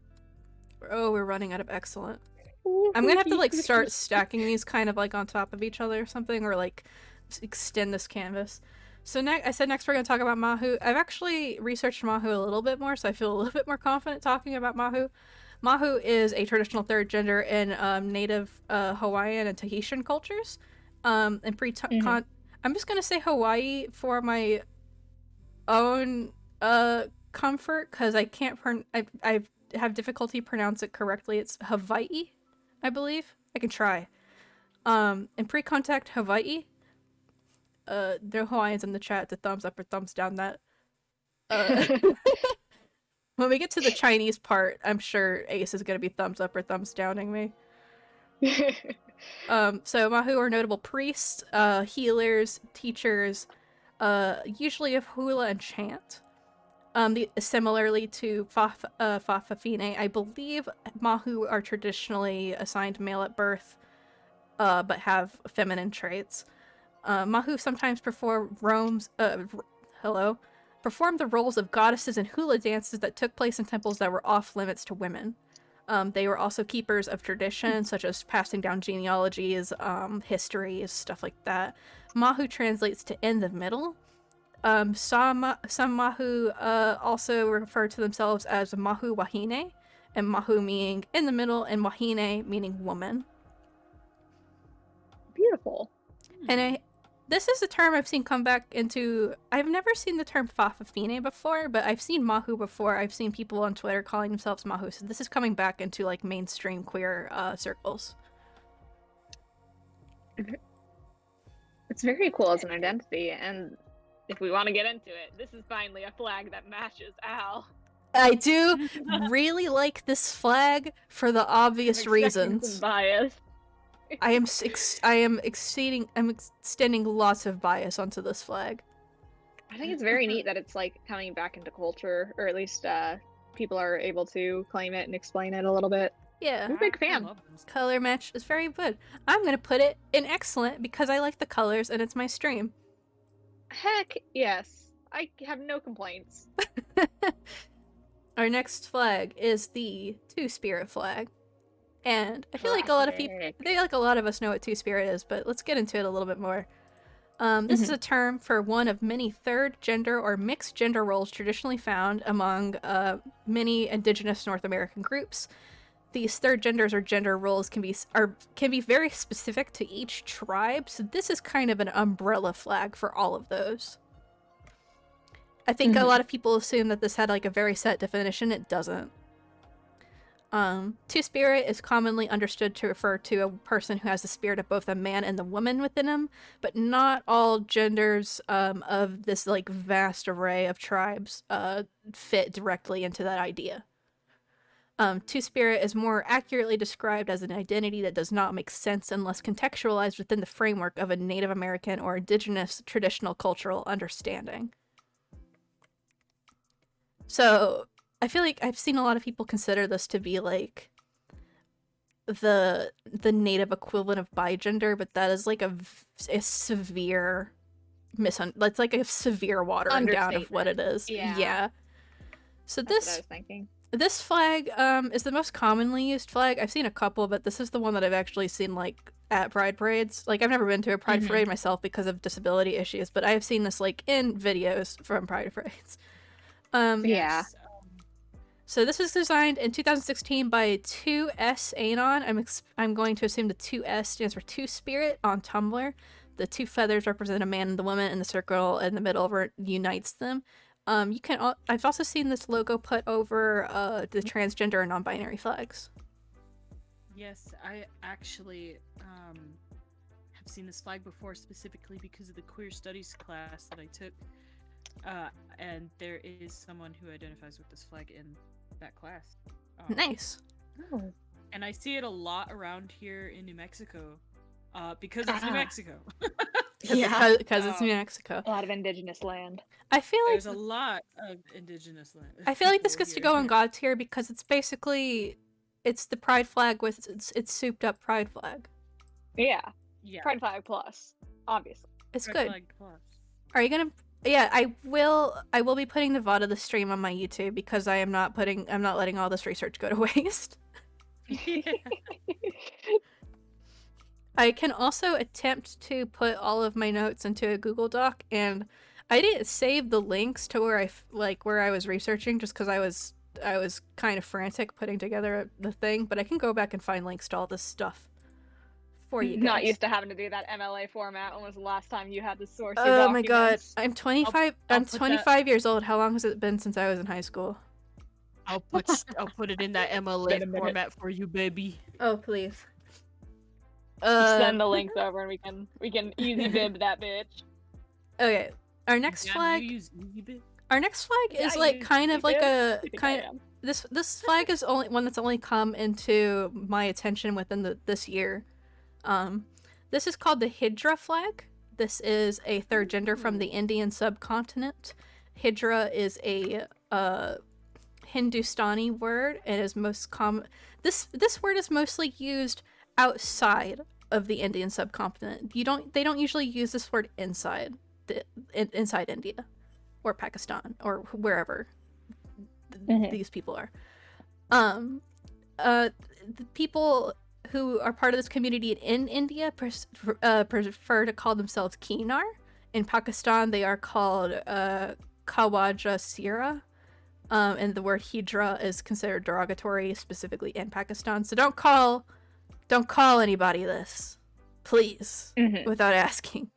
Oh, we're running out of excellent. I'm gonna have to like start stacking these kind of like on top of each other or something, or like extend this canvas. So I said next we're gonna talk about Mahu. I've actually researched Mahu a little bit more, so I feel a little bit more confident talking about Mahu. Mahu is a traditional third gender in native Hawaiian and Tahitian cultures. And I'm just gonna say Hawaii for my own comfort, because I can't I have difficulty pronounce it correctly. It's Hawaii, I believe. I can try. In pre-contact Hawaii. There are Hawaiians in the chat to thumbs up or thumbs down that. When we get to the Chinese part, I'm sure Ace is going to be thumbs up or thumbs downing me. So Mahu are notable priests, healers, teachers, usually of hula and chant. Similarly to Fa'afafine, I believe Mahu are traditionally assigned male at birth, but have feminine traits. Mahu sometimes perform the roles of goddesses in hula dances that took place in temples that were off limits to women. They were also keepers of tradition, such as passing down genealogies, histories, stuff like that. Mahu translates to in the middle. Some Mahu also refer to themselves as Mahu Wahine, and Mahu meaning in the middle, and Wahine meaning woman. Beautiful. And this is a term I've seen come back into... I've never seen the term Fa'afafine before, but I've seen Mahu before. I've seen people on Twitter calling themselves Mahu, so this is coming back into, like, mainstream queer circles. It's very cool as an identity, and if we want to get into it, this is finally a flag that matches Al. I do really like this flag for the obvious reasons. Some bias. I'm extending lots of bias onto this flag. I think it's very neat that it's like coming back into culture, or at least people are able to claim it and explain it a little bit. Yeah. I'm a big fan. Color match is very good. I'm gonna put it in excellent because I like the colors and it's my stream. Heck yes. I have no complaints. Our next flag is the Two-Spirit flag. And I feel like a lot of people, I think like a lot of us know what Two-Spirit is, but let's get into it a little bit more. This is a term for one of many third gender or mixed gender roles traditionally found among many indigenous North American groups. These third genders or gender roles can be very specific to each tribe, so this is kind of an umbrella flag for all of those. I think a lot of people assume that this had like a very set definition. It doesn't. Two-Spirit is commonly understood to refer to a person who has the spirit of both a man and the woman within him, but not all genders of this like vast array of tribes fit directly into that idea. Two-Spirit is more accurately described as an identity that does not make sense unless contextualized within the framework of a Native American or indigenous traditional cultural understanding. So I feel like I've seen a lot of people consider this to be like the native equivalent of bigender, but that is like a severe That's like a severe watering down of what it is. Yeah. So That's what I was thinking. this flag is the most commonly used flag. I've seen a couple, but this is the one that I've actually seen like at pride parades. Like I've never been to a pride parade myself because of disability issues, but I have seen this like in videos from pride parades. Yeah. So this was designed in 2016 by 2S Anon. I'm going to assume the 2S stands for Two Spirit on Tumblr. The two feathers represent a man and the woman, and the circle in the middle unites them. I've also seen this logo put over the transgender and non-binary flags. Yes, I actually have seen this flag before, specifically because of the queer studies class that I took. And there is someone who identifies with this flag in that class. Nice. Oh. And I see it a lot around here in New Mexico, because it's New Mexico. Because it's New Mexico. A lot of indigenous land. I feel like There's a lot of indigenous land. I feel like this gets to go on God tier because it's basically the pride flag with its souped up pride flag. Yeah. Yeah. Pride flag plus, obviously. It's Pride good. flag plus. Are you gonna? Yeah, I will be putting the VOD of the stream on my YouTube because I'm not letting all this research go to waste. I can also attempt to put all of my notes into a Google Doc, and I didn't save the links to where I was researching just because I was kind of frantic putting together the thing, but I can go back and find links to all this stuff for you guys. Not used to having to do that MLA format. When was the last time you had to source your Oh documents? my god, I'm 25. I'm put 25 years old. How long has it been since I was in high school? I'll put it in that MLA format for you, baby. Oh please. Send the links over and we can easy bib that bitch. Okay, our next Yeah, flag. you use Easy Bit. Our next flag is Yeah, like you kind of like bib. a I think kind. I am. This flag is only one that's only come into my attention within this year. This is called the Hydra flag. This is a third gender from the Indian subcontinent. Hydra is a Hindustani word and is most common. This word is mostly used outside of the Indian subcontinent. They don't usually use this word inside India or Pakistan or wherever these people are. The people who are part of this community in India prefer to call themselves Kinar. In Pakistan, they are called Khawaja Sira. And the word Hydra is considered derogatory, specifically in Pakistan. So don't call anybody this, please, without asking.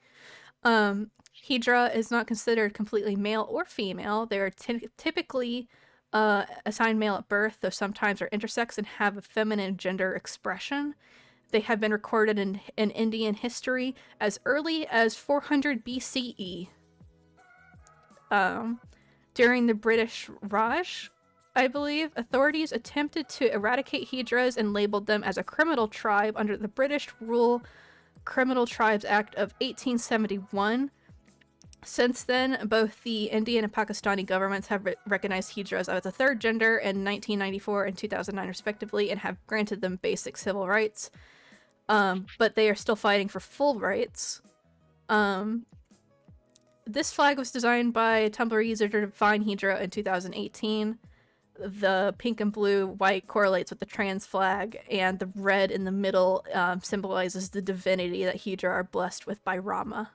Hydra is not considered completely male or female. They are typically assigned male at birth, though sometimes are intersex and have a feminine gender expression. They have been recorded in Indian history as early as 400 BCE. During the British Raj, I believe, authorities attempted to eradicate Hydras and labeled them as a criminal tribe under the British Rule Criminal Tribes Act of 1871. Since then, both the Indian and Pakistani governments have recognized Hydras as a third gender in 1994 and 2009 respectively and have granted them basic civil rights. But they are still fighting for full rights. This flag was designed by Tumblr user Divine Hydra in 2018. The pink and blue white correlates with the trans flag, and the red in the middle symbolizes the divinity that Hydra are blessed with by Rama.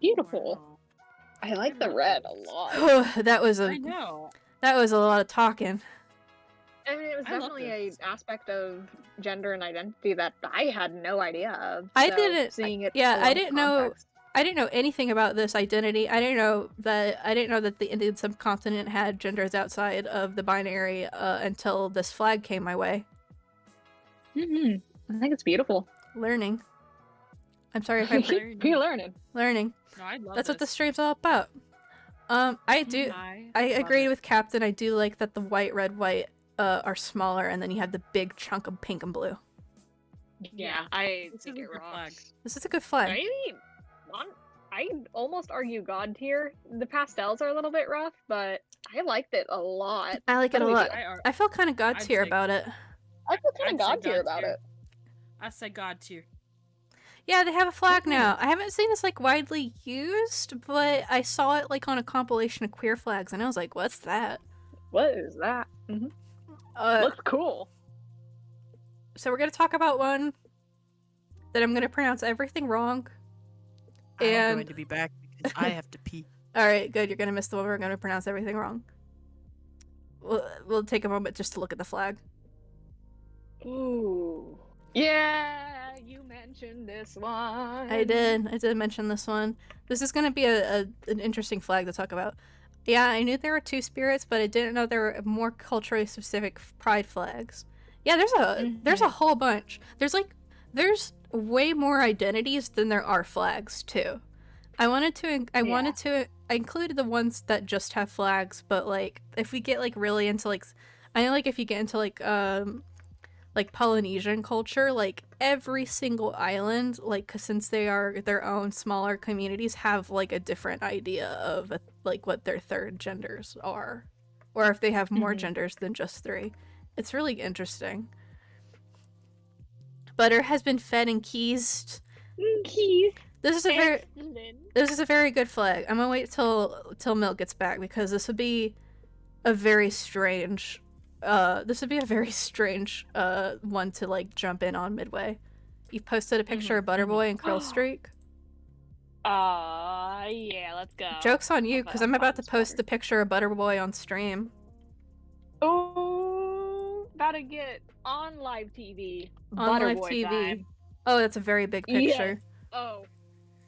Beautiful. Wow. I like the red a lot. That was I know. a lot of talking. I mean, it was I love definitely an this. aspect of gender and identity that I had no idea of. I so didn't- Seeing it. yeah, full I of didn't know- context. I didn't know anything about this identity. I didn't know that the Indian subcontinent had genders outside of the binary until this flag came my way. I think it's beautiful. Learning. I'm sorry if I'm You're learning. learning. No, I love That's what the this. stream's all about. I I agree love with Captain. I do like that the white, red, white are smaller, and then you have the big chunk of pink and blue. Yeah, I This think is a it good flag. rocks. This is a good flag. I'd almost argue God tier. The pastels are a little bit rough, but I liked it a lot. I like it a What do we lot. do? I feel kind of god I'd tier say- about it. I feel kind I'd of say God tier God about tier. it. I say God tier. Yeah, they have a flag now. I haven't seen this like widely used, but I saw it like on a compilation of queer flags, and I was like, "What's that?" What is that? Looks cool. So we're gonna talk about one that I'm gonna pronounce everything wrong. I'm And going to be back because I have to pee. all right, good. You're gonna miss the one where we're gonna pronounce everything wrong. We'll take a moment just to look at the flag. Ooh. Yeah, you mentioned this one. I did mention this one. This is gonna be an interesting flag to talk about. Yeah, I knew there were two spirits, but I didn't know there were more culturally specific pride flags. Yeah, there's a whole bunch. There's way more identities than there are flags too. I included the ones that just have flags, but like if we get like really into like, I know like if you get into like Polynesian culture, like every single island, like 'cause since they are their own smaller communities, have like a different idea of like what their third genders are, or if they have more genders than just 3. It's really interesting. Butter has been fed and keysed. Keys. This is a very good flag. I'm gonna wait till Milk gets back because this would be a very strange one to like jump in on midway. You've posted a picture of Butterboy and Curl Streak. Yeah, let's go. Joke's on you because I'm about to post the picture of Butterboy on stream. Oh, gotta get on live TV. On live Butterboy TV. time. Oh, that's a very big picture. Yes. Oh.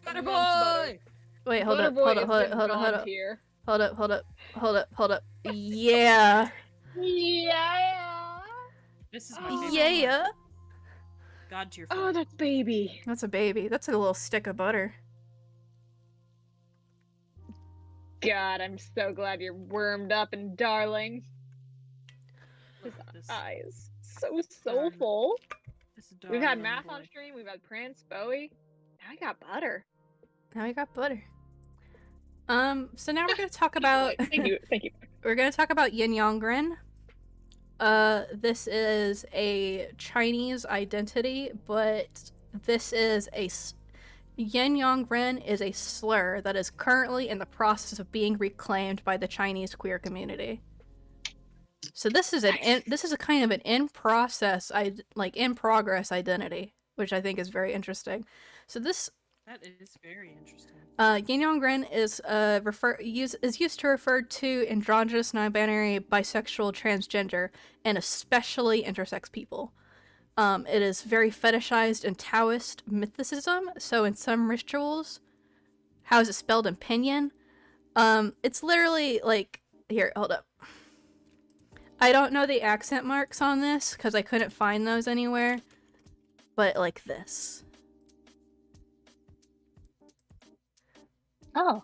Butterboy! Wait, hold up. Here. Hold up. Yeah. Yeah. This is my favorite Yeah. one. God to your Oh, that's baby. That's a baby. That's a little stick of butter. God, I'm so glad you're wormed up and darling. His Look at this. eyes. So soulful. This We've had darling Math boy. on stream, we've had Prince, Bowie. Now we got Butter. Now we got butter. So now we're gonna talk about Thank you. we're gonna talk about Yin Yang Ren. This is a Chinese identity, but this is Yin Yang Ren is a slur that is currently in the process of being reclaimed by the Chinese queer community. So this is a kind of an in progress identity, which I think is very interesting. So That is very interesting. Yin Yang Ren is used to refer to androgynous, non-binary, bisexual, transgender, and especially intersex people. It is very fetishized in Taoist mythicism. So in some rituals, how is it spelled in pinyin? It's literally like here. Hold up. I don't know the accent marks on this because I couldn't find those anywhere. But like this. Oh.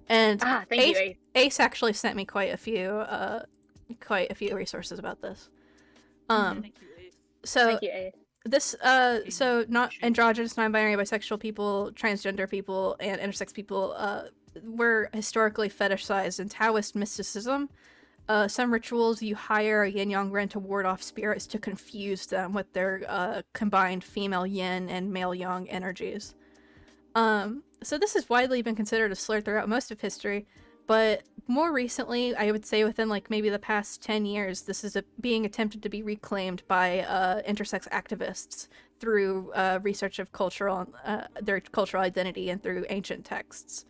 And thank you, Ace. Ace actually sent me quite a few resources about this. Thank you, Ace. So Thank you, Ace. this so not androgynous, non-binary, bisexual people, transgender people, and intersex people were historically fetishized in Taoist mysticism. Some rituals you hire a yin yang ren to ward off spirits to confuse them with their combined female yin and male yang energies. So this has widely been considered a slur throughout most of history, but more recently, I would say within like maybe the past 10 years, this is being attempted to be reclaimed by intersex activists through research of their cultural identity and through ancient texts.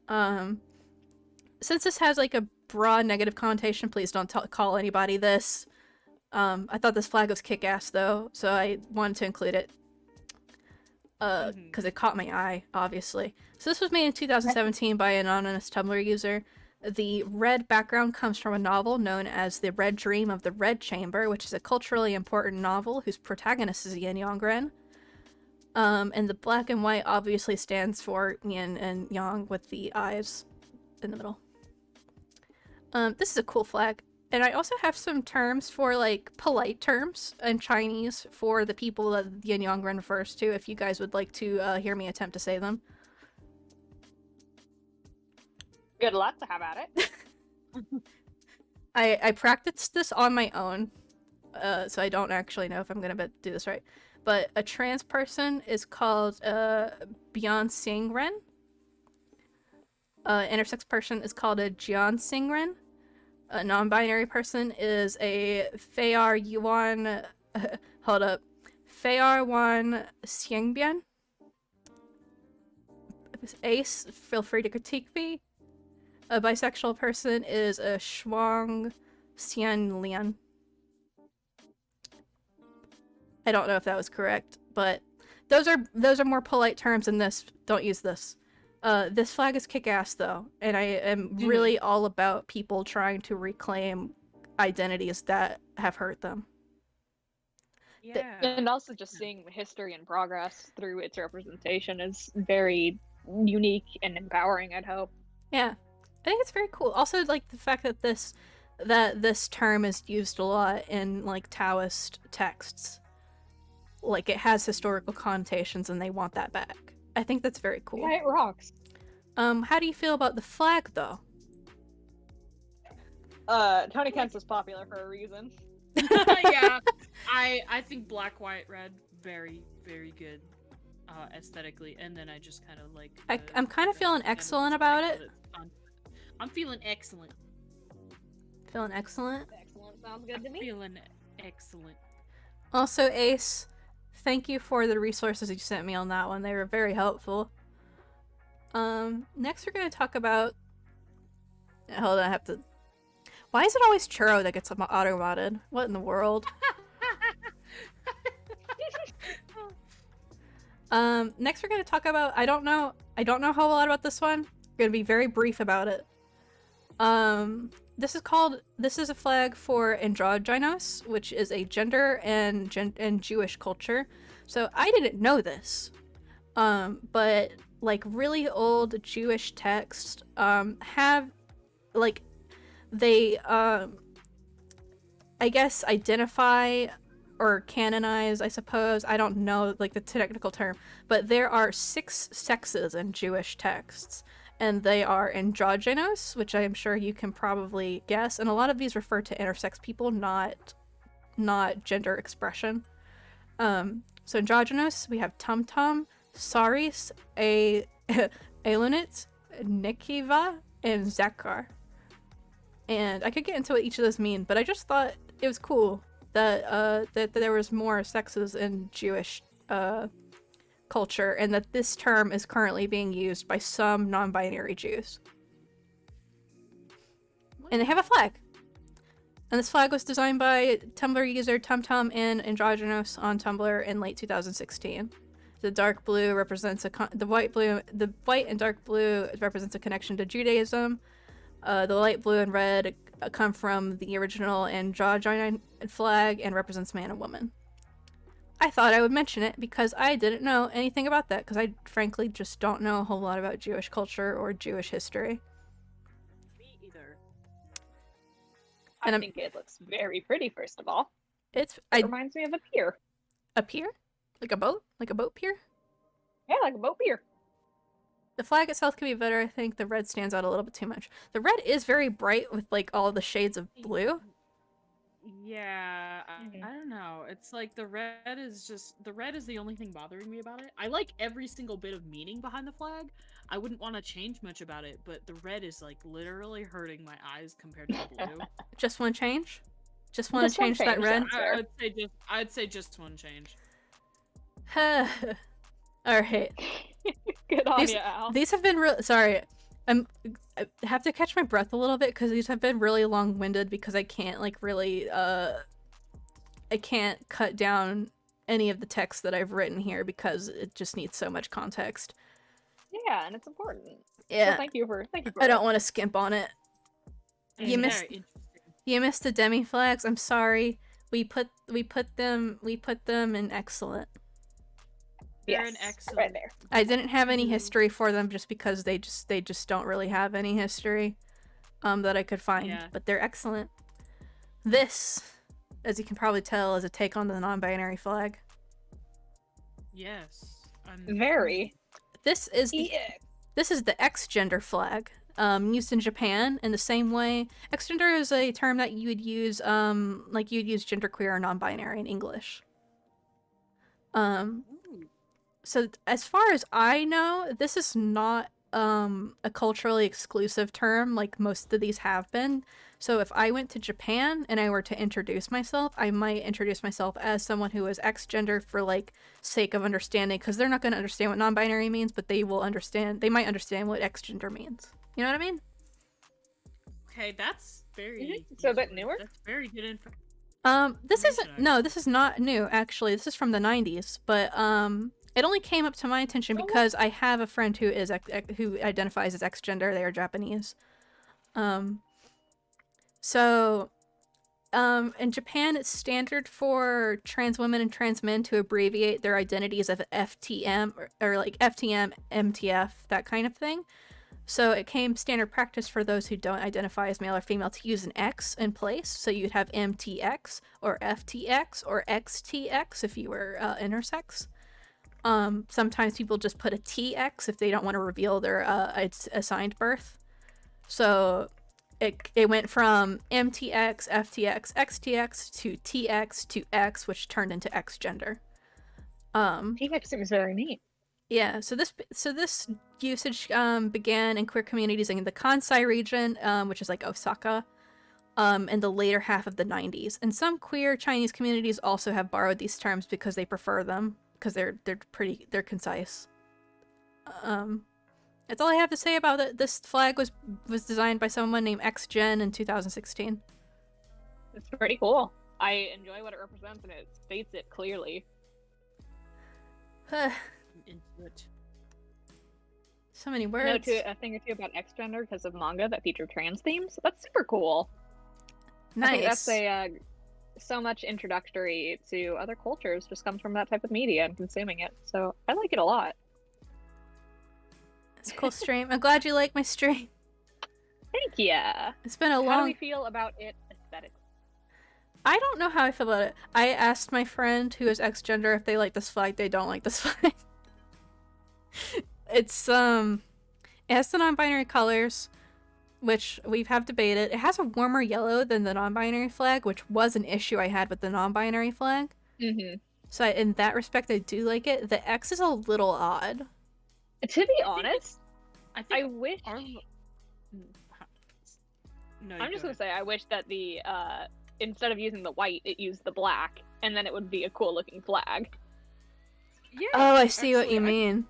Since this has like a broad negative connotation, please don't call anybody this. I thought this flag was kick-ass though, so I wanted to include it. Because it caught my eye, obviously. So this was made in 2017 by an anonymous Tumblr user. The red background comes from a novel known as The Red Dream of the Red Chamber, which is a culturally important novel whose protagonist is Yin Yang Ren. And the black and white obviously stands for yin and yang with the eyes in the middle. This is a cool flag. And I also have some terms for, like, polite terms in Chinese for the people that Yin Yang Ren refers to, if you guys would like to hear me attempt to say them. Good luck. How about it? I practiced this on my own, so I don't actually know if I'm gonna do this right. but a trans person is called Byeonsingren. Intersex person is called a Jeonsingren. A non-binary person is a Feyar Yuan. Hold up, Feyar Wan Xiangbyan. Ace, feel free to critique me. A bisexual person is a Shuang Xian Lian. I don't know if that was correct, but those are more polite terms than this. Don't use this. This flag is kick-ass though, and I am really all about people trying to reclaim identities that have hurt them. Yeah. And also just seeing history and progress through its representation is very unique and empowering, I'd hope. Yeah, I think it's very cool. Also, like the fact that this term is used a lot in like Taoist texts. Like it has historical connotations and they want that back. I think that's very cool. Yeah, it rocks. How do you feel about the flag though? Tony Kent's is popular for a reason. Yeah, I think black, white, red, very, very good aesthetically, and then I just kind of like. I'm kind of feeling excellent about it. I'm feeling excellent. Feeling excellent? Excellent, sounds good to me. Feeling excellent. Also, Ace, thank you for the resources you sent me on that one. They were very helpful. Next we're going to talk about... Hold on, I have to... Why is it always Churro that gets auto-modded? What in the world? Next we're going to talk about... I don't know a whole lot about this one. I'm going to be very brief about it. This is a flag for androgynous, which is a gender and Jewish culture. So I didn't know this. But like really old Jewish texts have like they I guess identify or canonize, I suppose. I don't know like the technical term, but there are 6 sexes in Jewish texts. And they are androgynous, which I am sure you can probably guess. And a lot of these refer to intersex people, not gender expression. So androgynous, we have Tum-Tum, Saris, Elunit, Nikiva, and Zakar. And I could get into what each of those mean, but I just thought it was cool that that there was more sexes in Jewish culture, and that this term is currently being used by some non-binary Jews. And they have a flag. And this flag was designed by Tumblr user TumTum and Androgynous on Tumblr in late 2016. The dark blue represents the white and dark blue represents a connection to Judaism. The light blue and red come from the original androgynous flag and represents man and woman. I thought I would mention it because I didn't know anything about that, because I frankly just don't know a whole lot about Jewish culture or Jewish history. Me either. I think it looks very pretty, first of all. It reminds me of a pier. A pier? Like a boat? Like a boat pier? Yeah, like a boat pier. The flag itself could be better. I think the red stands out a little bit too much. The red is very bright with like all the shades of blue. Yeah, I don't know. It's like the red is the only thing bothering me about it. I like every single bit of meaning behind the flag. I wouldn't want to change much about it, but the red is like literally hurting my eyes compared to the blue. Just one change? Just want to change that red? I'd say just one change. Alright. Good on you, Al. These have been real. Sorry. I have to catch my breath a little bit because these have been really long-winded because I can't like really I can't cut down any of the text that I've written here because it just needs so much context. Yeah, and it's important. Yeah. So thank you for I don't want to skimp on it. You missed the demi flags. I'm sorry. We put them in excellent. They're Yes, an excellent. right there. I didn't have any history for them just because they just don't really have any history that I could find, Yeah. but they're excellent. This, as you can probably tell, is a take on the non-binary flag. Yes. Very. This is the X-gender flag, used in Japan in the same way. X-gender is a term that you would use, like you'd use genderqueer or non-binary in English. Ooh. So as far as I know, this is not a culturally exclusive term like most of these have been. So if I went to Japan and I were to introduce myself, I might introduce myself as someone who is X-gender for like sake of understanding, because they're not going to understand what non-binary means, but they will understand. They might understand what X-gender means. You know what I mean? Okay, that's very. So a bit newer? That's very good info. This isn't. Information, No, this is not new. Actually, this is from the '90s, but it only came up to my attention because I have a friend who is who identifies as X-gender. They are Japanese. So, in Japan, it's standard for trans women and trans men to abbreviate their identities as FTM or like FTM, MTF, that kind of thing. So it came standard practice for those who don't identify as male or female to use an X in place. So you'd have MTX or FTX or XTX if you were intersex. Sometimes people just put a TX if they don't want to reveal their assigned birth. So it went from MTX, FTX, XTX to TX to X, which turned into X-gender. TX seems very neat. Yeah, so this usage began in queer communities in the Kansai region, which is like Osaka, in the later half of the 90s. And some queer Chinese communities also have borrowed these terms because they prefer them, because they're concise. That's all I have to say about it. This flag was designed by someone named XGen in 2016. It's pretty cool. I enjoy what it represents, and it states it clearly. Into it. So many I know words. a thing or two about X-gender because of manga that feature trans themes. That's super cool. Nice. I think that's so much introductory to other cultures just comes from that type of media and consuming it. So I like it a lot. It's a cool stream. I'm glad you like my stream. Thank ya. It's been a How do long. we feel about it aesthetically? I don't know how I feel about it. I asked my friend who is X-gender if they like this flag. They don't like this flag. It's it has the non-binary colors, which we have debated. It has a warmer yellow than the non-binary flag, which was an issue I had with the non-binary flag. Mm-hmm. So in that respect, I do like it. The X is a little odd. To be honest, I I wish. No, I'm just gonna say I wish that the instead of using the white, it used the black, and then it would be a cool looking flag. Yeah. Oh, I see what actually, you mean.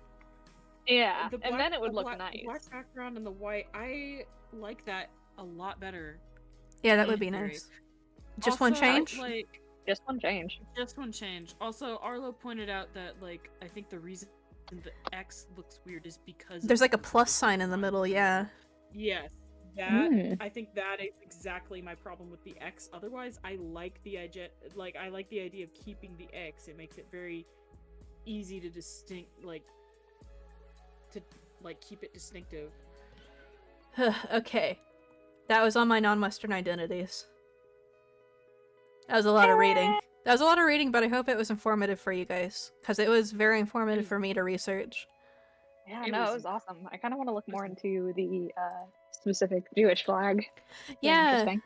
Yeah, The and then it would the look black, nice. The black background and the white, I like that a lot better. Yeah, that would be in theory. nice. Just one Also, change? Like, Just one change. just one change. Also, Arlo pointed out that like I think the reason the X looks weird is because There's of like a the plus sign in the middle, yeah. Yes, that Mm. I think that is exactly my problem with the X. Otherwise, I like the idea of keeping the X. It makes it very easy to keep it distinctive. Okay. That was on my non-Western identities. That was a lot of reading. That was a lot of reading, but I hope it was informative for you guys. Because it was very informative for me to research. Yeah, It no, was- it was awesome. I kind of want to look more into the specific Jewish flag. Yeah. Interesting.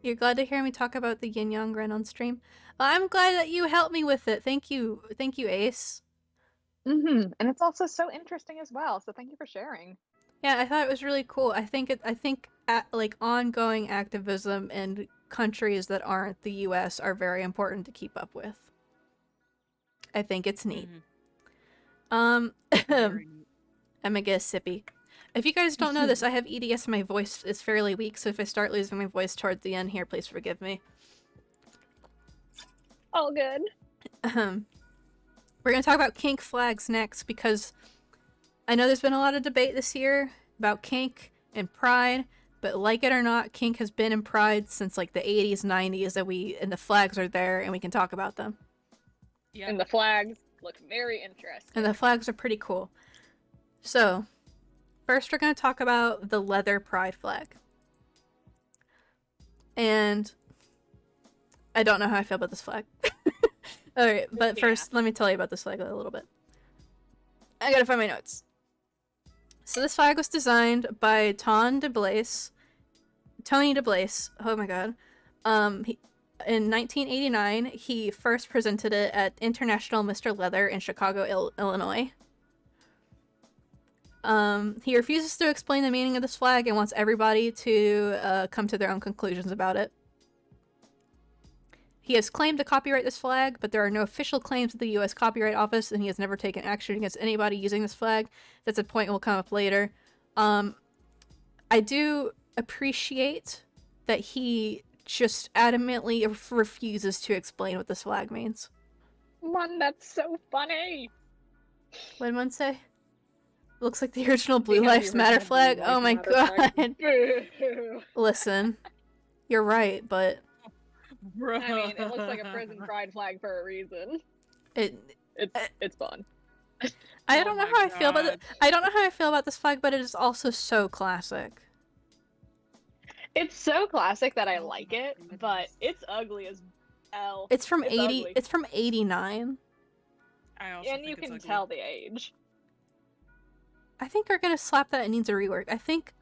You're glad to hear me talk about the yin yang ren on stream? I'm glad that you helped me with it. Thank you. Thank you, Ace. Mm-hmm. And it's also so interesting as well. So thank you for sharing. Yeah, I thought it was really cool. I think like ongoing activism in countries that aren't the US are very important to keep up with. I think it's neat. Very neat. I'm gonna get a sippy. If you guys don't know this, I have EDS and my voice is fairly weak, so if I start losing my voice towards the end here, please forgive me. All good. We're gonna talk about kink flags next, because I know there's been a lot of debate this year about kink and pride, but like it or not, kink has been in pride since like the 80s, 90s, and the flags are there and we can talk about them. Yeah. And the flags look very interesting. And the flags are pretty cool. So, first we're going to talk about the leather pride flag. And I don't know how I feel about this flag. Alright, but first let me tell you about this flag a little bit. I gotta find my notes. So this flag was designed by Tony DeBlaise. Oh my god. in 1989, he first presented it at International Mr. Leather in Chicago, Illinois. He refuses to explain the meaning of this flag and wants everybody to come to their own conclusions about it. He has claimed to copyright this flag, but there are no official claims at the U.S. Copyright Office, and he has never taken action against anybody using this flag. That's a point that will come up later. I do appreciate that he just adamantly refuses to explain what this flag means. Man, that's so funny. What did one say? Looks like the original Blue Yeah, the Lives Matter original flag. Blue Oh my Lives Matter god. Boo. Listen, you're right, but Bro. I mean, it looks like a prison pride flag for a reason. It's fun. I Oh don't know my how I feel about God. I don't know how I feel about this flag, but it is also so classic. It's so classic that I like it, but it's ugly as hell. It's from It's 80. ugly. It's from 89. I also And think you it's can ugly. tell the age. I think we're gonna slap that. It needs a rework. I think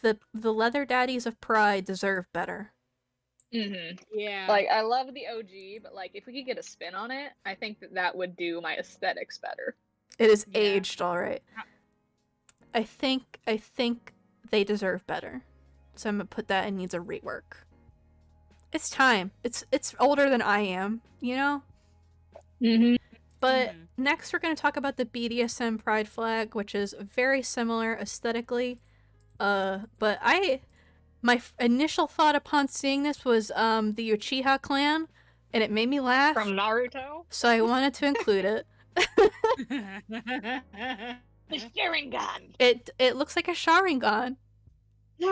the leather daddies of Pride deserve better. Mm-hmm. Yeah. Like, I love the OG, but like, if we could get a spin on it, I think that would do my aesthetics better. It is Yeah. aged all right. I think they deserve better. So I'm gonna put that. It needs a rework. It's time. It's older than I am, you know. Mm-hmm. But next we're going to talk about the BDSM pride flag, which is very similar aesthetically. But my initial thought upon seeing this was the Uchiha clan, and it made me laugh. From Naruto? So I wanted to include it. The Sharingan! It looks like a Sharingan. It's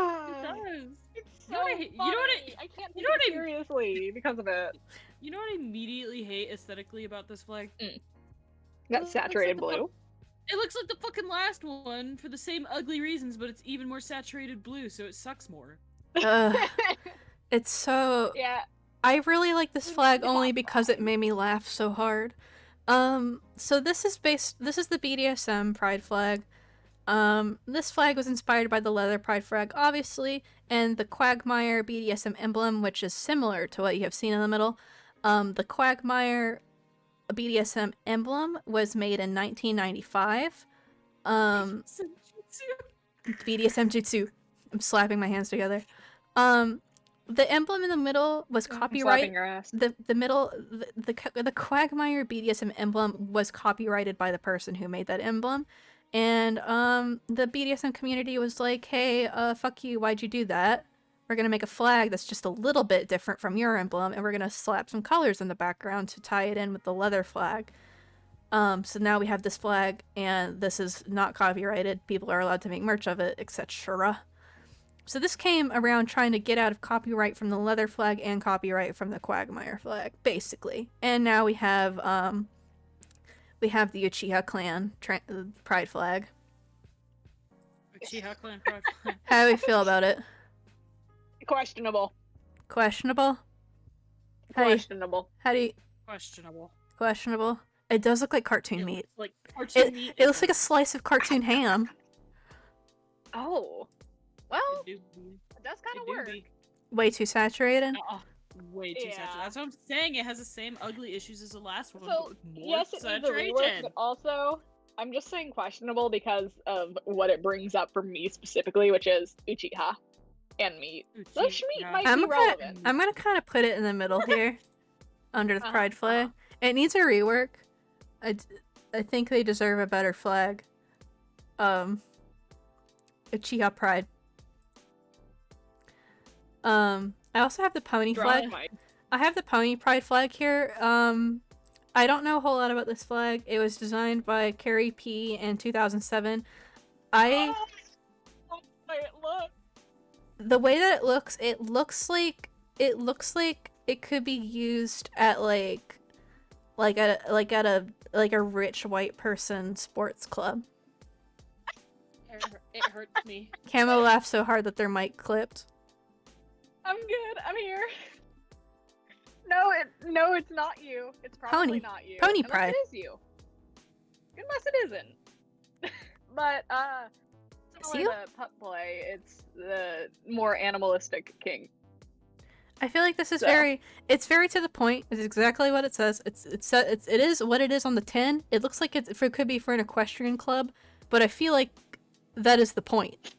so You know what I- funny. I can't you take know what it I- seriously because of it. You know what I immediately hate aesthetically about this flag? That's saturated Looks like blue. It looks like the fucking last one for the same ugly reasons, but it's even more saturated blue, so it sucks more. It's so... Yeah. I really like this flag Yeah, only because it fine. made me laugh so hard. So this is the BDSM pride flag. This flag was inspired by the leather pride flag, obviously, and the Quagmire BDSM emblem, which is similar to what you have seen in the middle. The Quagmire BDSM emblem was made in 1995. BDSM Jutsu. I'm slapping my hands together. The emblem in the middle was Slapping copyright. your ass. The Quagmire BDSM emblem was copyrighted by the person who made that emblem. And the BDSM community was like, hey, fuck you, why'd you do that? We're gonna make a flag that's just a little bit different from your emblem, and we're gonna slap some colors in the background to tie it in with the leather flag. So now we have this flag, and this is not copyrighted. People are allowed to make merch of it, etc. So this came around trying to get out of copyright from the leather flag and copyright from the Quagmire flag, basically. And now we have the Uchiha clan pride flag. Uchiha clan pride flag. How do we feel about it? Questionable. Questionable? How do you... Questionable. Questionable? It does look like cartoon It meat. looks like cartoon meat. It looks like a slice of cartoon ham. Oh. Well, It do be. it does kind It of do work. be. Way too saturated. Way too Yeah. saturated. That's what I'm saying. It has the same ugly issues as the last one, So, but with more yes, it needs a rework, saturation. but also, I'm just saying questionable because of what it brings up for me specifically, which is Uchiha and meat. Slash meat might I'm be relevant. gonna kind of put it in the middle here, under the pride flag. It needs a rework. I think they deserve a better flag. Uchiha pride. I also have the pony flag. I have the pony pride flag here. I don't know a whole lot about this flag. It was designed by Carrie P in 2007. The way that it looks like it could be used at like a rich white person sports club. It hurts me. Camo laughed so hard that their mic clipped. I'm good. I'm here. No, it's not you. It's probably not you. Pony Unless pride. it is you. Unless it isn't. But See similar to pup play, it's the more animalistic king. I feel like this is So. it's very to the point. It's exactly what it says. It is what it is on the tin. It looks like it could be for an equestrian club, but I feel like that is the point.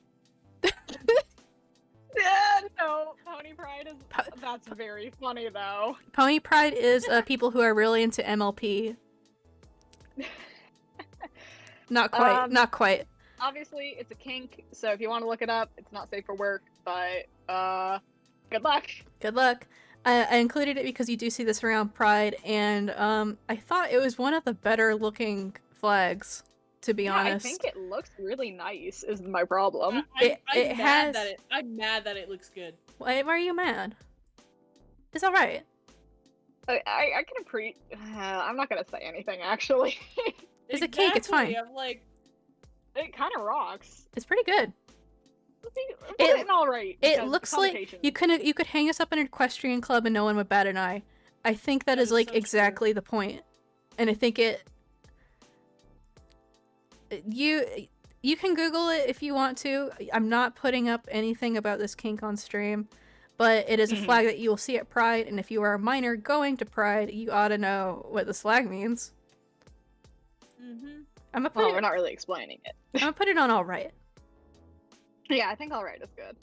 Yeah, no, Pony Pride is that's very funny though. Pony Pride is people who are really into MLP. Not quite. Not quite. Obviously, it's a kink, so if you want to look it up, it's not safe for work, but good luck. Good luck. I included it because you do see this around Pride, and I thought it was one of the better looking flags, to be honest. I think it looks really nice, is my problem. I'm mad that it looks good. Why are you mad? It's alright. I can I'm not gonna say anything, actually. It's a cake, it's fine. I'm like... It kind of rocks. It's pretty good. It's alright. It looks like you could hang us up in an equestrian club and no one would bat an eye. I think that is like so exactly the point. And I think you can Google it if you want to. I'm not putting up anything about this kink on stream, but it is a flag that you will see at Pride, and if you are a minor going to Pride, you ought to know what this flag means. We're not really explaining it. I'm gonna put it on alright. Yeah, I think alright is good.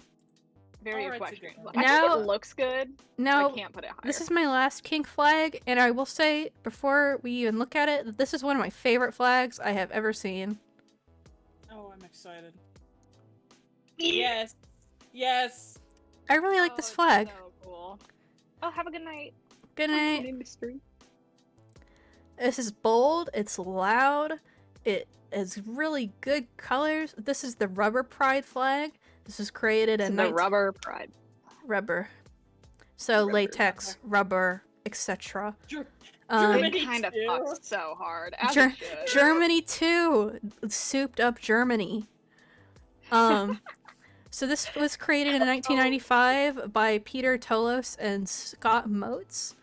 Very equestrian. I now, think it looks good. Now, I can't put it higher. This is my last kink flag, and I will say, before we even look at it, that this is one of my favorite flags I have ever seen. Oh, I'm excited. Yes! Yes! I really like this flag. So cool. Oh, have a good night. Good night. This is bold, it's loud, it has really good colors. This is the Rubber Pride flag. This was created in the Rubber Pride. Rubber. So latex, rubber, etc. Germany kind of fucks so hard. Germany too. Souped up Germany. So this was created in 1995 by Peter Tolos and Scott Motes.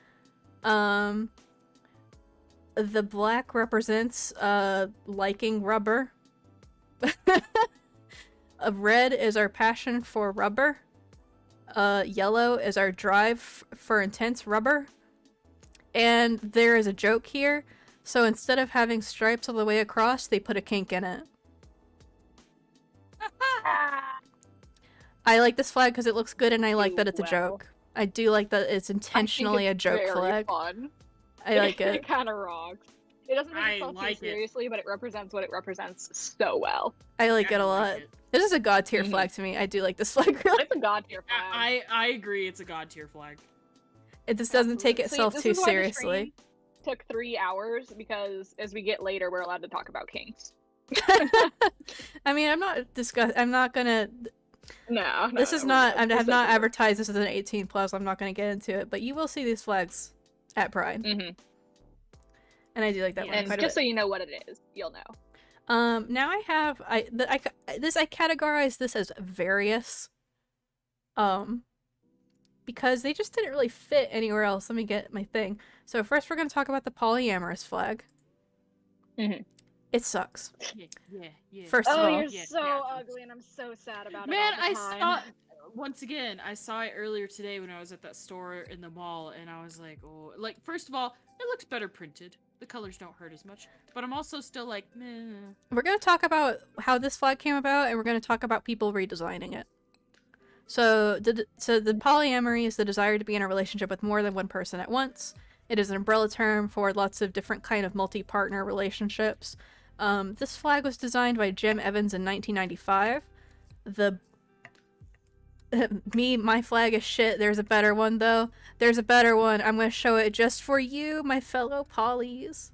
The black represents liking rubber. Red is our passion for rubber. Yellow is our drive for intense rubber. And there is a joke here. So instead of having stripes all the way across, they put a kink in it. I like this flag because it looks good, and I like that it's a joke. I do like that it's intentionally a joke flag. Fun. I like it. It kind of rocks. It doesn't take itself too seriously, but it represents what it represents so well. I like it a lot. This is a god tier flag to me. I do like this flag. Really. It's a god tier flag. I agree. It's a god tier flag. It just doesn't take itself too seriously. Took 3 hours because as we get later, we're allowed to talk about kinks. I mean, I'm not gonna. No. This is not. I have not advertised this as an 18+. I'm not gonna get into it, but you will see these flags at Pride. And I do like that one. And just so you know what it is, you'll know. Now I have I categorize this as various. Because they just didn't really fit anywhere else. Let me get my thing. So first we're going to talk about the polyamorous flag. It sucks. Yeah. First of all. Oh, you're so ugly, and I'm so sad about it. Man, once again, I saw it earlier today when I was at that store in the mall, and I was like, oh, like, first of all, it looks better printed. The colors don't hurt as much. But I'm also still like, meh. We're going to talk about how this flag came about, and we're going to talk about people redesigning it. So the polyamory is the desire to be in a relationship with more than one person at once. It is an umbrella term for lots of different kind of multi-partner relationships. This flag was designed by Jim Evans in 1995. My flag is shit. There's a better one though. There's a better one. I'm gonna show it just for you, my fellow polys.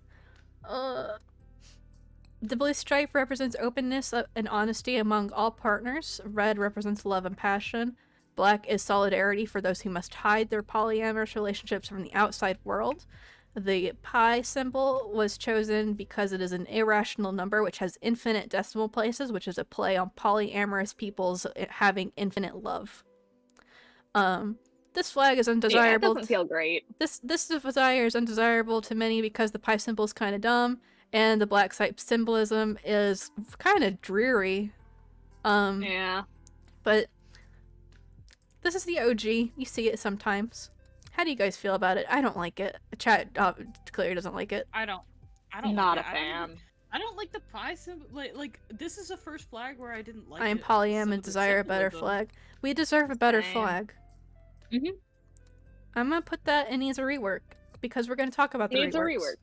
The blue stripe represents openness and honesty among all partners. Red represents love and passion. Black is solidarity for those who must hide their polyamorous relationships from the outside world. The pi symbol was chosen because it is an irrational number which has infinite decimal places, which is a play on polyamorous people's having infinite love. This flag is undesirable. Yeah, it doesn't feel great. This desire is undesirable to many because the pi symbol is kind of dumb. And the black stripe symbolism is kind of dreary. Yeah. But This is the OG. You see it sometimes. How do you guys feel about it? I don't like it. Chat clearly doesn't like it. I don't Not like a it. fan. I don't like the pie symbol. Like this is the first flag where I didn't like I am it. polyam Some and of the desire a better symbolism. flag. We deserve a better Same. flag. Mhm. I'm gonna put that in needs a rework because we're gonna talk about the Needs a reworks. rework.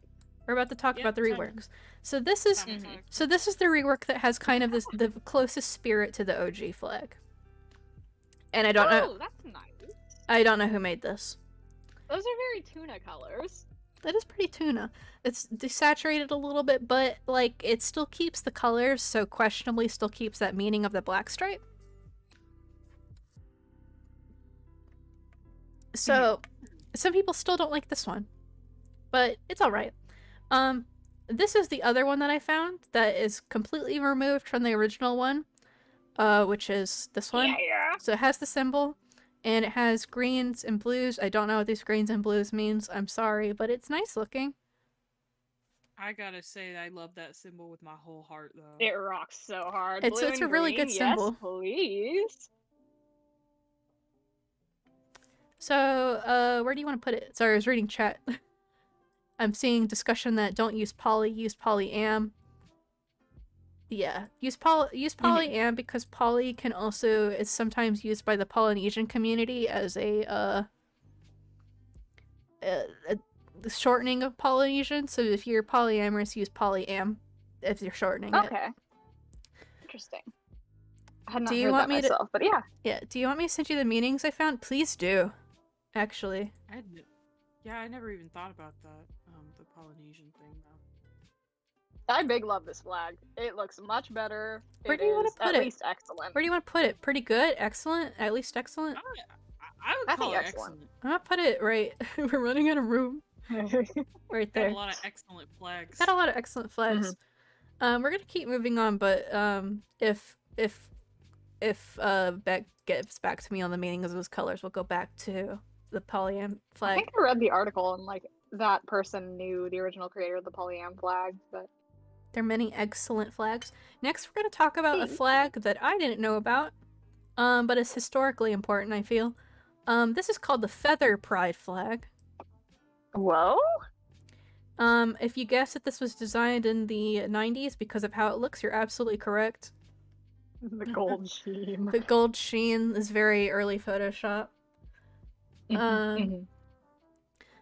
We're about to talk Yep, about the time- reworks. So this is time to Mhm. talk. so this is the rework that has kind of the closest spirit to the OG flag. And I don't know Oh, that's nice. I don't know who made this. Those are very tuna colors. That is pretty tuna. It's desaturated a little bit, but like it still keeps the colors, so questionably still keeps that meaning of the black stripe. So some people still don't like this one, but it's all right. This is the other one that I found that is completely removed from the original one, which is this one. Yeah. So it has the symbol, and it has greens and blues. I don't know what these greens and blues means. I'm sorry, but it's nice looking. I gotta say, I love that symbol with my whole heart, though. It rocks so hard. It's Blue a and really green, good symbol. Yes, please. So, where do you want to put it? Sorry, I was reading chat. I'm seeing discussion that don't use poly, use polyam. Yeah, use polyam because poly can also is sometimes used by the Polynesian community as a shortening of Polynesian. So if you're polyamorous, use polyam if you're shortening it. Okay. Interesting. I had not Do you heard want that me to- myself, but yeah. Yeah, do you want me to send you the meanings I found? Please do. Actually. I never even thought about that. The Polynesian thing, though. I big love this flag. It looks much better. Where It do you wanna is put at it? least excellent. Where do you want to put it? Pretty good? Excellent? At least excellent? I would I call think it excellent. excellent. I'm gonna put it right. We're running out of room. Right Got there. a lot of excellent flags. Got a lot of excellent flags. We're gonna keep moving on, but if Beck gets back to me on the meaning of those colors, we'll go back to the polyam I flag. think I read the article and like that person knew the original creator of the polyam flag, but There are many excellent flags. Next, we're gonna talk about a flag that I didn't know about, but it's historically important. I feel. This is called the Feather Pride flag. whoa. If you guess that this was designed in the 90s because of how it looks, you're absolutely correct. The gold sheen. The gold sheen is very early Photoshop.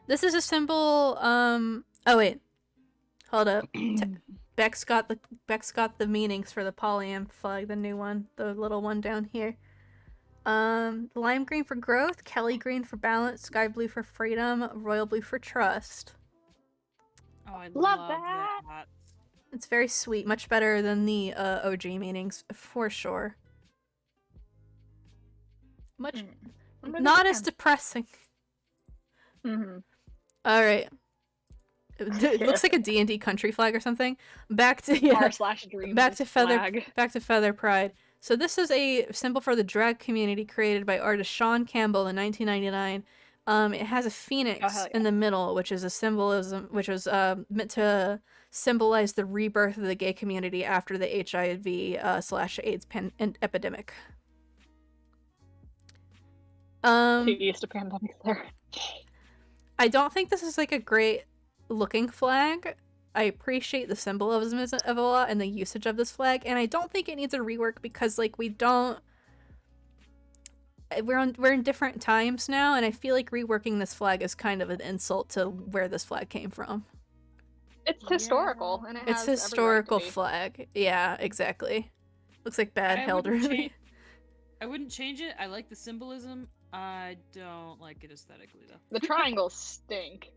This is a symbol. Oh wait, hold up. Beck's got the meanings for the polyam flag, the new one, the little one down here. Lime green for growth, Kelly green for balance, sky blue for freedom, royal blue for trust. Oh, I Love love that. that. It's very sweet, much better than the OG meanings for sure. Much not as depressing. All right. It looks like a D&D country flag or something. Back to R/Dreams back to feather flag. back to feather pride. So this is a symbol for the drag community created by artist Sean Campbell in 1999. It has a phoenix in the middle, which is a symbolism, which was meant to symbolize the rebirth of the gay community after the HIV/AIDS epidemic. Used to pandemic there. I don't think this is like a great looking flag. I appreciate the symbolism of it a lot and the usage of this flag, and I don't think it needs a rework because like we're in different times now, and I feel like reworking this flag is kind of an insult to where this flag came from. It's historical, and It's has historical every right to be. flag. Yeah, exactly. Looks like bad held really. I wouldn't change it. I like the symbolism. I don't like it aesthetically though. The triangles stink.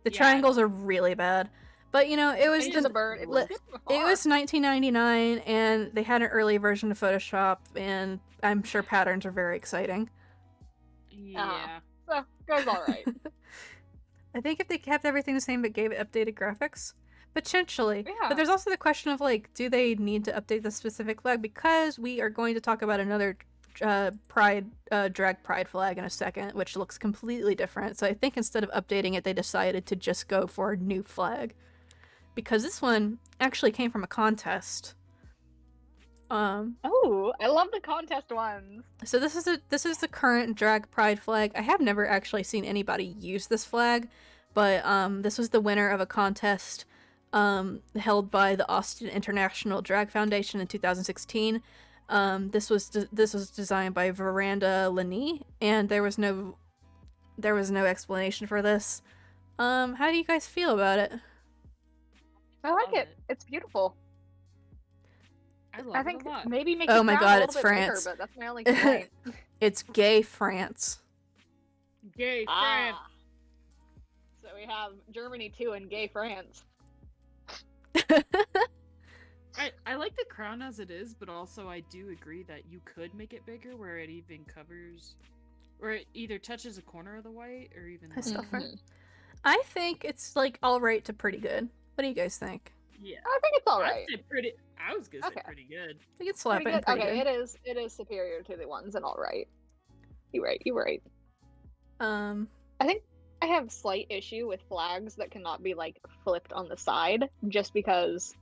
The triangles are really bad. But you know, it was Change the bird. It was good it was 1999 and they had an early version of Photoshop, and I'm sure patterns are very exciting. Yeah. So goes all right. I think if they kept everything the same but gave it updated graphics, potentially. Yeah. But there's also the question of like, do they need to update the specific flag? Because we are going to talk about another drag pride flag in a second, which looks completely different. So I think instead of updating it, they decided to just go for a new flag. Because this one actually came from a contest. Oh, I love the contest ones. So this is the current drag pride flag. I have never actually seen anybody use this flag, but this was the winner of a contest held by the Austin International Drag Foundation in 2016. This was designed by Veranda Lani, and there was no explanation for this. How do you guys feel about it? I like Love it. it. It's beautiful. I love I it think a lot. maybe make Oh the my crown God, a little it's bit France. bigger, but that's my only complaint. It's gay France. Gay friend. So we have Germany too and gay France. I like the crown as it is, but also I do agree that you could make it bigger where it even covers, or it either touches a corner of the white or even. I still like- friend. I think it's like all right to pretty good. What do you guys think? Yeah. I think it's all I'd right. say pretty. I was gonna say Okay. pretty good. We can slap Pretty it in good. pretty Okay, good. it is superior to the ones and all right. You're right. I think I have slight issue with flags that cannot be like flipped on the side, just because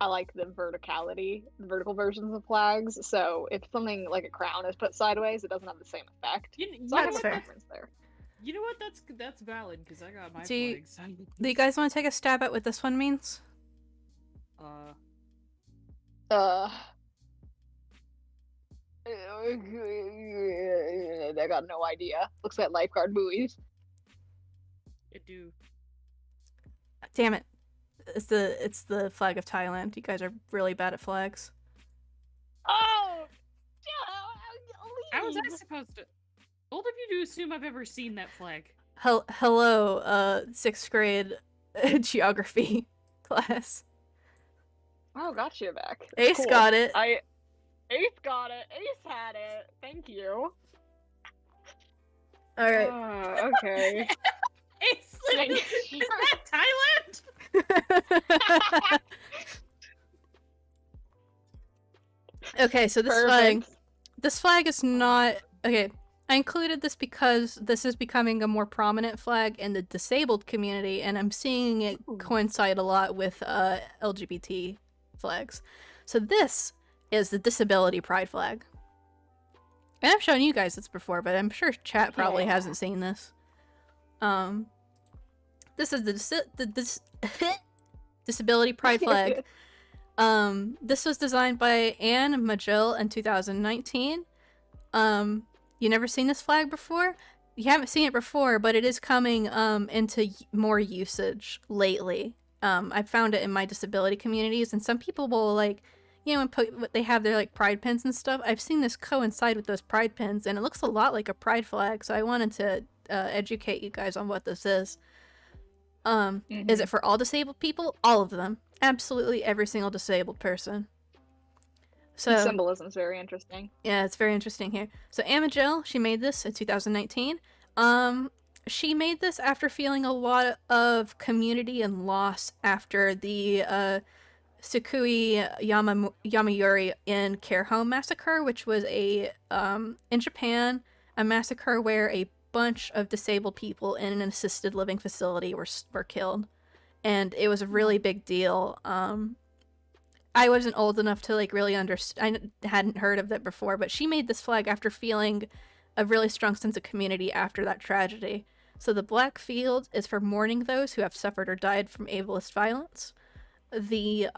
I like the vertical versions of flags. So if something like a crown is put sideways, it doesn't have the same effect. So I That's have fair. a preference there. You know what? That's valid because I got my Do you- flags. Do you guys want to take a stab at what this one means? I got no idea. Looks like lifeguard buoys. I do. Damn it. It's the flag of Thailand. You guys are really bad at flags. Oh! How was I supposed to? Old of you to assume I've ever seen that flag. Hello, 6th grade geography class. Oh, got you back. Ace Cool. got it. Ace got it. Ace had it. Thank you. Alright. Okay. It's Thank is you. that Thailand? Okay, so this flag is not okay. I included this because this is becoming a more prominent flag in the disabled community, and I'm seeing it Ooh. coincide a lot with LGBT flags. So this is the disability pride flag. And I've shown you guys this before, but I'm sure chat probably Yeah. hasn't seen this. This is the disability pride flag. This was designed by Anne Magill in 2019. You never seen this flag before? You haven't seen it before, but it is coming into more usage lately. I've found it in my disability communities, and some people will like, you know, when they have their like pride pins and stuff. I've seen this coincide with those pride pins, and it looks a lot like a pride flag. So I wanted to educate you guys on what this is. Is it for all disabled people? All of them. Absolutely every single disabled person. So Symbolism is very interesting. yeah, it's very interesting here. So Amagil, she made this in 2019. She made this after feeling a lot of community and loss after the Sukui Yamayuri in Care Home massacre, which was a in Japan, a massacre where a bunch of disabled people in an assisted living facility were killed, and it was a really big deal. I wasn't old enough to like really understand. I hadn't heard of it before, but she made this flag after feeling a really strong sense of community after that tragedy. So the black field is for mourning those who have suffered or died from ableist violence. The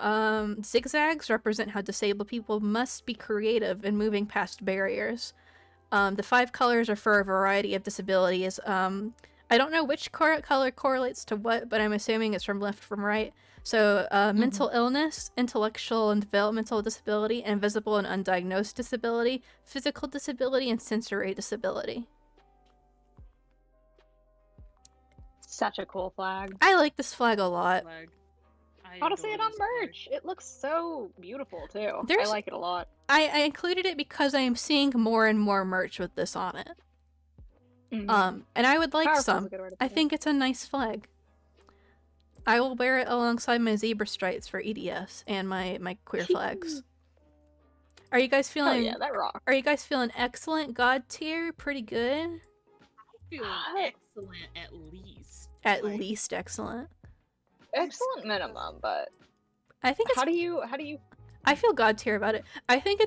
zigzags represent how disabled people must be creative in moving past barriers. The 5 colors are for a variety of disabilities. I don't know which color correlates to what, but I'm assuming it's from left from right. So mental illness, intellectual and developmental disability, invisible and undiagnosed disability, physical disability, and sensory disability. Such a cool flag. I like this flag a lot. Flag. I How to see adore it on this flag. merch? It looks so beautiful too. There's- I like it a lot. I included it because I am seeing more and more merch with this on it. And I would like Powerful is some. a good word to I put it. think it's a nice flag. I will wear it alongside my zebra stripes for EDS and my queer flags. Are you guys Oh feeling? yeah, that rock. Are you guys feeling excellent? God tier, pretty good. Feeling excellent at least. At Like, least excellent. Excellent minimum, but I think it's. how do you I feel god tier about it. I think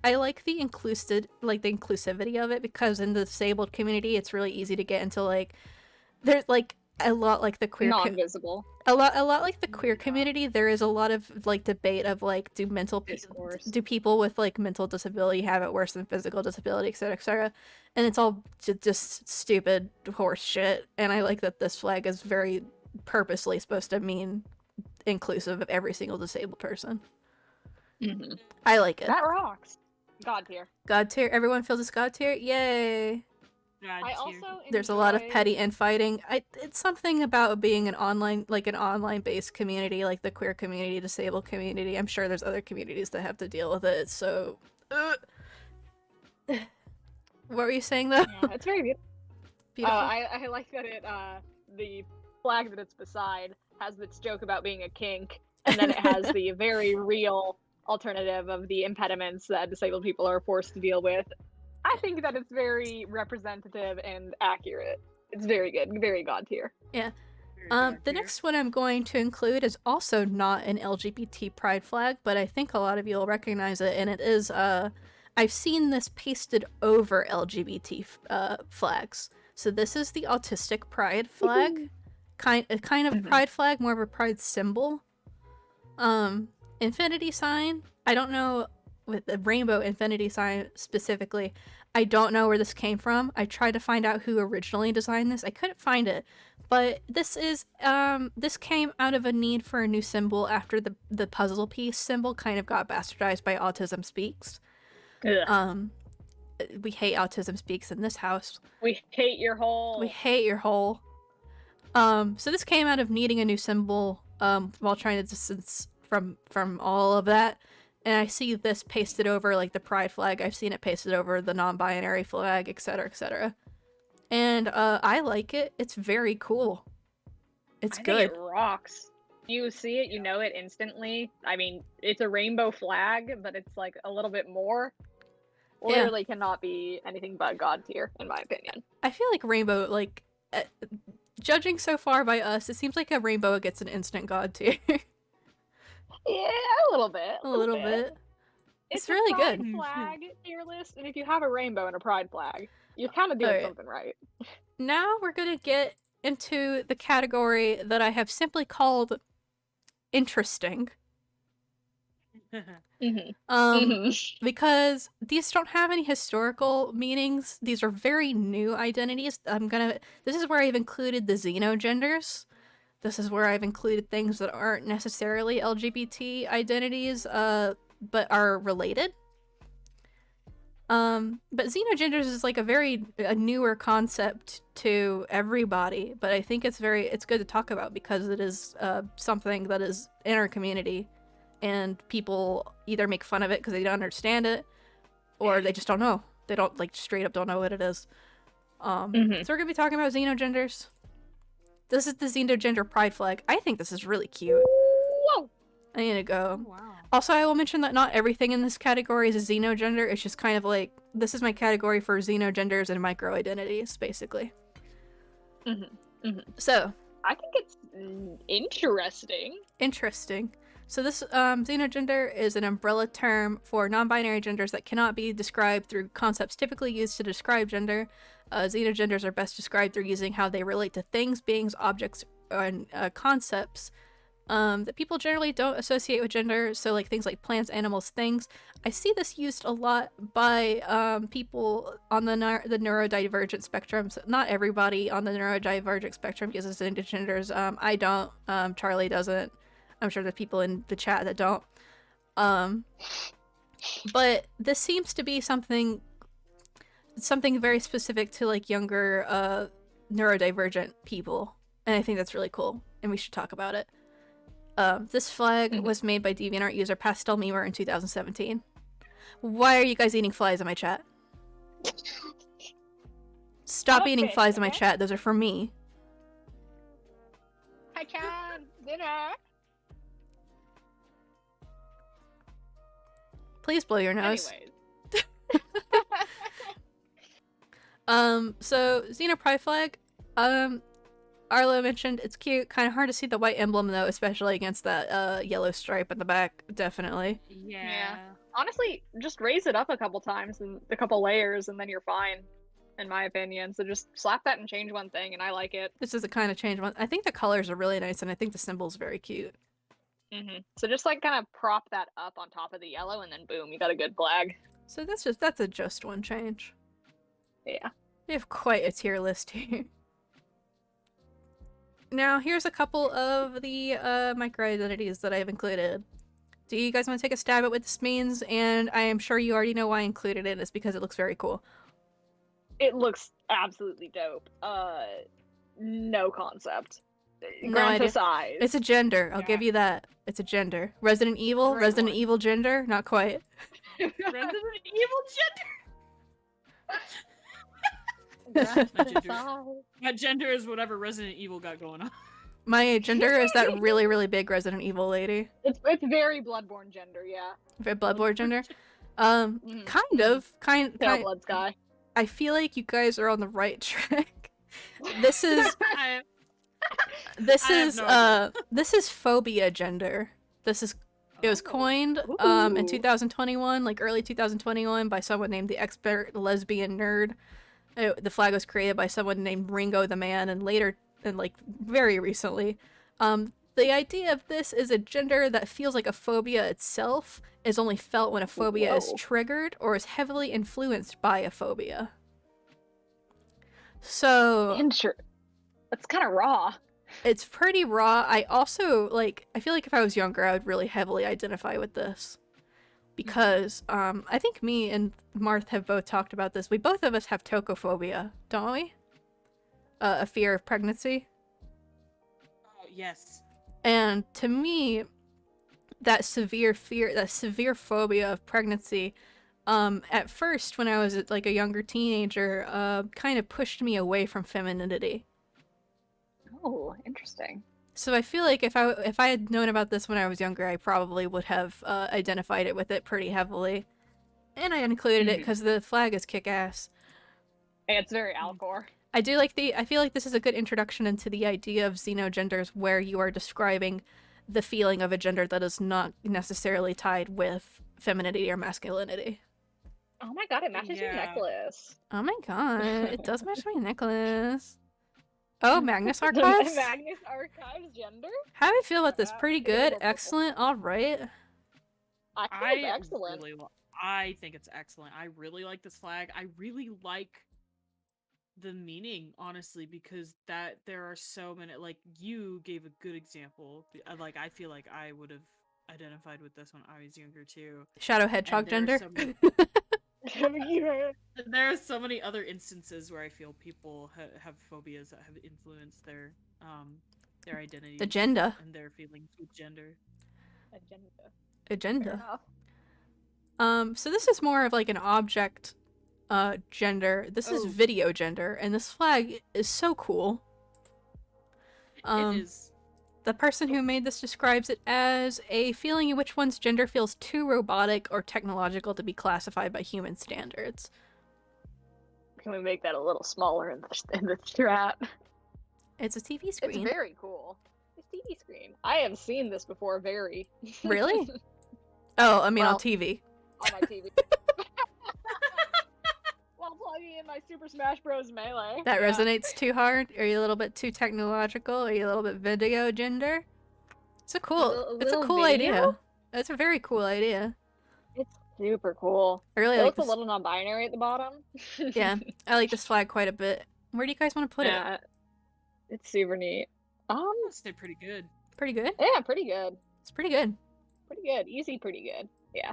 I like the inclusivity of it, because in the disabled community it's really easy to get into like there's like a lot like the queer Non-visible a lot like the queer community. There is a lot of like debate of like discourse. do people with like mental disability have it worse than physical disability, etc., etc., and it's all just stupid horse shit. And I like that this flag is very purposely supposed to mean inclusive of every single disabled person. Mm-hmm. I like it. That rocks. God tier. God tier. Everyone feels it's god tier. Yay! God I tier. also There's a lot of enjoy- petty infighting. It's something about being an online based community, like the queer community, disabled community. I'm sure there's other communities that have to deal with it. So, what were you saying though? Yeah, it's very beautiful. Beautiful. I like that it the flag that it's beside has its joke about being a kink, and then it has the very real alternative of the impediments that disabled people are forced to deal with. I think that it's very representative and accurate. It's very good, very god tier. Yeah. Very god The tier. next one I'm going to include is also not an LGBT pride flag, but I think a lot of you will recognize it, and it is I've seen this pasted over LGBT flags. So this is the autistic pride flag, kind of pride flag, more of a pride symbol. Infinity sign. I don't know, with the rainbow infinity sign specifically. I don't know where this came from. I tried to find out who originally designed this. I couldn't find it. But this is this came out of a need for a new symbol after the puzzle piece symbol kind of got bastardized by Autism Speaks. Ugh. We hate Autism Speaks in this house. We hate your whole. We hate your whole. So this came out of needing a new symbol while trying to distance from all of that. And I see this pasted over like the pride flag. I've seen it pasted over the non-binary flag, etc., etc. And I like it. It's very cool. It's good. Think it rocks. You see it, you know it instantly. I mean, it's a rainbow flag, but it's like a little bit more. Literally cannot be anything but god tier, in my opinion. I feel like rainbow, like, judging so far by us, it seems like a rainbow gets an instant god tier. Yeah, a little bit. A little bit. It's a really pride good. flag tier list, and if you have a rainbow and a pride flag, you're kind of doing Alright. something right. Now we're gonna get into the category that I have simply called interesting. Because these don't have any historical meanings. These are very new identities. This is where I've included the xenogenders. This is where I've included things that aren't necessarily LGBT identities, but are related. But xenogenders is like a newer concept to everybody, but I think it's good to talk about because it is something that is in our community, and people either make fun of it because they don't understand it, or they just don't know. They don't, like, straight up don't know what it is. So we're gonna be talking about xenogenders. This is the xenogender pride flag. I think this is really cute. Whoa! I need to go. Oh, wow. Also, I will mention that not everything in this category is a xenogender. It's just kind of like, this is my category for xenogenders and micro-identities, basically. So. I think it's interesting. Interesting. So this xenogender is an umbrella term for non-binary genders that cannot be described through concepts typically used to describe gender. Xenogenders are best described through using how they relate to things, beings, objects, and concepts that people generally don't associate with gender, so like things like plants, animals, things. I see this used a lot by people on the neurodivergent spectrum. So not everybody on the neurodivergent spectrum uses xenogenders. I don't. Charlie doesn't. I'm sure there's people in the chat that don't. But this seems to be something very specific to like younger neurodivergent people, and I think that's really cool, and we should talk about it. This flag was made by DeviantArt user Pastel Memer in 2017. Why are you guys eating flies in my chat? Stop eating flies in my chat. Those are for me. Hi, Chan. Dinner. Please blow your nose. Anyways. So Xeno Pride flag, Arlo mentioned, it's cute. Kind of hard to see the white emblem though, especially against that yellow stripe in the back. Definitely. Yeah. Honestly, just raise it up a couple times and a couple layers, and then you're fine, in my opinion. So just slap that and change one thing, and I like it. This is the kind of change one. I think the colors are really nice, and I think the symbol's very cute. So just like kind of prop that up on top of the yellow, and then boom, you got a good flag. So that's a just one change. Yeah. We have quite a tier list here. Now, here's a couple of the micro-identities that I've included. Do you guys want to take a stab at what this means? And I am sure you already know why I included it. It's because it looks very cool. It looks absolutely dope. No concept. No Grant idea. a size. It's a gender. I'll give you that. It's a gender. Resident Evil? Great Resident one. Evil gender? Not quite. Resident Evil Grant My a gender. size. My gender is whatever Resident Evil got going on. My gender is that really, really big Resident Evil lady. It's very Bloodborne gender, yeah. Bloodborne gender. Mhm. Kind of. Kind. Pale blood sky. I feel like you guys are on the right track. This is I this I have is no this is phobia gender. It was coined in Ooh. 2021, like early 2021, by someone named the Expert Lesbian Nerd. The flag was created by someone named Ringo the Man, and later, and like very recently, the idea of this is a gender that feels like a phobia itself is only felt when a phobia is Whoa. triggered or is heavily influenced by a phobia. So That's kind of raw. it's pretty raw. I also I feel like if I was younger, I would really heavily identify with this. Because I think me and Marth have both talked about this. Both of us have tocophobia, don't we? A fear of pregnancy. Oh, yes. And to me, that severe fear, that severe phobia of pregnancy, at first when I was like a younger teenager, kind of pushed me away from femininity. Oh, interesting. So I feel like if I had known about this when I was younger, I probably would have identified it with it pretty heavily. And I included it because the flag is kick-ass. It's very Alcor. I feel like this is a good introduction into the idea of xenogenders, where you are describing the feeling of a gender that is not necessarily tied with femininity or masculinity. Oh my god, it matches your Yeah. necklace. Oh my god, it does match my necklace. Oh, Magnus Archives? Magnus Archives gender? How do I feel about this? Yeah, Pretty yeah, good? well, Excellent? Alright. I think it's excellent. I think it's excellent. I really like this flag. I really like the meaning, honestly, because there are so many. Like, you gave a good example. Like, I feel like I would have identified with this when I was younger too. Shadow Hedgehog And there gender? are there are so many other instances where I feel people have phobias that have influenced their identity, Agenda. and their feelings with gender. Agenda. enough. So this is more of like an object gender. This is Oh. video gender, and this flag is so cool. It is. The person who made this describes it as a feeling in which one's gender feels too robotic or technological to be classified by human standards. Can we make that a little smaller in the chat? It's a TV It's screen. very cool. It's TV screen. I have seen this before, very. Really? Oh, I mean on Well, TV. On my TV. While plugging in my Super Smash Bros. Melee. That Yeah. resonates too hard? Are you a little bit too technological? Are you a little bit video gender? It's a cool little cool video? idea. It's a very cool idea. It's super cool. I really It like looks a this. little non-binary at the bottom. Yeah, I like this flag quite a bit. Where do you guys want to put it? Yeah. It's super neat. I'd say pretty good. Pretty good? Yeah, pretty good. It's pretty good. Pretty good. Easy, pretty good. Yeah.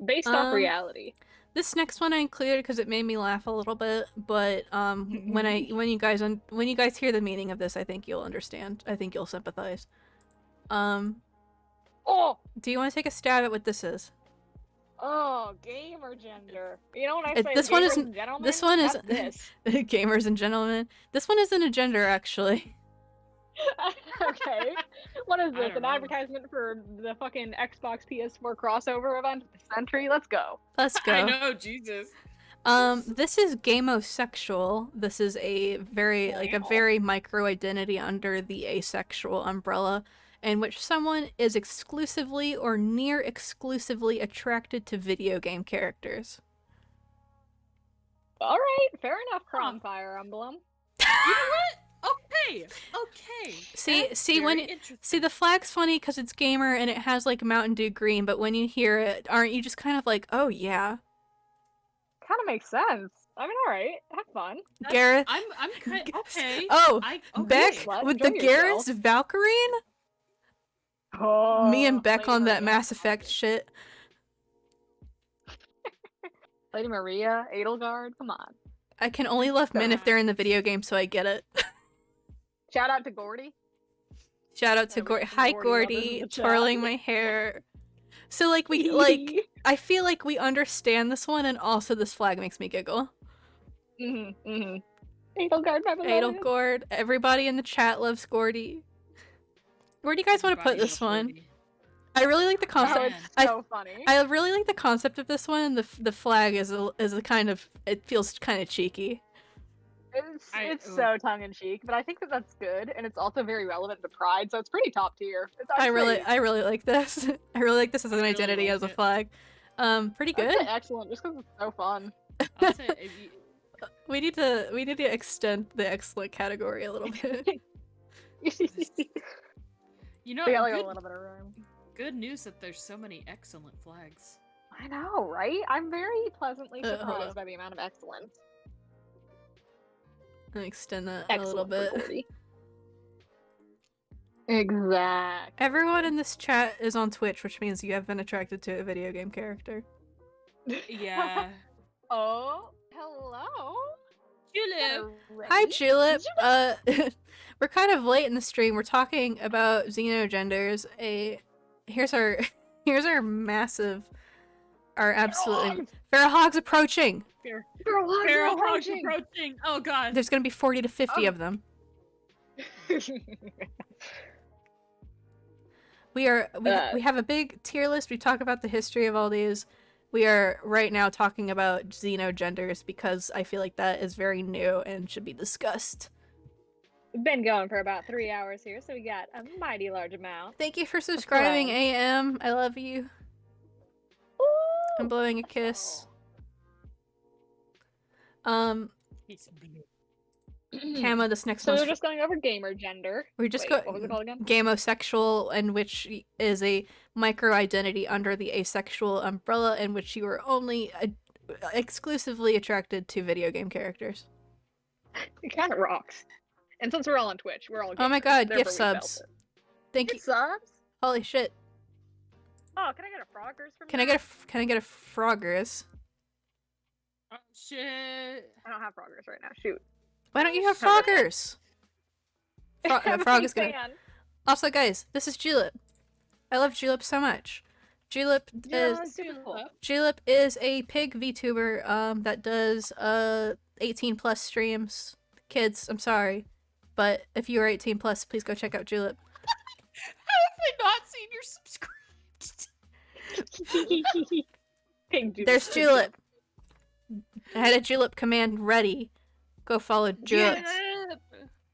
Based off reality. This next one I included because it made me laugh a little bit, but when you guys hear the meaning of this, I think you'll understand. I think you'll sympathize. Oh! Do you want to take a stab at what this is? Oh, gamer gender. You know when I It- say this one gamers isn't- and gentlemen? this one That's isn't- this. Gamers and gentlemen. This one isn't a gender, actually. Okay. What is I this? don't An know. advertisement for the fucking Xbox PS4 crossover event of the century? Let's go. Let's I go. know, Jesus. This is gamosexual. This is a very micro identity under the asexual umbrella, in which someone is exclusively or near exclusively attracted to video game characters. All right, fair enough, Chrome Fire Emblem. You know what? Okay. See the flag's funny because it's gamer and it has like Mountain Dew green, but when you hear it, aren't you just kind of like, oh yeah? Kind of makes sense. I mean, all right, have fun. Gareth, I'm kind okay. Oh, okay. Beck with the Gareth's Valkyrine. Oh, Me and Beck Lady on that Maria. Mass Effect shit. Lady Maria, Edelgard, come on. I can only love men if they're in the video game, so I get it. Shout out to Gordy. Shout out to Yeah, we Gordy. got some Hi, Gordy lovers in Gordy. the chat. Twirling my hair. So, like, I feel like we understand this one, and also this flag makes me giggle. Edelgard, my beloved. Edelgard. Everybody in the chat loves Gordy. Where do you guys want to put this one? I really like the Oh, concept. it's so funny. I really like the concept of this one, and the flag is a kind of, it feels kind of cheeky. It's so tongue in cheek, but I think that that's good, and it's also very relevant to Pride, so it's pretty top tier. I really like this. I really like this as an identity as a flag. Pretty good. Excellent, just because it's so fun. I'll say if you, We need to extend the excellent category a little bit. you know, We got like a little bit of room. good news that there's so many excellent flags. I know, right? I'm very pleasantly Hold surprised up. by the amount of excellence. Extend that a little Excellent bit. for Gordy. Exactly. Everyone in this chat is on Twitch, which means you have been attracted to a video game character. Yeah. Oh, hello. Julep. Hi, Julep. We're kind of late in the stream. We're talking about xenogenders. Here's our massive, our absolutely feral hogs approaching. Feral hogs approaching. Oh god. There's gonna be 40 to 50 of them. We have a big tier list. We talk about the history of all these. We are right now talking about xenogenders because I feel like that is very new and should be discussed. We've been going for about 3 hours here, so we got a mighty large amount. Thank you for subscribing, Hello. AM. I love you. I'm blowing a kiss. He's blue. Camo, this next So one's we're just going over gamer gender. We're just Wait, what was it called again? gamosexual, in which is a micro-identity under the asexual umbrella, in which you are only exclusively attracted to video game characters. It kind of rocks. And since we're all on Twitch, we're all Oh my gamers, god, therefore gift we felt subs. it. Thank you. Gift subs? Holy shit. Oh, can I get a Froggers from Can I get a Froggers? Oh shit. I don't have Froggers right now. Shoot. Why don't you have Froggers? Frog is good. Fan. Also, guys, this is Julep. I love Julep so much. Julep Yeah, is super cool. Julep is a pig VTuber that does 18 plus streams. Kids, I'm sorry, but if you are 18 plus, please go check out Julep. How have I not seen your subscribed? Pink Julep. There's Julep. I had a Julep command ready. Go follow Julep.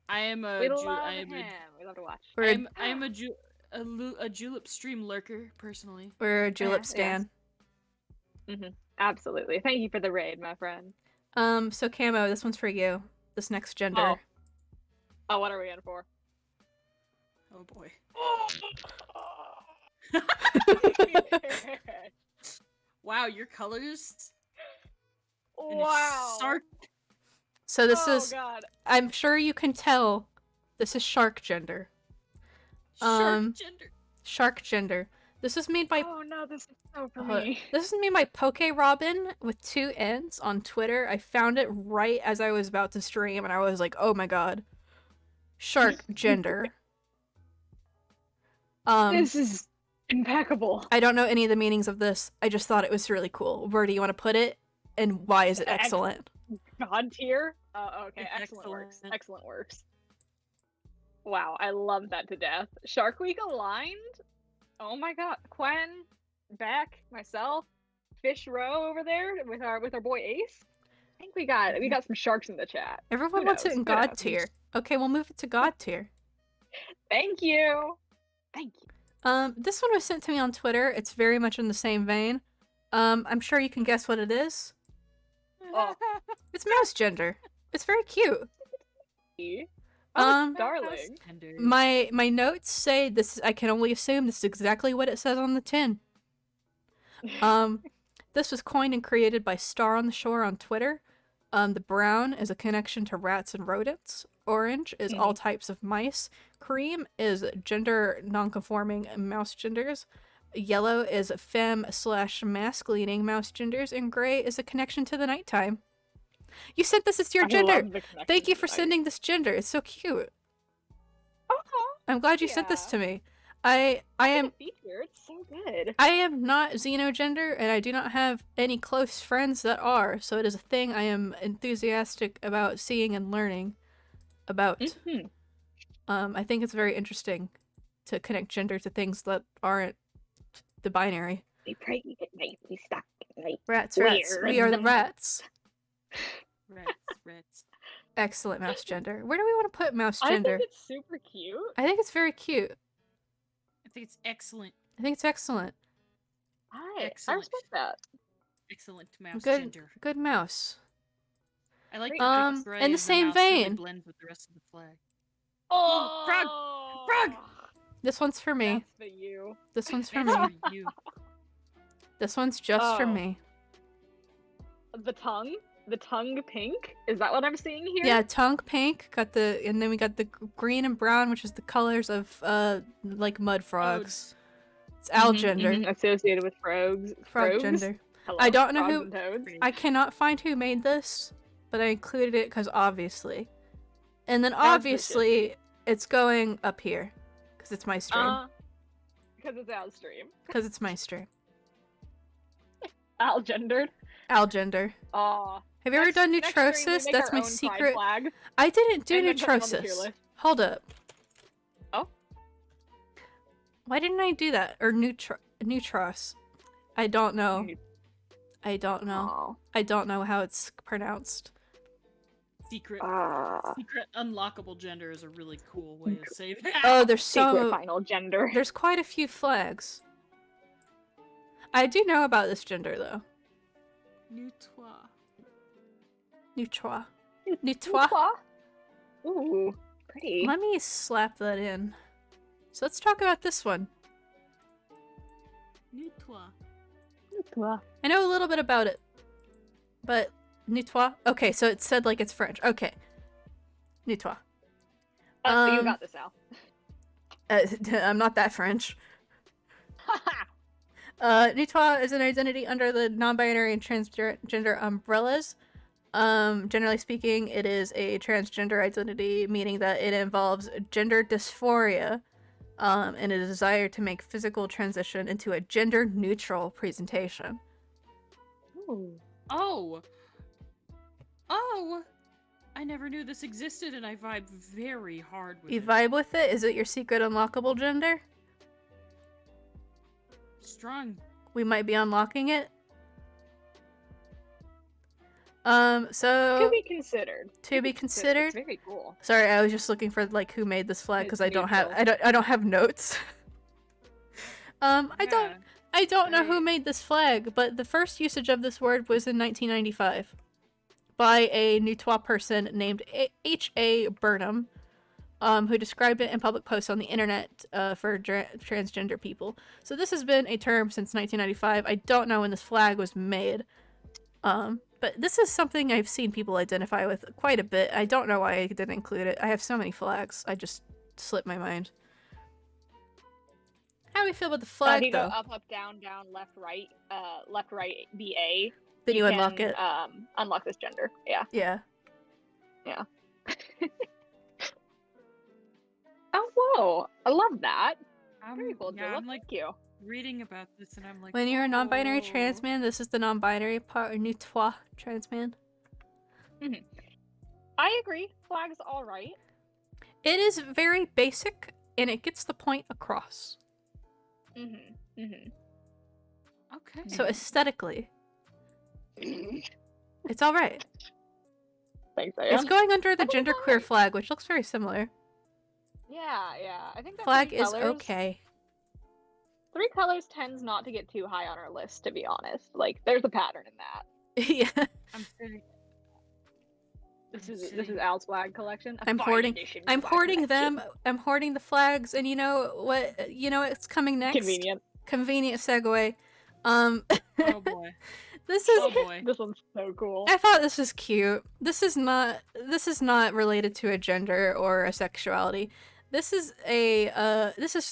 I am a We Ju- love I am him. We love to watch. I am a Julep stream lurker personally. We're a Julep yes. stan. Absolutely. Thank you for the raid, my friend. So Camo, this one's for you. This next gender. Oh, what are we in for? Oh boy. Wow, your colors. and Wow. So this Oh, is, God. I'm sure you can tell, this is shark gender. Gender. Shark gender. This is made by Oh no, this is so for Hold on. me. This is made by Poke Robin with 2 N's on Twitter. I found it right as I was about to stream, and I was like, "Oh my god, shark gender." This is impeccable. I don't know any of the meanings of this. I just thought it was really cool. Where do you want to put it, and why is it excellent? God tier? Oh, okay. It's Excellent works. excellent. Excellent works. Wow, I love that to death. Shark Week aligned? Oh my god. Quen, Beck, myself, Fish Row over there with our boy Ace. think we got some sharks in the chat. Everyone Who wants it knows? in Who God knows? tier. Okay, we'll move it to God tier. Thank you. Thank you. This one was sent to me on Twitter. It's very much in the same vein. I'm sure you can guess what it is. Oh. It's mouse gender. It's very cute. Oh, darling. My notes say this. I can only assume this is exactly what it says on the tin. This was coined and created by Star on the Shore on Twitter. The brown is a connection to rats and rodents. Orange is all types of mice. Cream is gender non-conforming mouse genders. Yellow is femme/masc-leaning mouse genders, and gray is a connection to the nighttime. You sent this as your gender. Thank you for sending this gender. It's so cute. I'm glad you sent this to me. I am feature. It's so good. I am not xenogender, and I do not have any close friends that are, so it is a thing I am enthusiastic about seeing and learning about. I think it's very interesting to connect gender to things that aren't the binary. We pray at night, we stalk at night. Rats. We are the rats. Rats. Excellent mouse gender. Where do we want to put mouse gender? I think it's super cute. I think it's very cute. I think it's excellent. I think it's excellent. I Excellent. respect that. Excellent mouse Good, gender. good mouse. I like Great. the gray in the of same mouse really vein. blends with the rest of the flag. Oh, frog! This one's for me. That's for you. This one's for That's me. for you. This one's just for Oh. me. The tongue pink. Is that what I'm seeing here? Yeah, tongue pink. And then we got the green and brown, which is the colors of like mud frogs. It's algender. Associated with frogs. Frog gender. Hello, I don't know frogs who- and toads. I cannot find who made this, but I included it because obviously. And then As they should obviously it's going up here because it's my stream. Because it's our stream. Because it's my stream. Algendered. Algender. Aw. Have you ever done Next stream, we neutrosis? make That's our my own pride secret. flag, I didn't do and then put them on the tier neutrosis. list. Hold up. Oh? Why didn't I do that? Or neutros? I don't know. I don't know. Aw. I don't know how it's pronounced. Secret Ah. secret unlockable gender is a really cool way of saying it. Oh, there's Secret so final gender. there's quite a few flags. I do know about this gender though. Neutois. Neutwa. Neutwa. Ooh, pretty. Let me slap that in. So let's talk about this one. Neutois. I know a little bit about it, but Neutwa. Okay, so it said like it's French. Okay, Neutwa. Oh, so you got this, Al. I'm not that French. Neutwa is an identity under the non-binary and transgender umbrellas. Generally speaking, it is a transgender identity, meaning that it involves gender dysphoria, and a desire to make physical transition into a gender-neutral presentation. Ooh. Oh! Oh! I never knew this existed and I vibe very hard with You it. vibe with it? Is it your secret unlockable gender? Strong. We might be unlocking it. So To be considered. to be It's considered. very cool. Sorry, I was just looking for like who made this flag because It's I don't have neutral. I don't have notes. I don't know who Right. made this flag, but the first usage of this word was in 1995 by a Neutwa person named H.A. Burnham, who described it in public posts on the internet for transgender people. So this has been a term since 1995. I don't know when this flag was made. But this is something I've seen people identify with quite a bit. I don't know why I didn't include it. I have so many flags. I just slipped my mind. How do we feel about the flag, you though? go up, down, left, right, BA. Then you unlock can, it. Unlock this gender. Yeah. Yeah. Yeah. Oh, whoa. I love that. Very cool, Yeah, Jula. I'm like Thank you. reading about this and I'm like, When you're a non-binary oh. trans man, this is the non-binary part, or Neutwa trans man. I agree. Flag's alright. It is very basic, and it gets the point across. Okay. So aesthetically, It's all right. Thanks, It's Ayan. going under the I think it's genderqueer alright. flag, which looks very similar. Yeah. I think that Flag three is colors, okay. 3 colors tends not to get too high on our list, to be honest. Like, there's a pattern in that. Yeah. I'm sitting. This is Al's flag collection. A I'm fine hoarding. edition I'm flag hoarding collection. them. I'm hoarding the flags, and you know what? You know what's coming next? Convenient. Convenient segue. Oh boy. This is. Oh boy. This one's so cool. I thought this was cute. This is not related to a gender or a sexuality. This is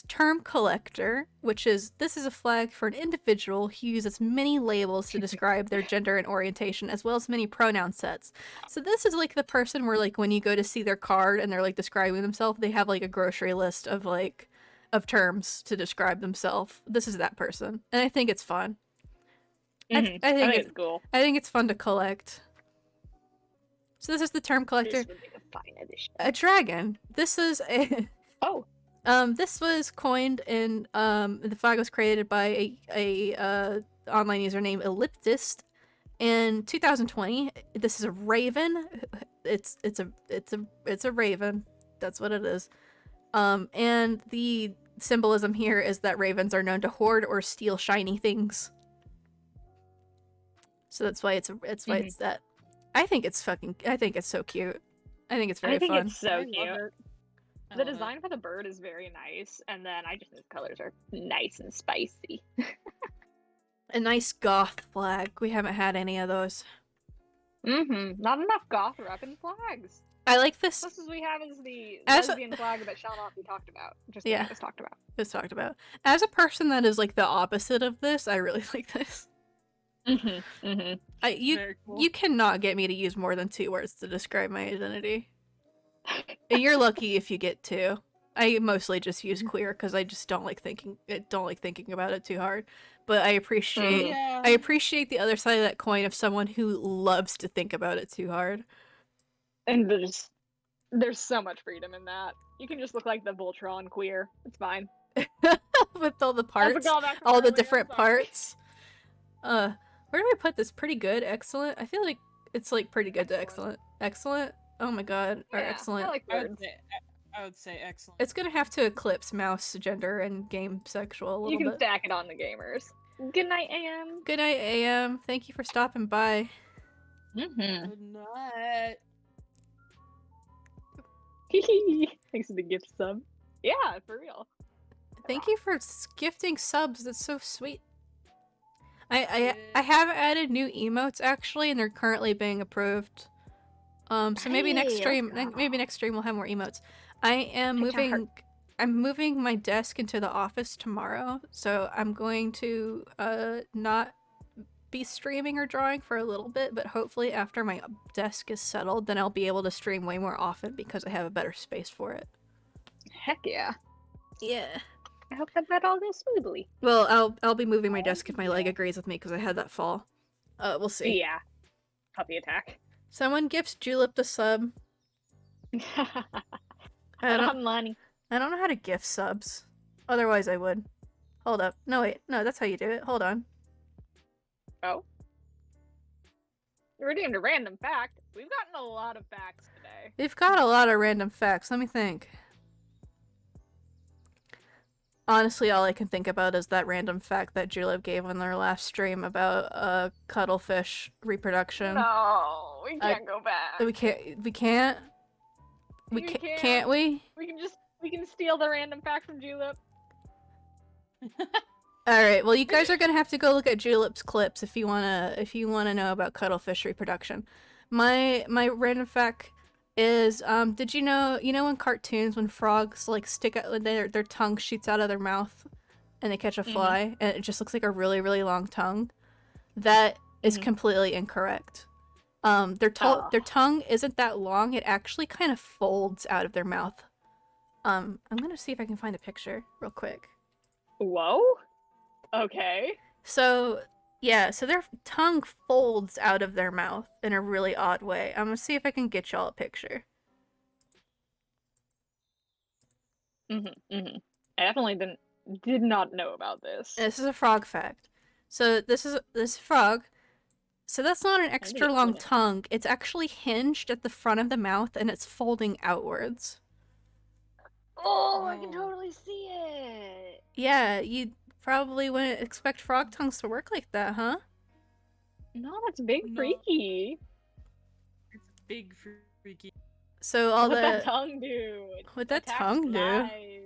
term collector, this is a flag for an individual who uses many labels to describe their gender and orientation, as well as many pronoun sets. So this is like the person where, like, when you go to see their card and they're like describing themselves, they have like a grocery list of terms to describe themselves. This is that person, and I think it's fun. I think it's cool. I think it's fun to collect. So this is the term collector. This would be a fine edition. A dragon. This is a Oh. This was coined in the flag was created by a online user named Elliptist in 2020. This is a raven. It's a raven. That's what it is. And the symbolism here is that ravens are known to hoard or steal shiny things. So that's why it's that. I think it's so cute. I think it's very fun. I think it's so I love cute. it. I The love it. design for the bird is very nice, and then I just think the colors are nice and spicy. A nice goth flag. We haven't had any of those. Not enough goth repping flags. I like this. Closest we have is the As a- lesbian flag that shall not be talked about. Just Yeah. yeah, was talked about. It's talked about. As a person that is like the opposite of this, I really like this. Very cool. You cannot get me to use more than 2 words to describe my identity. And you're lucky if you get 2. I mostly just use queer because I just don't like thinking about it too hard. But I appreciate Yeah. I appreciate the other side of that coin of someone who loves to think about it too hard. And there's so much freedom in that. You can just look like the Voltron queer. It's fine. With all the That's a parts, callback from all the earlier, different I'm sorry. parts. Where do I put this? Pretty good, excellent. I feel like it's like pretty good to excellent. Excellent. Oh my god, or Yeah, excellent. I like birds. I would say excellent. It's gonna have to eclipse mouse, gender, and game sexual a little You can bit. stack it on the gamers. Good night, AM. Good night, AM. Thank you for stopping by. Good night. Thanks for the gift sub. Yeah, for real. Thank you for gifting subs. That's so sweet. I have added new emotes actually, and they're currently being approved. So maybe next Hey, stream, let's go. maybe next stream we'll have more emotes. I am Hit your moving. I'm moving my desk into the office tomorrow, so I'm going to not be streaming or drawing for a little bit, but hopefully after my desk is settled, then I'll be able to stream way more often because I have a better space for it. Heck yeah. Yeah. I hope that all goes smoothly. Well, I'll be moving my desk if my leg agrees with me because I had that fall. We'll see. Yeah. Puppy attack. Someone gifts Julep the sub. I I don't have don't money. know how to gift subs. Otherwise I would. Hold up. No wait, no, that's how you do it. Hold on. Oh. We're doing a random fact. We've gotten a lot of facts today. We've got a lot of random facts. Let me think. Honestly, all I can think about is that random fact that Julep gave on their last stream about cuttlefish reproduction. No, we can't go back. We can't. Can't we? We can steal the random fact from Julep. All right. Well, you guys are gonna have to go look at Julep's clips if you wanna know about cuttlefish reproduction. My random fact is did you know in cartoons when frogs like stick out their tongue shoots out of their mouth and they catch a fly and it just looks like a really really long tongue? That is completely incorrect. Their tongue isn't that long. It actually kind of folds out of their mouth. I'm gonna see if I can find a picture real quick. Whoa. Okay. So yeah, so their tongue folds out of their mouth in a really odd way. I'm gonna see if I can get y'all a picture. I definitely did not know about this. This is a frog fact. So this frog So that's not an extra long it. tongue. It's actually hinged at the front of the mouth and it's folding outwards. Oh, I can totally see it. Yeah, you probably wouldn't expect frog tongues to work like that, huh? No, that's big No. freaky. It's big freaky. So all What that the tongue do? what that Attacks tongue do? flies.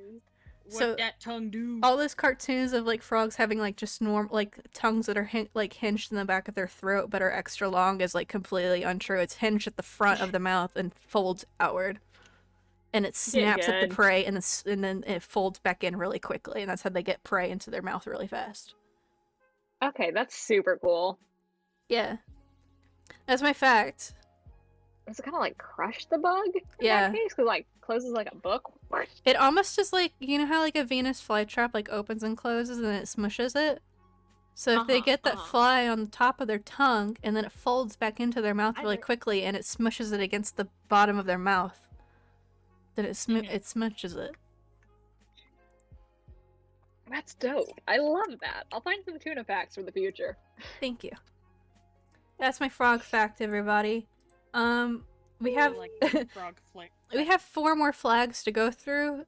What So- that tongue do? All those cartoons of like frogs having like just like tongues that are like hinged in the back of their throat but are extra long is like completely untrue. It's hinged at the front of the mouth and folds outward, and it snaps at the good. prey and then it folds back in really quickly, and that's how they get prey into their mouth really fast. Okay, that's super cool. Yeah, that's my fact. Does it kind of like crush the bug? In Yeah. that case, 'cause like closes like a book. It almost just like, you know how like a Venus flytrap like opens and closes and then it smushes it? So if they get that fly on the top of their tongue and then it folds back into their mouth really quickly and it smushes it against the bottom of their mouth, then it smushes it. That's dope. I love that. I'll find some tuna facts for the future. Thank you. That's my frog fact, everybody. We have like frog flick. we have 4 more flags to go through.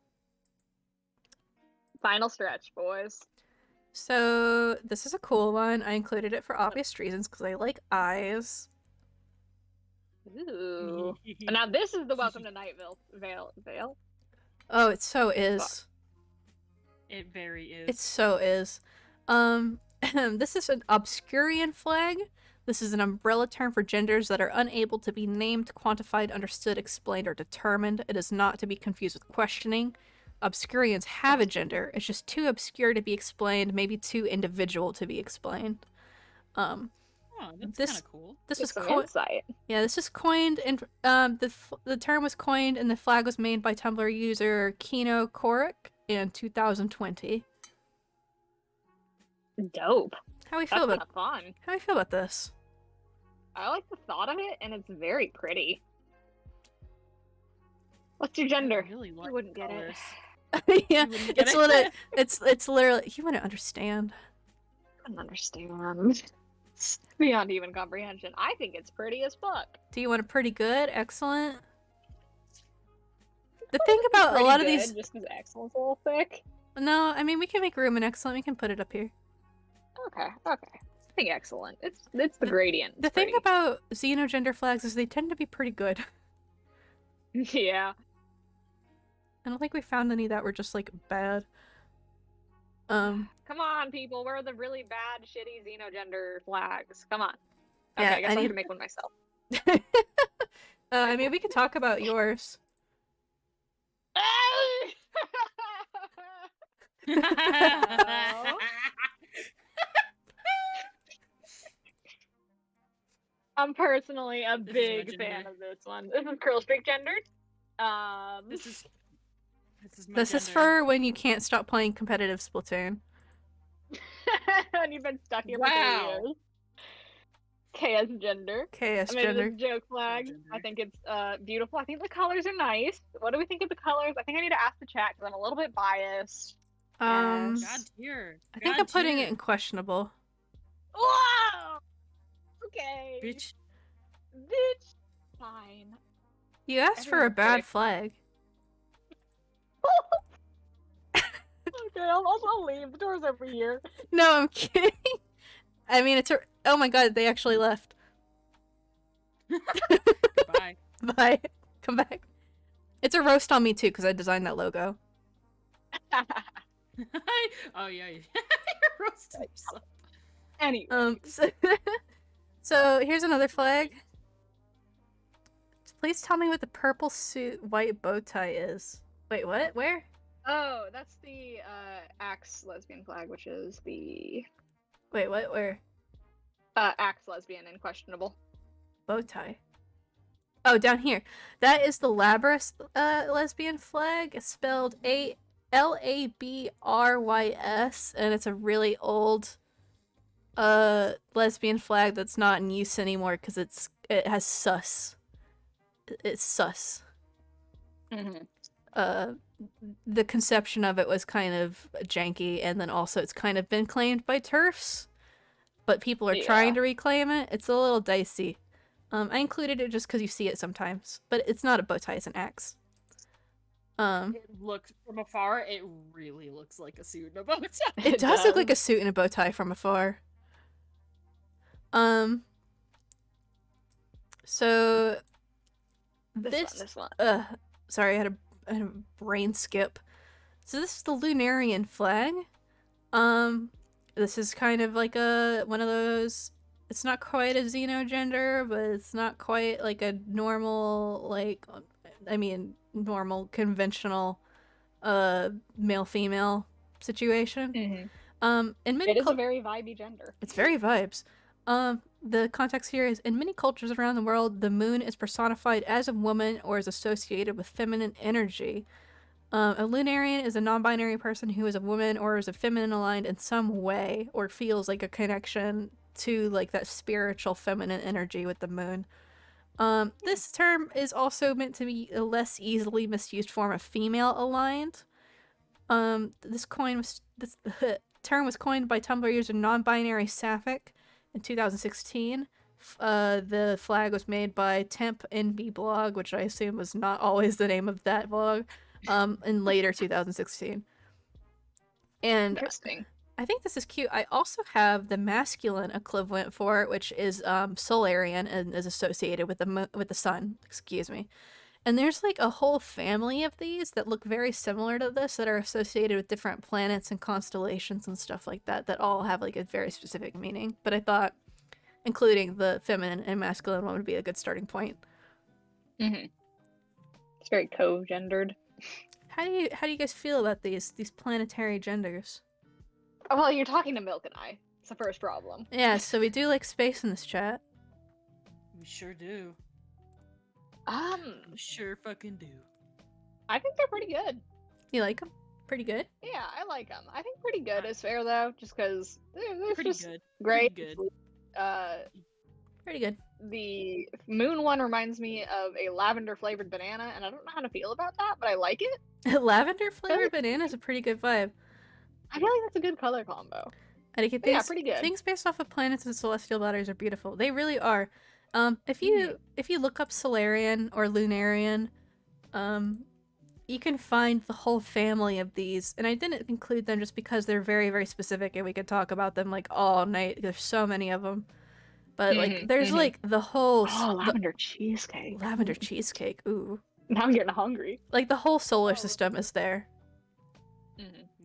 Final stretch, boys. So this is a cool one. I included it for obvious reasons because I like eyes. Ooh. Now this is the Welcome to Night Vale. Oh, it so is. It very is. It so is. This is an Obscurian flag. This is an umbrella term for genders that are unable to be named, quantified, understood, explained, or determined. It is not to be confused with questioning. Obscurians have a gender. It's just too obscure to be explained, maybe too individual to be explained. Oh, that's kind of cool. This was some insight. Yeah, this is coined in the term was coined and the flag was made by Tumblr user Kino Korik in 2020. Dope. How we feel That's about kind of fun. How we feel about this? I like the thought of it, and it's very pretty. What's your gender? I really like I wouldn't get colors. it. Yeah, wouldn't get it's it? literally it's literally you wouldn't understand. I don't understand. It's beyond even comprehension. I think it's pretty as fuck. Do you want a pretty good, excellent? The thing about a lot of these, just because excellent's a little thick. no, I mean we can make room in excellent. We can put it up here. Okay. I think excellent. It's the gradient. The thing about xenogender flags is they tend to be pretty good. Yeah. I don't think we found any that were just like bad. Come on, people. Where are the really bad, shitty xenogender flags? Come on. Okay, Yeah, I guess I I'm need- gonna make one myself. I mean we could talk about yours. I'm personally a This is big my fan gender. of this one. This is Curl Speak Gendered. This is my This is gender. for when you can't stop playing competitive Splatoon. and you've been stuck here Wow. for 3 years. KS Gender. KS I made gender. it a joke flag. Gender. I think it's beautiful. I think the colors are nice. What do we think of the colors? I think I need to ask the chat because I'm a little bit biased. Um, Yes. God tier. I think God I'm putting tier. it in questionable. Whoa! Okay. Bitch. Bitch. Fine. You asked for a Everyone's bad critic. flag. Okay, I'll leave. The door's over here. No, I'm kidding. I mean, it's a. Oh my god, they actually left. Goodbye. Bye. Come back. It's a roast on me too because I designed that logo. Oh yeah, you roasted yourself. Anyway. So here's another flag. Please tell me what the purple suit, white bow tie is. Wait, what? Where? Oh, that's the Axe lesbian flag, which is the Wait, what? Where? Axe lesbian in questionable. Bow tie. Oh, down here. That is the Labrys lesbian flag. It's spelled Labrys, and it's a really old lesbian flag that's not in use anymore because it has sus. It's sus. Mm-hmm. The conception of it was kind of janky, and then also it's kind of been claimed by TERFs. but people are Yeah. trying to reclaim it. It's a little dicey. I included it just because you see it sometimes, but it's not a bow tie, it's an axe. It looks from afar, it really looks like a suit and a bow tie. It does look like a suit and a bow tie from afar. So This one. sorry, I had a brain skip. So this is the Lunarian flag. This is kind of like one of those. It's not quite a xenogender, but it's not quite like a normal, normal conventional, male-female situation. Mm-hmm. In many It is a very vibey gender. It's very vibes. The context here is, in many cultures around the world, the moon is personified as a woman or is associated with feminine energy. A Lunarian is a non-binary person who is a woman or is a feminine aligned in some way or feels like a connection to like that spiritual feminine energy with the moon. This term is also meant to be a less easily misused form of female aligned. This term was coined by Tumblr user non-binary Sapphic in 2016. The flag was made by Temp NB blog, which I assume was not always the name of that blog, in later 2016. And Interesting. I think this is cute. I also have the masculine equivalent for it, which is Solarian and is associated with the sun. Excuse me. And there's like a whole family of these that look very similar to this that are associated with different planets and constellations and stuff like that that all have like a very specific meaning. But I thought including the feminine and masculine one would be a good starting point. Mm-hmm. It's very co-gendered. How do you guys feel about these planetary genders? Oh, well, you're talking to Milk and I. It's the first problem. Yeah, so we do like space in this chat. We sure do. We sure fucking do. I think they're pretty good. You like them? Pretty good? Yeah, I like them. I think pretty good is fair though, just because they're Pretty just good. great. Pretty good. Pretty good. The moon one reminds me of a lavender flavored banana, and I don't know how to feel about that, but I like it. Lavender flavored banana is a pretty good vibe. I feel like that's a good color combo. Yeah, pretty good. Things based off of planets and celestial bodies are beautiful. They really are. If you look up Solarian or Lunarian, you can find the whole family of these, and I didn't include them just because they're very, very specific, and we could talk about them like all night. There's so many of them, but like there's like the whole lavender cheesecake. Lavender cheesecake. Ooh, now I'm getting hungry. Like the whole solar system is there.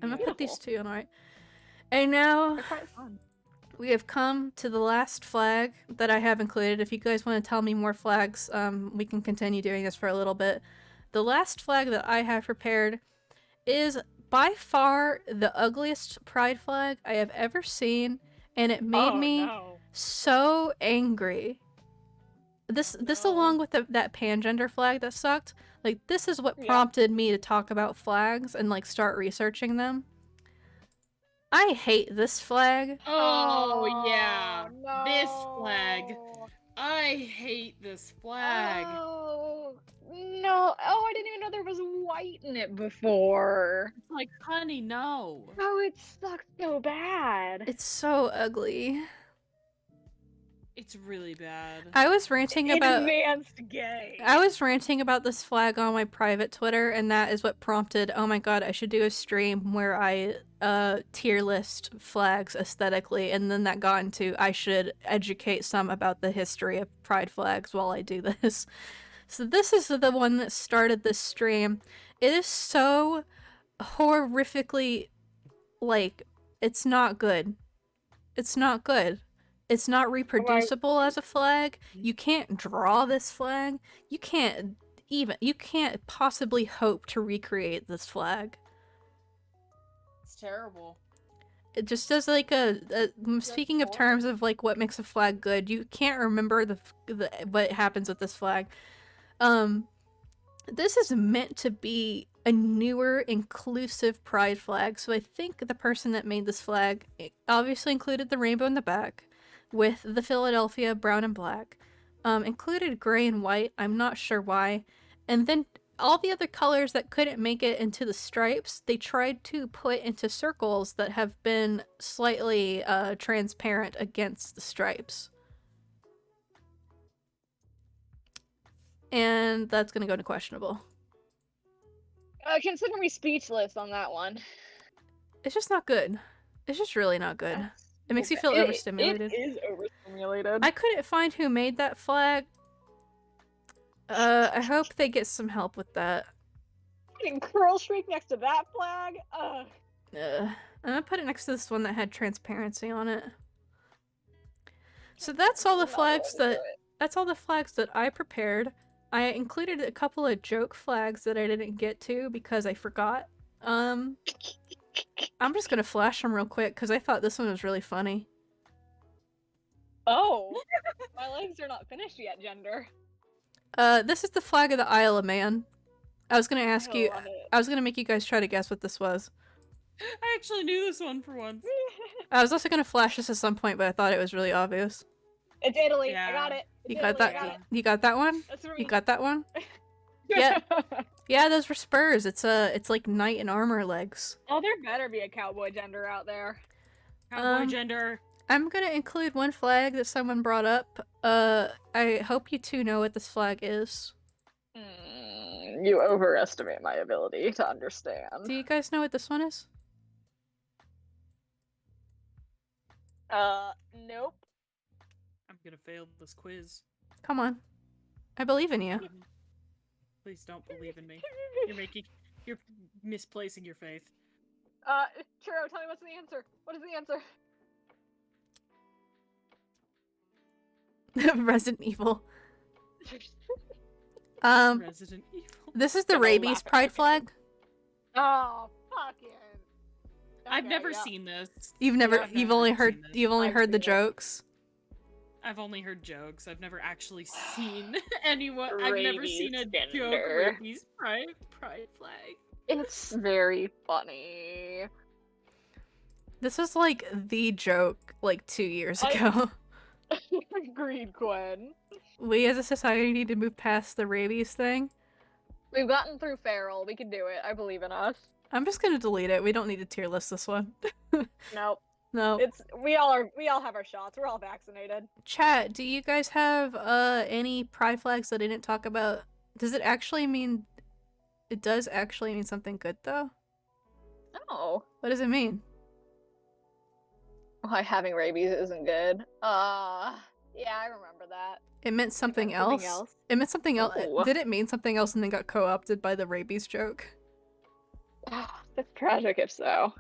I'm gonna put these Beautiful. two on right. And now They're quite fun. we have come to the last flag that I have included. If you guys want to tell me more flags, we can continue doing this for a little bit. The last flag that I have prepared is by far the ugliest pride flag I have ever seen, and it made me so angry. This along with that pangender flag that sucked. Like, this is what prompted me to talk about flags and like start researching them. I hate this flag. Oh yeah, no. this flag. I hate this flag. Oh no! Oh, I didn't even know there was white in it before. It's like, honey, no. Oh, it sucks so bad. It's so ugly. It's really bad. I was ranting about advanced gay. I was ranting about this flag on my private Twitter, and that is what prompted, oh my god, I should do a stream where I tier list flags aesthetically, and then that got into I should educate some about the history of pride flags while I do this. So this is the one that started this stream. It is so horrifically, like, it's not good. It's not good. It's not reproducible as a flag. You can't draw this flag. You can't possibly hope to recreate this flag. It's terrible. It just does like speaking of terms of like what makes a flag good, you can't remember the what happens with this flag. This is meant to be a newer, inclusive pride flag. So I think the person that made this flag obviously included the rainbow in the back, with the Philadelphia brown and black, included gray and white. I'm not sure why. And then all the other colors that couldn't make it into the stripes, they tried to put into circles that have been slightly transparent against the stripes. And that's gonna go to questionable. Consider me speechless on that one. It's just not good. It's just really not good. It makes you feel overstimulated. It is overstimulated. I couldn't find who made that flag. I hope they get some help with that. Putting curl streak next to that flag? Ugh. I'm gonna put it next to this one that had transparency on it. So that's all the flags that I prepared. I included a couple of joke flags that I didn't get to because I forgot. I'm just gonna flash them real quick because I thought this one was really funny. Oh, my legs are not finished yet, gender. This is the flag of the Isle of Man. I was gonna ask you. love it. I was gonna make you guys try to guess what this was. I actually knew this one for once. I was also gonna flash this at some point, but I thought it was really obvious. It's Italy. Yeah. I got it. It's You got Italy, that? I got it. You got that one? That's You got that one? Yeah. Yeah, those were spurs. It's like knight in armor legs. Oh, there better be a cowboy gender out there. Cowboy gender. I'm gonna include one flag that someone brought up. I hope you two know what this flag is. You overestimate my ability to understand. Do you guys know what this one is? Nope. I'm gonna fail this quiz. Come on. I believe in you. Please don't believe in me. You're misplacing your faith. Churro, tell me what's the answer. What is the answer? Resident Evil. Resident Evil. This is the Gonna rabies laugh at pride me. flag. Oh, fucking. I've Okay, never yeah. seen this. You've never, Yeah, I've you've never only seen heard, this. you've only I've heard the seen it. jokes. I've only heard jokes. I've never actually seen anyone. I've never seen a Rabies joke gender. rabies pride flag. It's very funny. This was like the joke like 2 years I- ago. Agreed, Gwen. We as a society need to move past the rabies thing. We've gotten through feral. We can do it. I believe in us. I'm just gonna delete it. We don't need to tier list this one. Nope. No. We all have our shots. We're all vaccinated. Chat, do you guys have any pride flags that I didn't talk about? Does it actually mean... It does actually mean something good, though? Oh. What does it mean? Why having rabies isn't good. Yeah, I remember that. It meant something meant something else? else? It meant something else. Oh. Did it mean something else and then got co-opted by the rabies joke? That's tragic if so.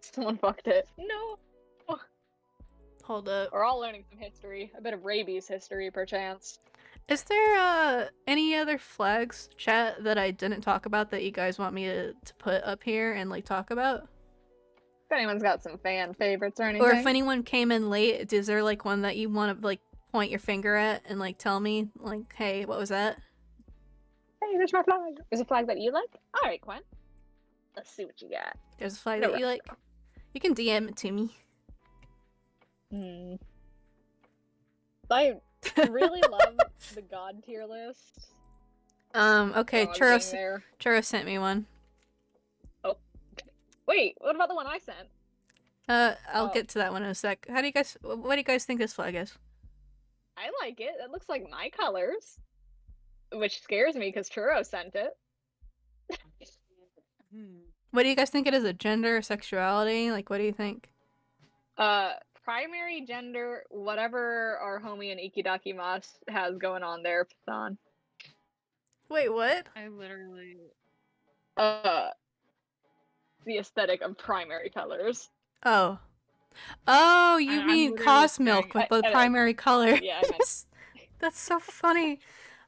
Someone fucked it. No. Hold up. We're all learning some history. A bit of rabies history, perchance. Is there any other flags, chat, that I didn't talk about that you guys want me to put up here and like talk about? If anyone's got some fan favorites or anything. Or if anyone came in late, is there like one that you want to like point your finger at and like tell me like, hey, what was that? Hey, there's my flag. There's a flag that you like? Alright, Gwen. Let's see what you got. There's a flag No that you like. You can DM it to me. I really love the god tier list. Okay, Dog Churro, being there. Churro sent me one. Wait, what about the one I sent? I'll Oh. get to that one in a sec. What do you guys think this flag is? I like it. It looks like my colors. Which scares me because Churro sent it. What do you guys think it is? A gender, sexuality? Like, what do you think? Primary gender, whatever our homie in Ikidaki Mas has going on there, Pathan. Wait, what? I literally. The aesthetic of primary colors. Oh. Oh, you I'm mean literally Cosmilk staring- with the I- primary color. Yeah, I meant- That's so funny.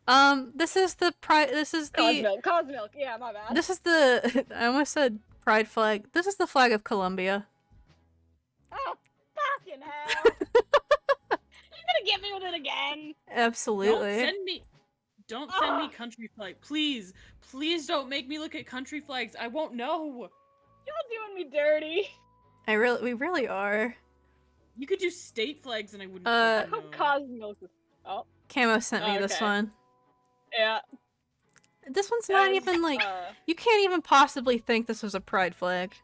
This is the Cosmilk, yeah, my bad. This is the I almost said pride flag. This is the flag of Colombia. Oh, fucking hell. You're gonna get me with it again. Absolutely. Don't send me country flag. Please. Please don't make me look at country flags. I won't know. Y'all doing me dirty. We really are. You could do state flags and I wouldn't I fucking hope know. Cosmilk is... Oh, Camo sent me this Okay. one. yeah. This one's not As, even like you can't even possibly think this was a pride flag.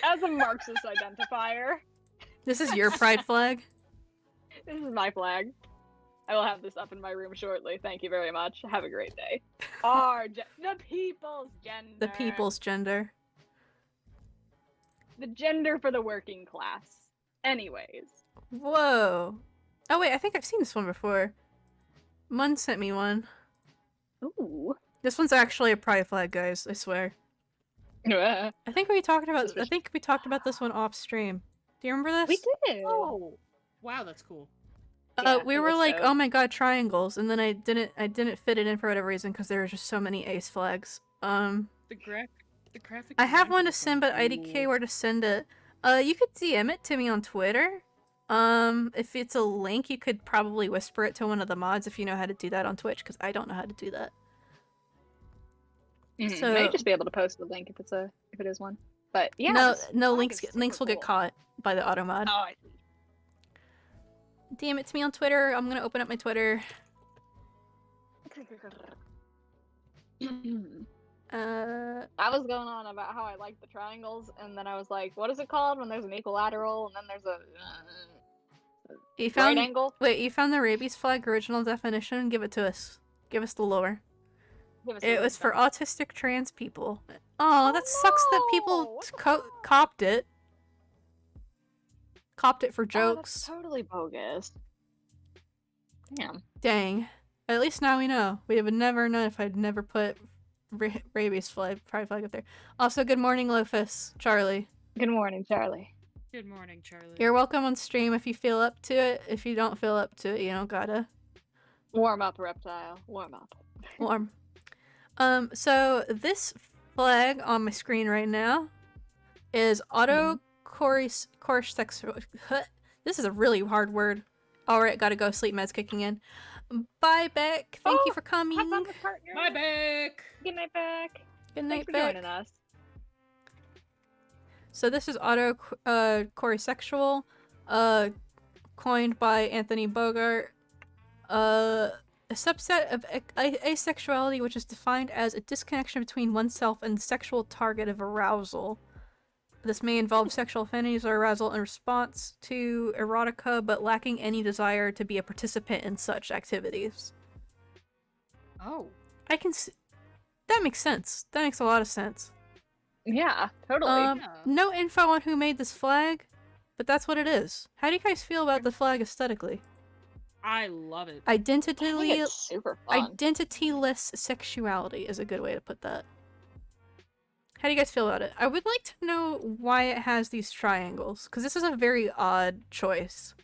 as a Marxist identifier, This is your pride flag. this is my flag. I will have this up in my room shortly. Thank you very much. Have a great day. The people's gender. The people's gender. The gender for the working class. Anyways. Whoa. Oh wait, I think I've seen this one before. Mun sent me one. Ooh. This one's actually a pride flag, guys. I swear. I think we talked about. I think we talked about this one off stream. Do you remember this? We did. Oh, wow, that's cool. We were like, oh my god, triangles, and then I didn't fit it in for whatever reason because there were just so many ace flags. The graphic. I have design one to was send, but IDK where to send it. You could DM it to me on Twitter. If it's a link, you could probably whisper it to one of the mods if you know how to do that on Twitch, because I don't know how to do that. So may just be able to post the link if it is one. But yeah. No links will get caught by the automod. Oh, I see. DM it to me on Twitter. I'm gonna open up my Twitter. I was going on about how I like the triangles, and then I was like, what is it called when there's an equilateral and then there's a You found right angle? Wait, you found the rabies flag original definition? Give it to us. Give us the lore. It was for autistic trans people. Oh, that sucks that people copped it. Copped it for jokes. That's totally bogus. Damn. Dang. At least now we know. We would never know if I'd never put rabies flag, pride flag up there. Also, good morning, Lofus. Charlie. Good morning, Charlie. Good morning, Charlie. You're welcome on stream if you feel up to it. If you don't feel up to it, you don't gotta. Warm up, reptile. Warm up. Warm. So this flag on my screen right now is auto course sexual. This is a really hard word. Alright, gotta go. Sleep med's kicking in. Bye, Beck. Thank you for coming. Have fun with partner. Bye, Beck. Good night, Beck. Good night, Thanks for Beck. joining us. So this is auto sexual, coined by Anthony Bogart. A subset of asexuality, which is defined as a disconnection between oneself and the sexual target of arousal. This may involve sexual affinities or arousal in response to erotica, but lacking any desire to be a participant in such activities. Oh. I can see. That makes sense. That makes a lot of sense. Yeah, totally. No info on who made this flag, but that's what it is. How do you guys feel about the flag aesthetically? I love it. I think it's super fun. Identityless sexuality is a good way to put that. How do you guys feel about it? I would like to know why it has these triangles, because this is a very odd choice.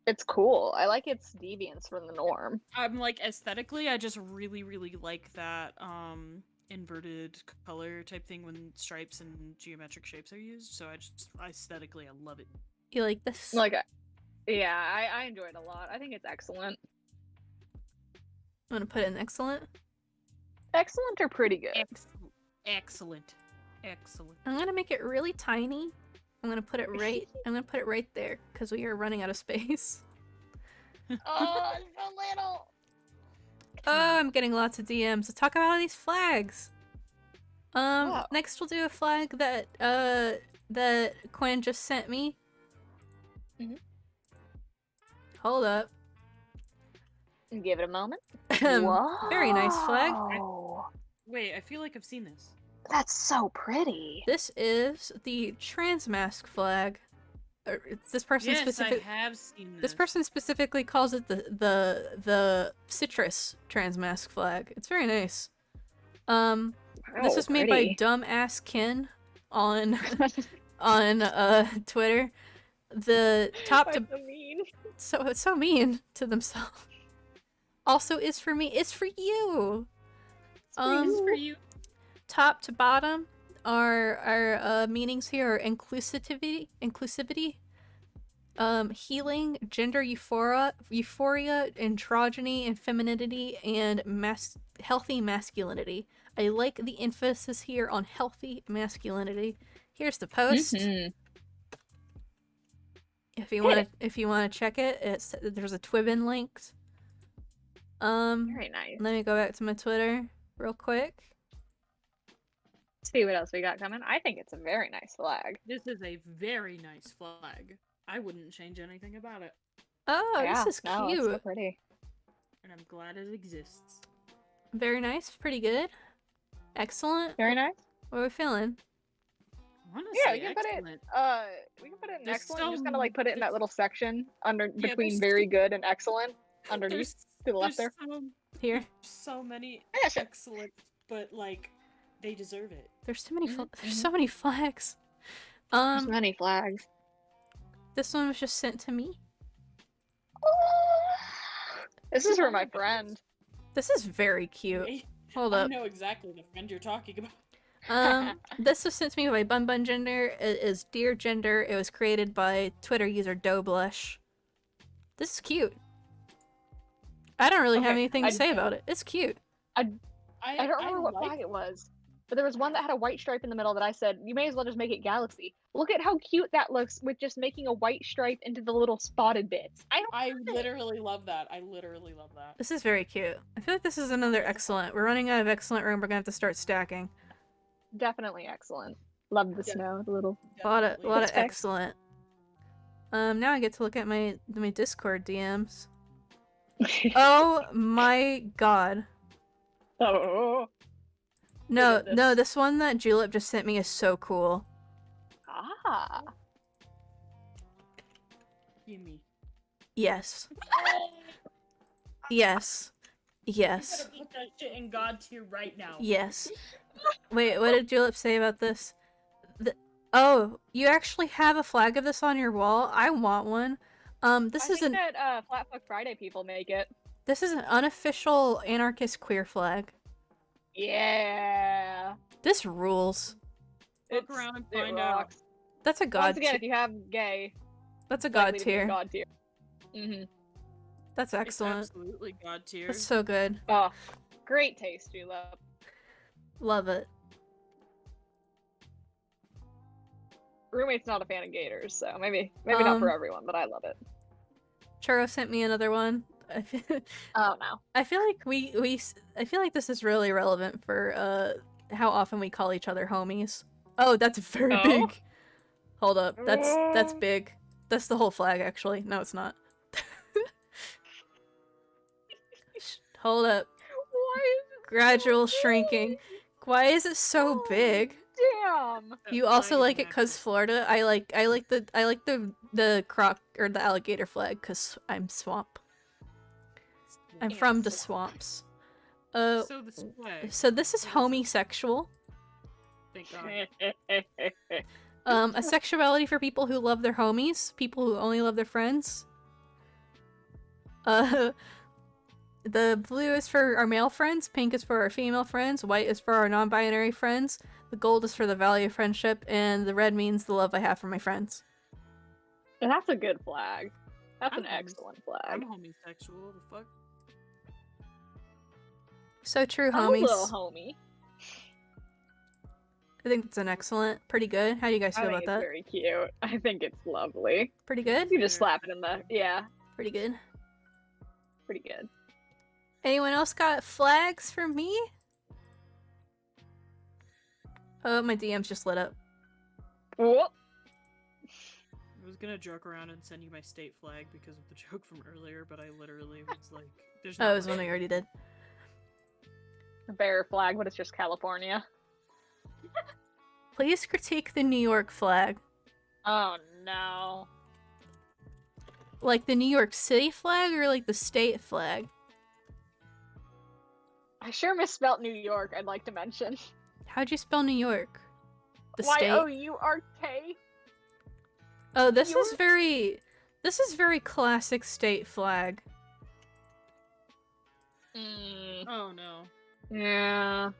It's cool. I like its deviance from the norm. I'm like aesthetically, I just really, really like that inverted color type thing when stripes and geometric shapes are used. So aesthetically, I love it. You like this? Like, yeah, I enjoy it a lot. I think it's excellent. I'm gonna put it in excellent. Excellent or pretty good? Excellent. I'm gonna make it really tiny. I'm gonna put it right there because we are running out of space. Oh, it's so little. Oh, I'm getting lots of DMs. Let's talk about all these flags. Wow. Next we'll do a flag that that Quinn just sent me. Mhm. Hold up. Give it a moment. Very nice flag. Wait, I feel like I've seen this. That's so pretty. This is the trans mask flag. This person Yes, I have seen this. This person specifically calls it the citrus trans mask flag. It's very nice. This was made by dumbass Ken on Twitter. The top to so mean. So it's so mean to themselves. Also is for me. It's for you. It's for you. Top to bottom, our meanings here are inclusivity, healing, gender euphoria, androgyny and femininity, and healthy masculinity. I like the emphasis here on healthy masculinity. Here's the post. If you want to check it, there's a Twibbin linked. Very nice. Let me go back to my Twitter real quick. See what else we got coming. I think it's a very nice flag. This is a very nice flag. I wouldn't change anything about it. Oh, yeah, this is no, cute. it's so pretty. And I'm glad it exists. Very nice. Pretty good. Excellent. Very nice. What are we feeling? Honestly, Yeah, we can put it. We can put it in There's excellent. so Just kind of like put it in that little section between there's- very good and excellent underneath to the left there. Here. So many Yeah, sure. excellent, but like they deserve it. There's too many. Mhm, There's so many flags. There's many flags. This one was just sent to me. This is for my friend. This is very cute. Hold I up. know exactly the friend you're talking about. This was sent to me by Bungender. It is Dear Gender. It was created by Twitter user Doblush. This is cute. I don't really have Okay, anything to say about it. It's cute. I don't remember what flag it was, but there was one that had a white stripe in the middle that I said, you may as well just make it galaxy. Look at how cute that looks with just making a white stripe into the little spotted bits. I literally love that. I literally love that. This is very cute. I feel like this is another excellent. We're running out of excellent room. We're gonna have to start stacking. Definitely excellent. Love the snow, the little. A lot of Definitely. Respect. excellent. Now I get to look at my Discord DMs. Oh my god. Oh. No, at this. no, this one that Julep just sent me is so cool. Ah. Gimme. Yes. Yes. Yes. You better put that shit in God tier right now. Yes. Wait, what did Julep say about this? Oh, you actually have a flag of this on your wall? I want one. This I is think that Flat Fuck Friday people make it. This is an unofficial anarchist queer flag. Yeah. This rules. Look around and it find out. rocks. That's a god Once again, tier. if you have gay, That's a it's god likely to be a tier. God tier. Mm-hmm. That's It's excellent. absolutely God tier. That's so good. Oh, great taste, Julep. Love it. Roommate's not a fan of gators, so maybe not for Um, everyone, but I love it. Churro sent me another one. Oh no. I feel like I feel like this is really relevant for how often we call each other homies. Oh, that's very Oh? big. Hold up. That's Oh. big. That's the whole flag actually. No, it's not. Hold up. Why is it Gradual so shrinking. Why is it so Oh, big? Damn. That You also flag is like it cuz massive. Florida. I like the croc or the alligator flag cuz I'm swamp. I'm Yeah, from the swamp. swamps. So the swag. So this is homosexual. Thank God. A sexuality for people who love their homies, people who only love their friends. The blue is for our male friends, pink is for our female friends, white is for our non-binary friends, the gold is for the value of friendship, and the red means the love I have for my friends. And that's a good flag. That's I'm an homies- excellent I'm flag. homosexual. The fuck? So true, I'm a little homies. homie. I think that's an excellent. Pretty good. How do you guys I feel think about it's that? very cute. I think it's lovely. Pretty good? You just slap it in the Pretty good. pretty good. Anyone else got flags for me? Oh, my DM's just lit up. Whoop. I was gonna joke around and send you my state flag because of the joke from earlier, but I literally was like, "There's no." Oh, it was one I already did. A bear flag, but it's just California. Please critique the New York flag. Oh no. Like the New York City flag or like the state flag? I sure misspelt New York, I'd like to mention. How'd you spell New York? The state? Y-O-U-R-K? Oh, this is York? very classic state flag. Mm, Oh no. yeah.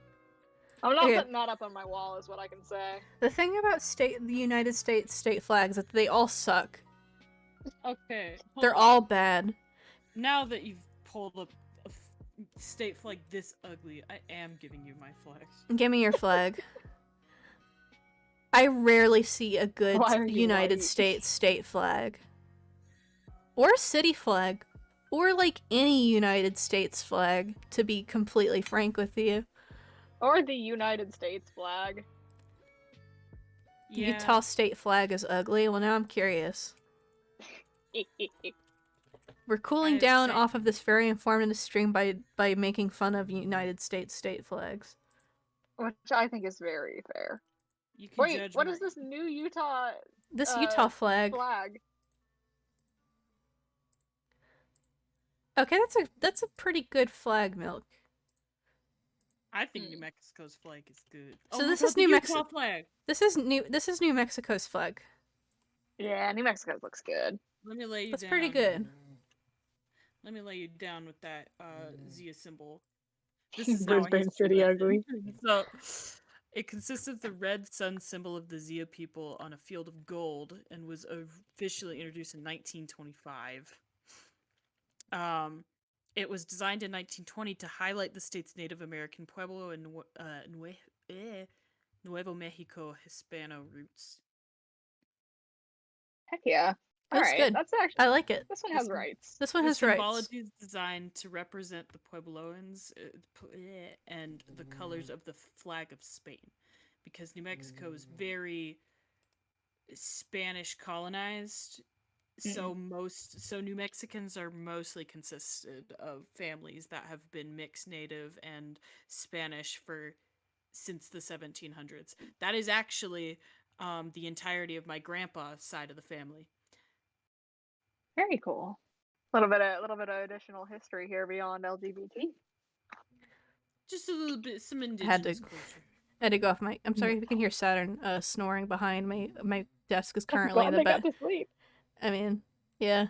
I'm not Okay. putting that up on my wall, is what I can say. The thing about the United States state flags is that they all suck. Okay. They're hold on. all bad. Now that you've pulled up a state flag this ugly, I am giving you my flags. Give me your flag. I rarely see a good Why are you United white? States state flag. Or a city flag. Or like any United States flag, to be completely frank with you. Or the United States flag. The Yeah. Utah state flag is ugly. Well, now I'm curious. We're cooling down off of this very informative stream by making fun of United States state flags. Which I think is very fair. You can Wait, judge what my... is this new Utah This Utah flag. Okay, that's a pretty good flag, Milk. I think New Mexico's flag is good. So this is New Mexico flag. This is New Mexico's flag. Yeah, New Mexico's looks good. Let me lay you That's down. pretty good. Let me lay you down with that Zia symbol. This is Brisbane's pretty ugly. So it consists of the red sun symbol of the Zia people on a field of gold and was officially introduced in 1925. It was designed in 1920 to highlight the state's Native American Pueblo and Nuevo Mexico Hispano roots. Heck yeah. That's good. That's actually, I like it. this one has rights. This one The has rights. symbology is designed to represent the Puebloans and the colors of the flag of Spain, because New Mexico is very Spanish colonized. So New Mexicans are mostly consisted of families that have been mixed Native and Spanish since the 1700s. That is actually the entirety of my grandpa's side of the family. Very cool. A little bit of additional history here beyond LGBT. Just a little bit, some indigenous culture. I had to go off my. I'm sorry if you can hear Saturn snoring behind me. My desk is currently in the bed. Got to sleep. I mean, yeah,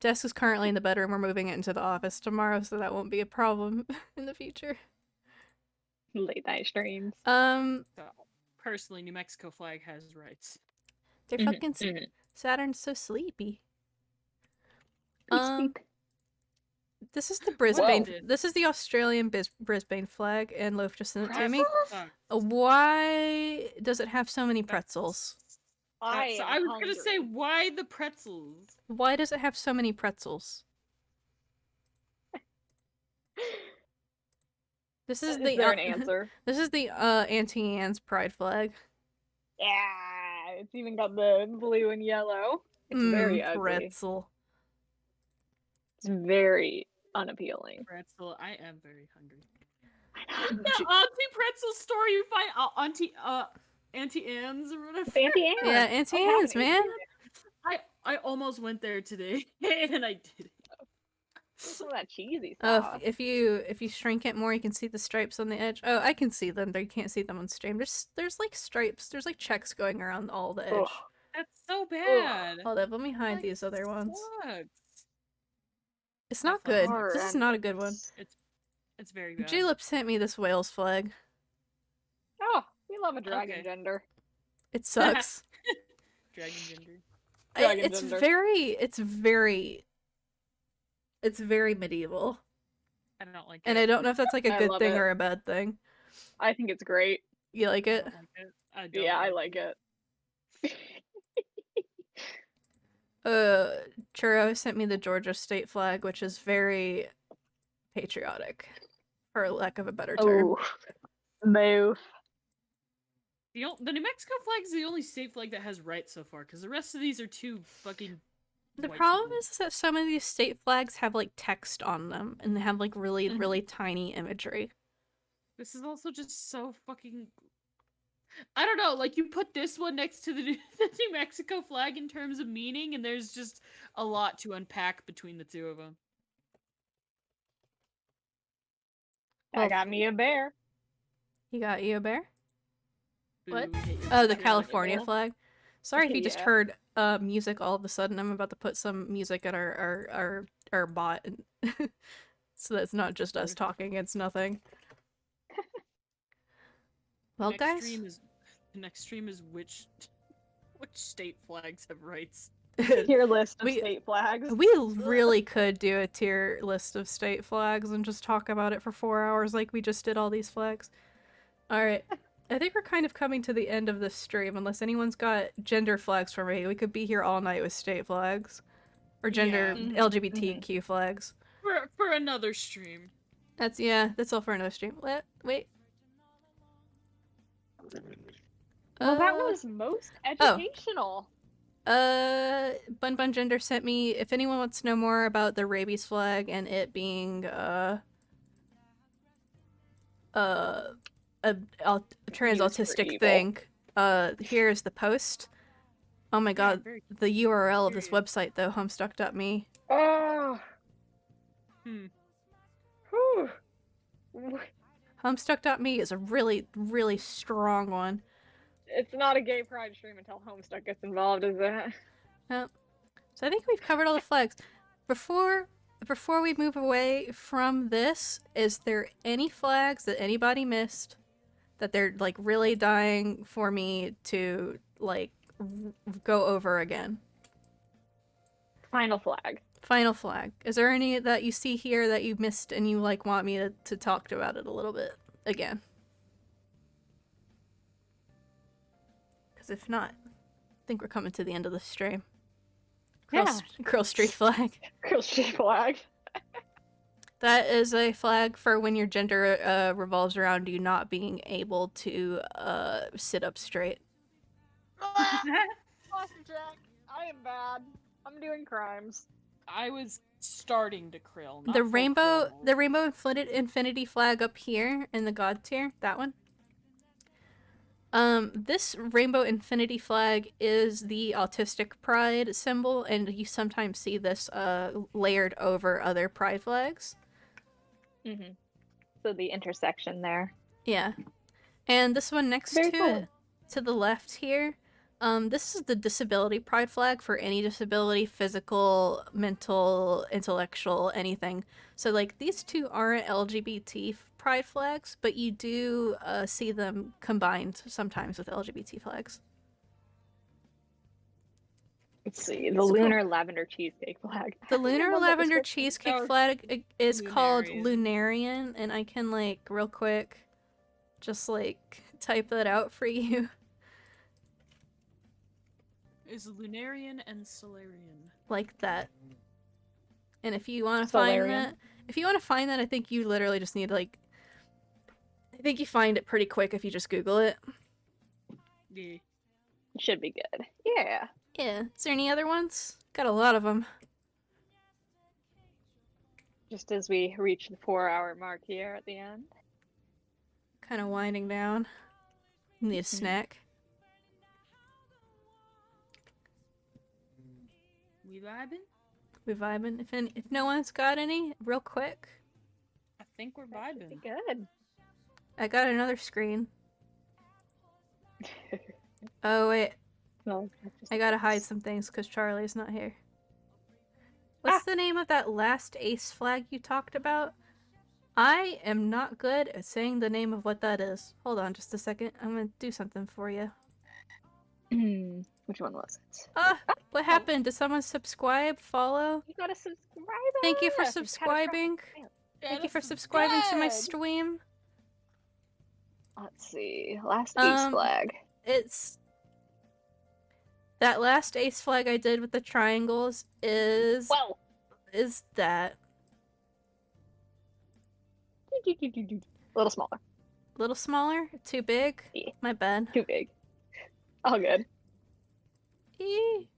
desk is currently in the bedroom. We're moving it into the office tomorrow, so that won't be a problem in the future. Late night streams. So, personally, New Mexico flag has rights. They're fucking Saturn's so sleepy. Sleep. This is the Brisbane. This is the Australian Brisbane flag, and Loaf just sent it to me. Why does it have so many pretzels? I was gonna say, why the pretzels? Why does it have so many pretzels? This is the there an answer? This is the Auntie Anne's pride flag. Yeah, it's even got the blue and yellow. It's very ugly. Pretzel. It's very unappealing. Pretzel, I am very hungry. The Auntie Pretzel store you find Auntie Anne's or whatever. Auntie Anne's. Yeah, Auntie Anne's, man. I almost went there today and I didn't. Some of that cheesy stuff. If you shrink it more, you can see the stripes on the edge. Oh, I can see them. You can't see them on stream. There's like stripes. There's like checks going around all the edge. Ugh. That's so bad. Hold up, let me hide these other ones. Sucks. It's not good. This is not a good one. It's very bad. Julep sent me this Wales flag. Oh, we love a dragon gender. It sucks. Dragon gender. It's very medieval. I don't like it. And I don't know if that's like a good thing or a bad thing. I think it's great. You like it? I don't yeah, I like it. Churro sent me the Georgia state flag, which is very patriotic, for lack of a better term. Oh, move. The New Mexico flag is the only state flag that has rights so far, because the rest of these are too fucking. The problem is that some of these state flags have like text on them, and they have like really tiny imagery. This is also just so fucking. I don't know, like you put this one next to the New Mexico flag in terms of meaning, and there's just a lot to unpack between the two of them. I got me a bear. You got you a bear? What? Boo, Oh, the California flag. Sorry if you just Yeah. heard music all of a sudden. I'm about to put some music in our bot, so that's not just us talking. It's nothing. Well, guys, the next stream is which state flags have rights. Tier list of state flags. We really could do a tier list of state flags and just talk about it for 4 hours like we just did all these flags. Alright, I think we're kind of coming to the end of this stream, unless anyone's got gender flags for me. We could be here all night with state flags. or gender Yeah. LGBTQ flags. For another stream. That's all for another stream. Wait. Well, that was most educational. Bun Bun Gender sent me, if anyone wants to know more about the rabies flag and it being, a trans Used for autistic evil. thing, here's the post. Oh my god, very the URL of this curious. website though, homestuck.me. Oh. Whew. Homestuck.me is a really, really strong one. It's not a gay pride stream until Homestuck gets involved, is it? Yep. So I think we've covered all the flags. Before we move away from this, is there any flags that anybody missed that they're like really dying for me to like go over again? Final flag. Final flag. Is there any that you see here that you missed and you like want me to talk about it a little bit again? Because if not, I think we're coming to the end of the stream. Girl Street flag. Girl Street flag. That is a flag for when your gender revolves around you not being able to sit up straight. Awesome, Jack. I am bad. I'm doing crimes. I was starting to krill. Not The full rainbow krill. infinity flag up here in the god tier, that one. This rainbow infinity flag is the autistic pride symbol, and you sometimes see this layered over other pride flags. Mm-hmm. So the intersection there. Yeah. And this one next Very to cool. it, to the left here, this is the disability pride flag for any disability, physical, mental, intellectual, anything. So, like, these two aren't LGBT pride flags, but you do see them combined sometimes with LGBT flags. Let's see. The It's lunar lavender cheesecake flag. The I lunar love that lavender description. cheesecake Oh, flag is called Lunarian. Lunarian, and I can, like, real quick just, like, type that out for you. Is Lunarian and Solarian. Like that. And if you want to find Solarian. that, I think you literally just need, like, I think you find it pretty quick if you just Google it. Yeah. Should be good. Yeah. Yeah. Is there any other ones? Got a lot of them. Just as we reach the 4-hour mark here at the end. Kind of winding down. Need a snack. We vibing? We vibing. If no one's got any, real quick, I think we're That should be vibing. good. I got another screen. Oh wait, No, that's just- I gotta hide some things because Charlie's not here. What's the name of that last ace flag you talked about? I am not good at saying the name of what that is. Hold on just a second. I'm gonna do something for you. Which one was it? What happened? Did someone subscribe? Follow? You gotta subscribe. Thank you for us. It's catastrophic subscribing. fail. Thank you for subscribing to my Good. stream. Let's see. Last ace flag. It's that last ace flag I did with the triangles is Well. that A little smaller. a little smaller? Too big? Yeah. My bad. Too big. All good. Eee.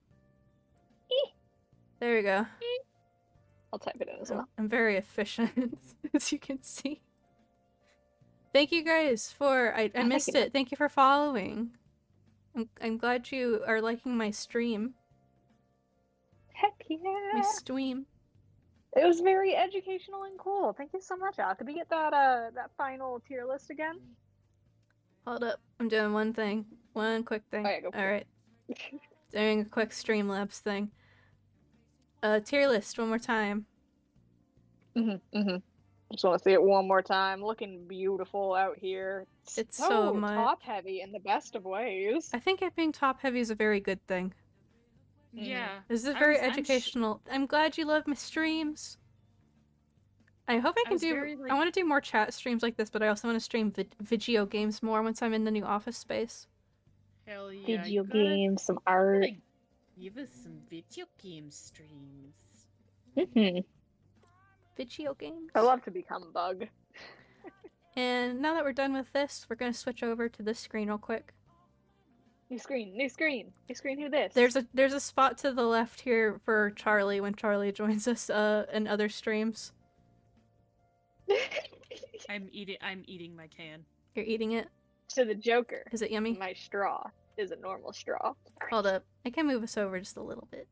There we go. I'll type it in as well. I'm very efficient, as you can see. Thank you guys for I thank missed you. it. Thank you for following. I'm glad you are liking my stream. Heck My yeah. stream. It was very educational and cool. Thank you so much, Al. Could we get that final tier list again? Hold up. I'm doing one thing. One quick thing. Oh, yeah, go for it. Alright. Doing a quick Streamlabs thing. Tier list one more time. Just want to see it one more time. Looking beautiful out here. It's so much. top heavy in the best of ways. I think it being top heavy is a very good thing. Yeah. This is I very was- I'm sh- educational. I'm glad you love my streams. I hope I can was do. very, like- I want to do more chat streams like this, but I also want to stream video games more once I'm in the new office space. Hell yeah. Video you gotta- games, some art. gotta Give us some video game streams. Video games. I love to become Bug. And now that we're done with this, we're gonna switch over to this screen real quick. New screen, new screen, new screen. Who this? There's a spot to the left here for Charlie when Charlie joins us in other streams. I'm eating my can. You're eating it. To the Joker. Is it yummy? My straw is a normal straw. Hold up. I can move us over just a little bit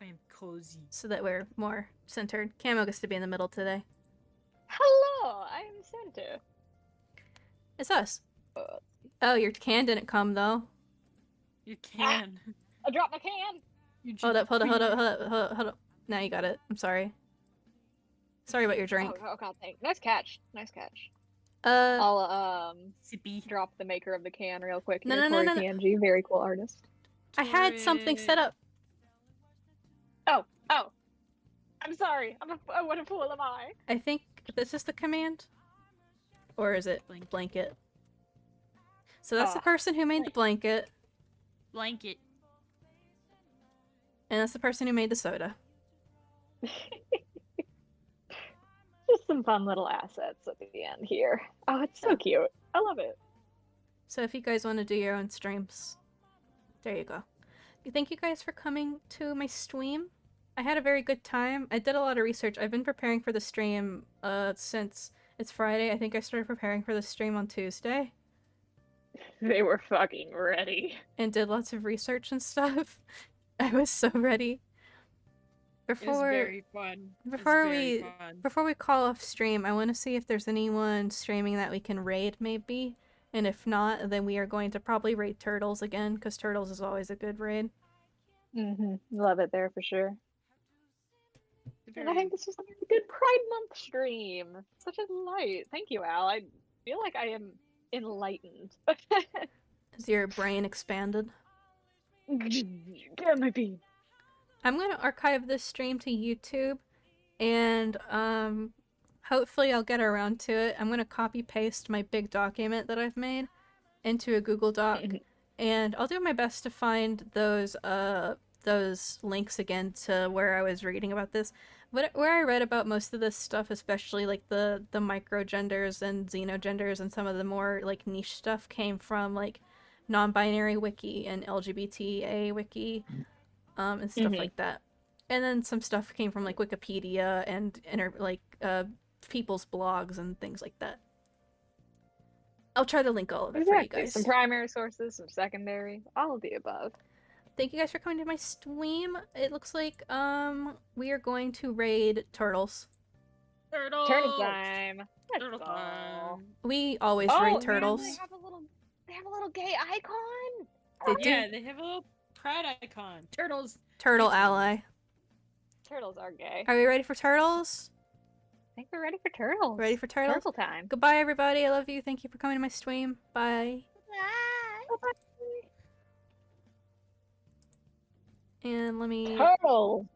I am cozy. so that we're more centered. Camo gets to be in the middle today. Hello, I am Santa. It's us. Uh, Oh, your can didn't come though. You can. I dropped my can. You Hold up, hold up, hold up, queen. hold up, hold up. Now you got it. I'm sorry. Sorry about your drink. Oh god, thanks. Nice catch. Nice catch. Uh, I'll Sippy. drop the maker of the can real quick. No, Here, no, no, Tori no, no. PNG, very cool artist. I had something set up. Oh, I'm sorry. What a fool am I? I think this is the command, or is it Blanket. blanket? So that's the Ah, person who made the blanket, Blanket. and that's the person who made the soda. Just some fun little assets at the end here. Oh, it's so cute. I love it. So if you guys want to do your own streams, there you go. Thank you guys for coming to my stream. I had a very good time. I did a lot of research. I've been preparing for the stream since it's Friday. I think I started preparing for the stream on Tuesday They were fucking ready. and did lots of research and stuff. I was so ready. It was very fun. It was before very we- fun. Before we call off stream, I want to see if there's anyone streaming that we can raid, maybe. And if not, then we are going to probably raid Turtles again, because Turtles is always a good raid. Love it there for sure. And I think this was a very good Pride Month stream. Such a delight. Thank you, Al. I feel like I am enlightened. Is your brain expanded? Get my bean. I'm going to archive this stream to YouTube, and hopefully I'll get around to it. I'm going to copy paste my big document that I've made into a Google Doc, and I'll do my best to find those links again to where I was reading about this. Where I read about most of this stuff, especially like the microgenders and xenogenders and some of the more like niche stuff, came from like NonBinary wiki and LGBTA wiki, and stuff like that. And then some stuff came from like Wikipedia and people's blogs and things like that. I'll try to link all of it for you Exactly. guys. Some primary sources, some secondary, all of the above. Thank you guys for coming to my stream. It looks like we are going to raid Turtles. Turtle. Turtle time. Let's Turtle go. time. We always Oh, raid man, Turtles. They have a little gay icon. They do. Yeah, they have a little pride icon. Turtles. Turtle ally. Turtles are gay. Are we ready for Turtles? I think we're ready for turtles. Ready for Turtles? Turtle time. Goodbye, everybody. I love you. Thank you for coming to my stream. Bye. Bye. And let me... Turtles.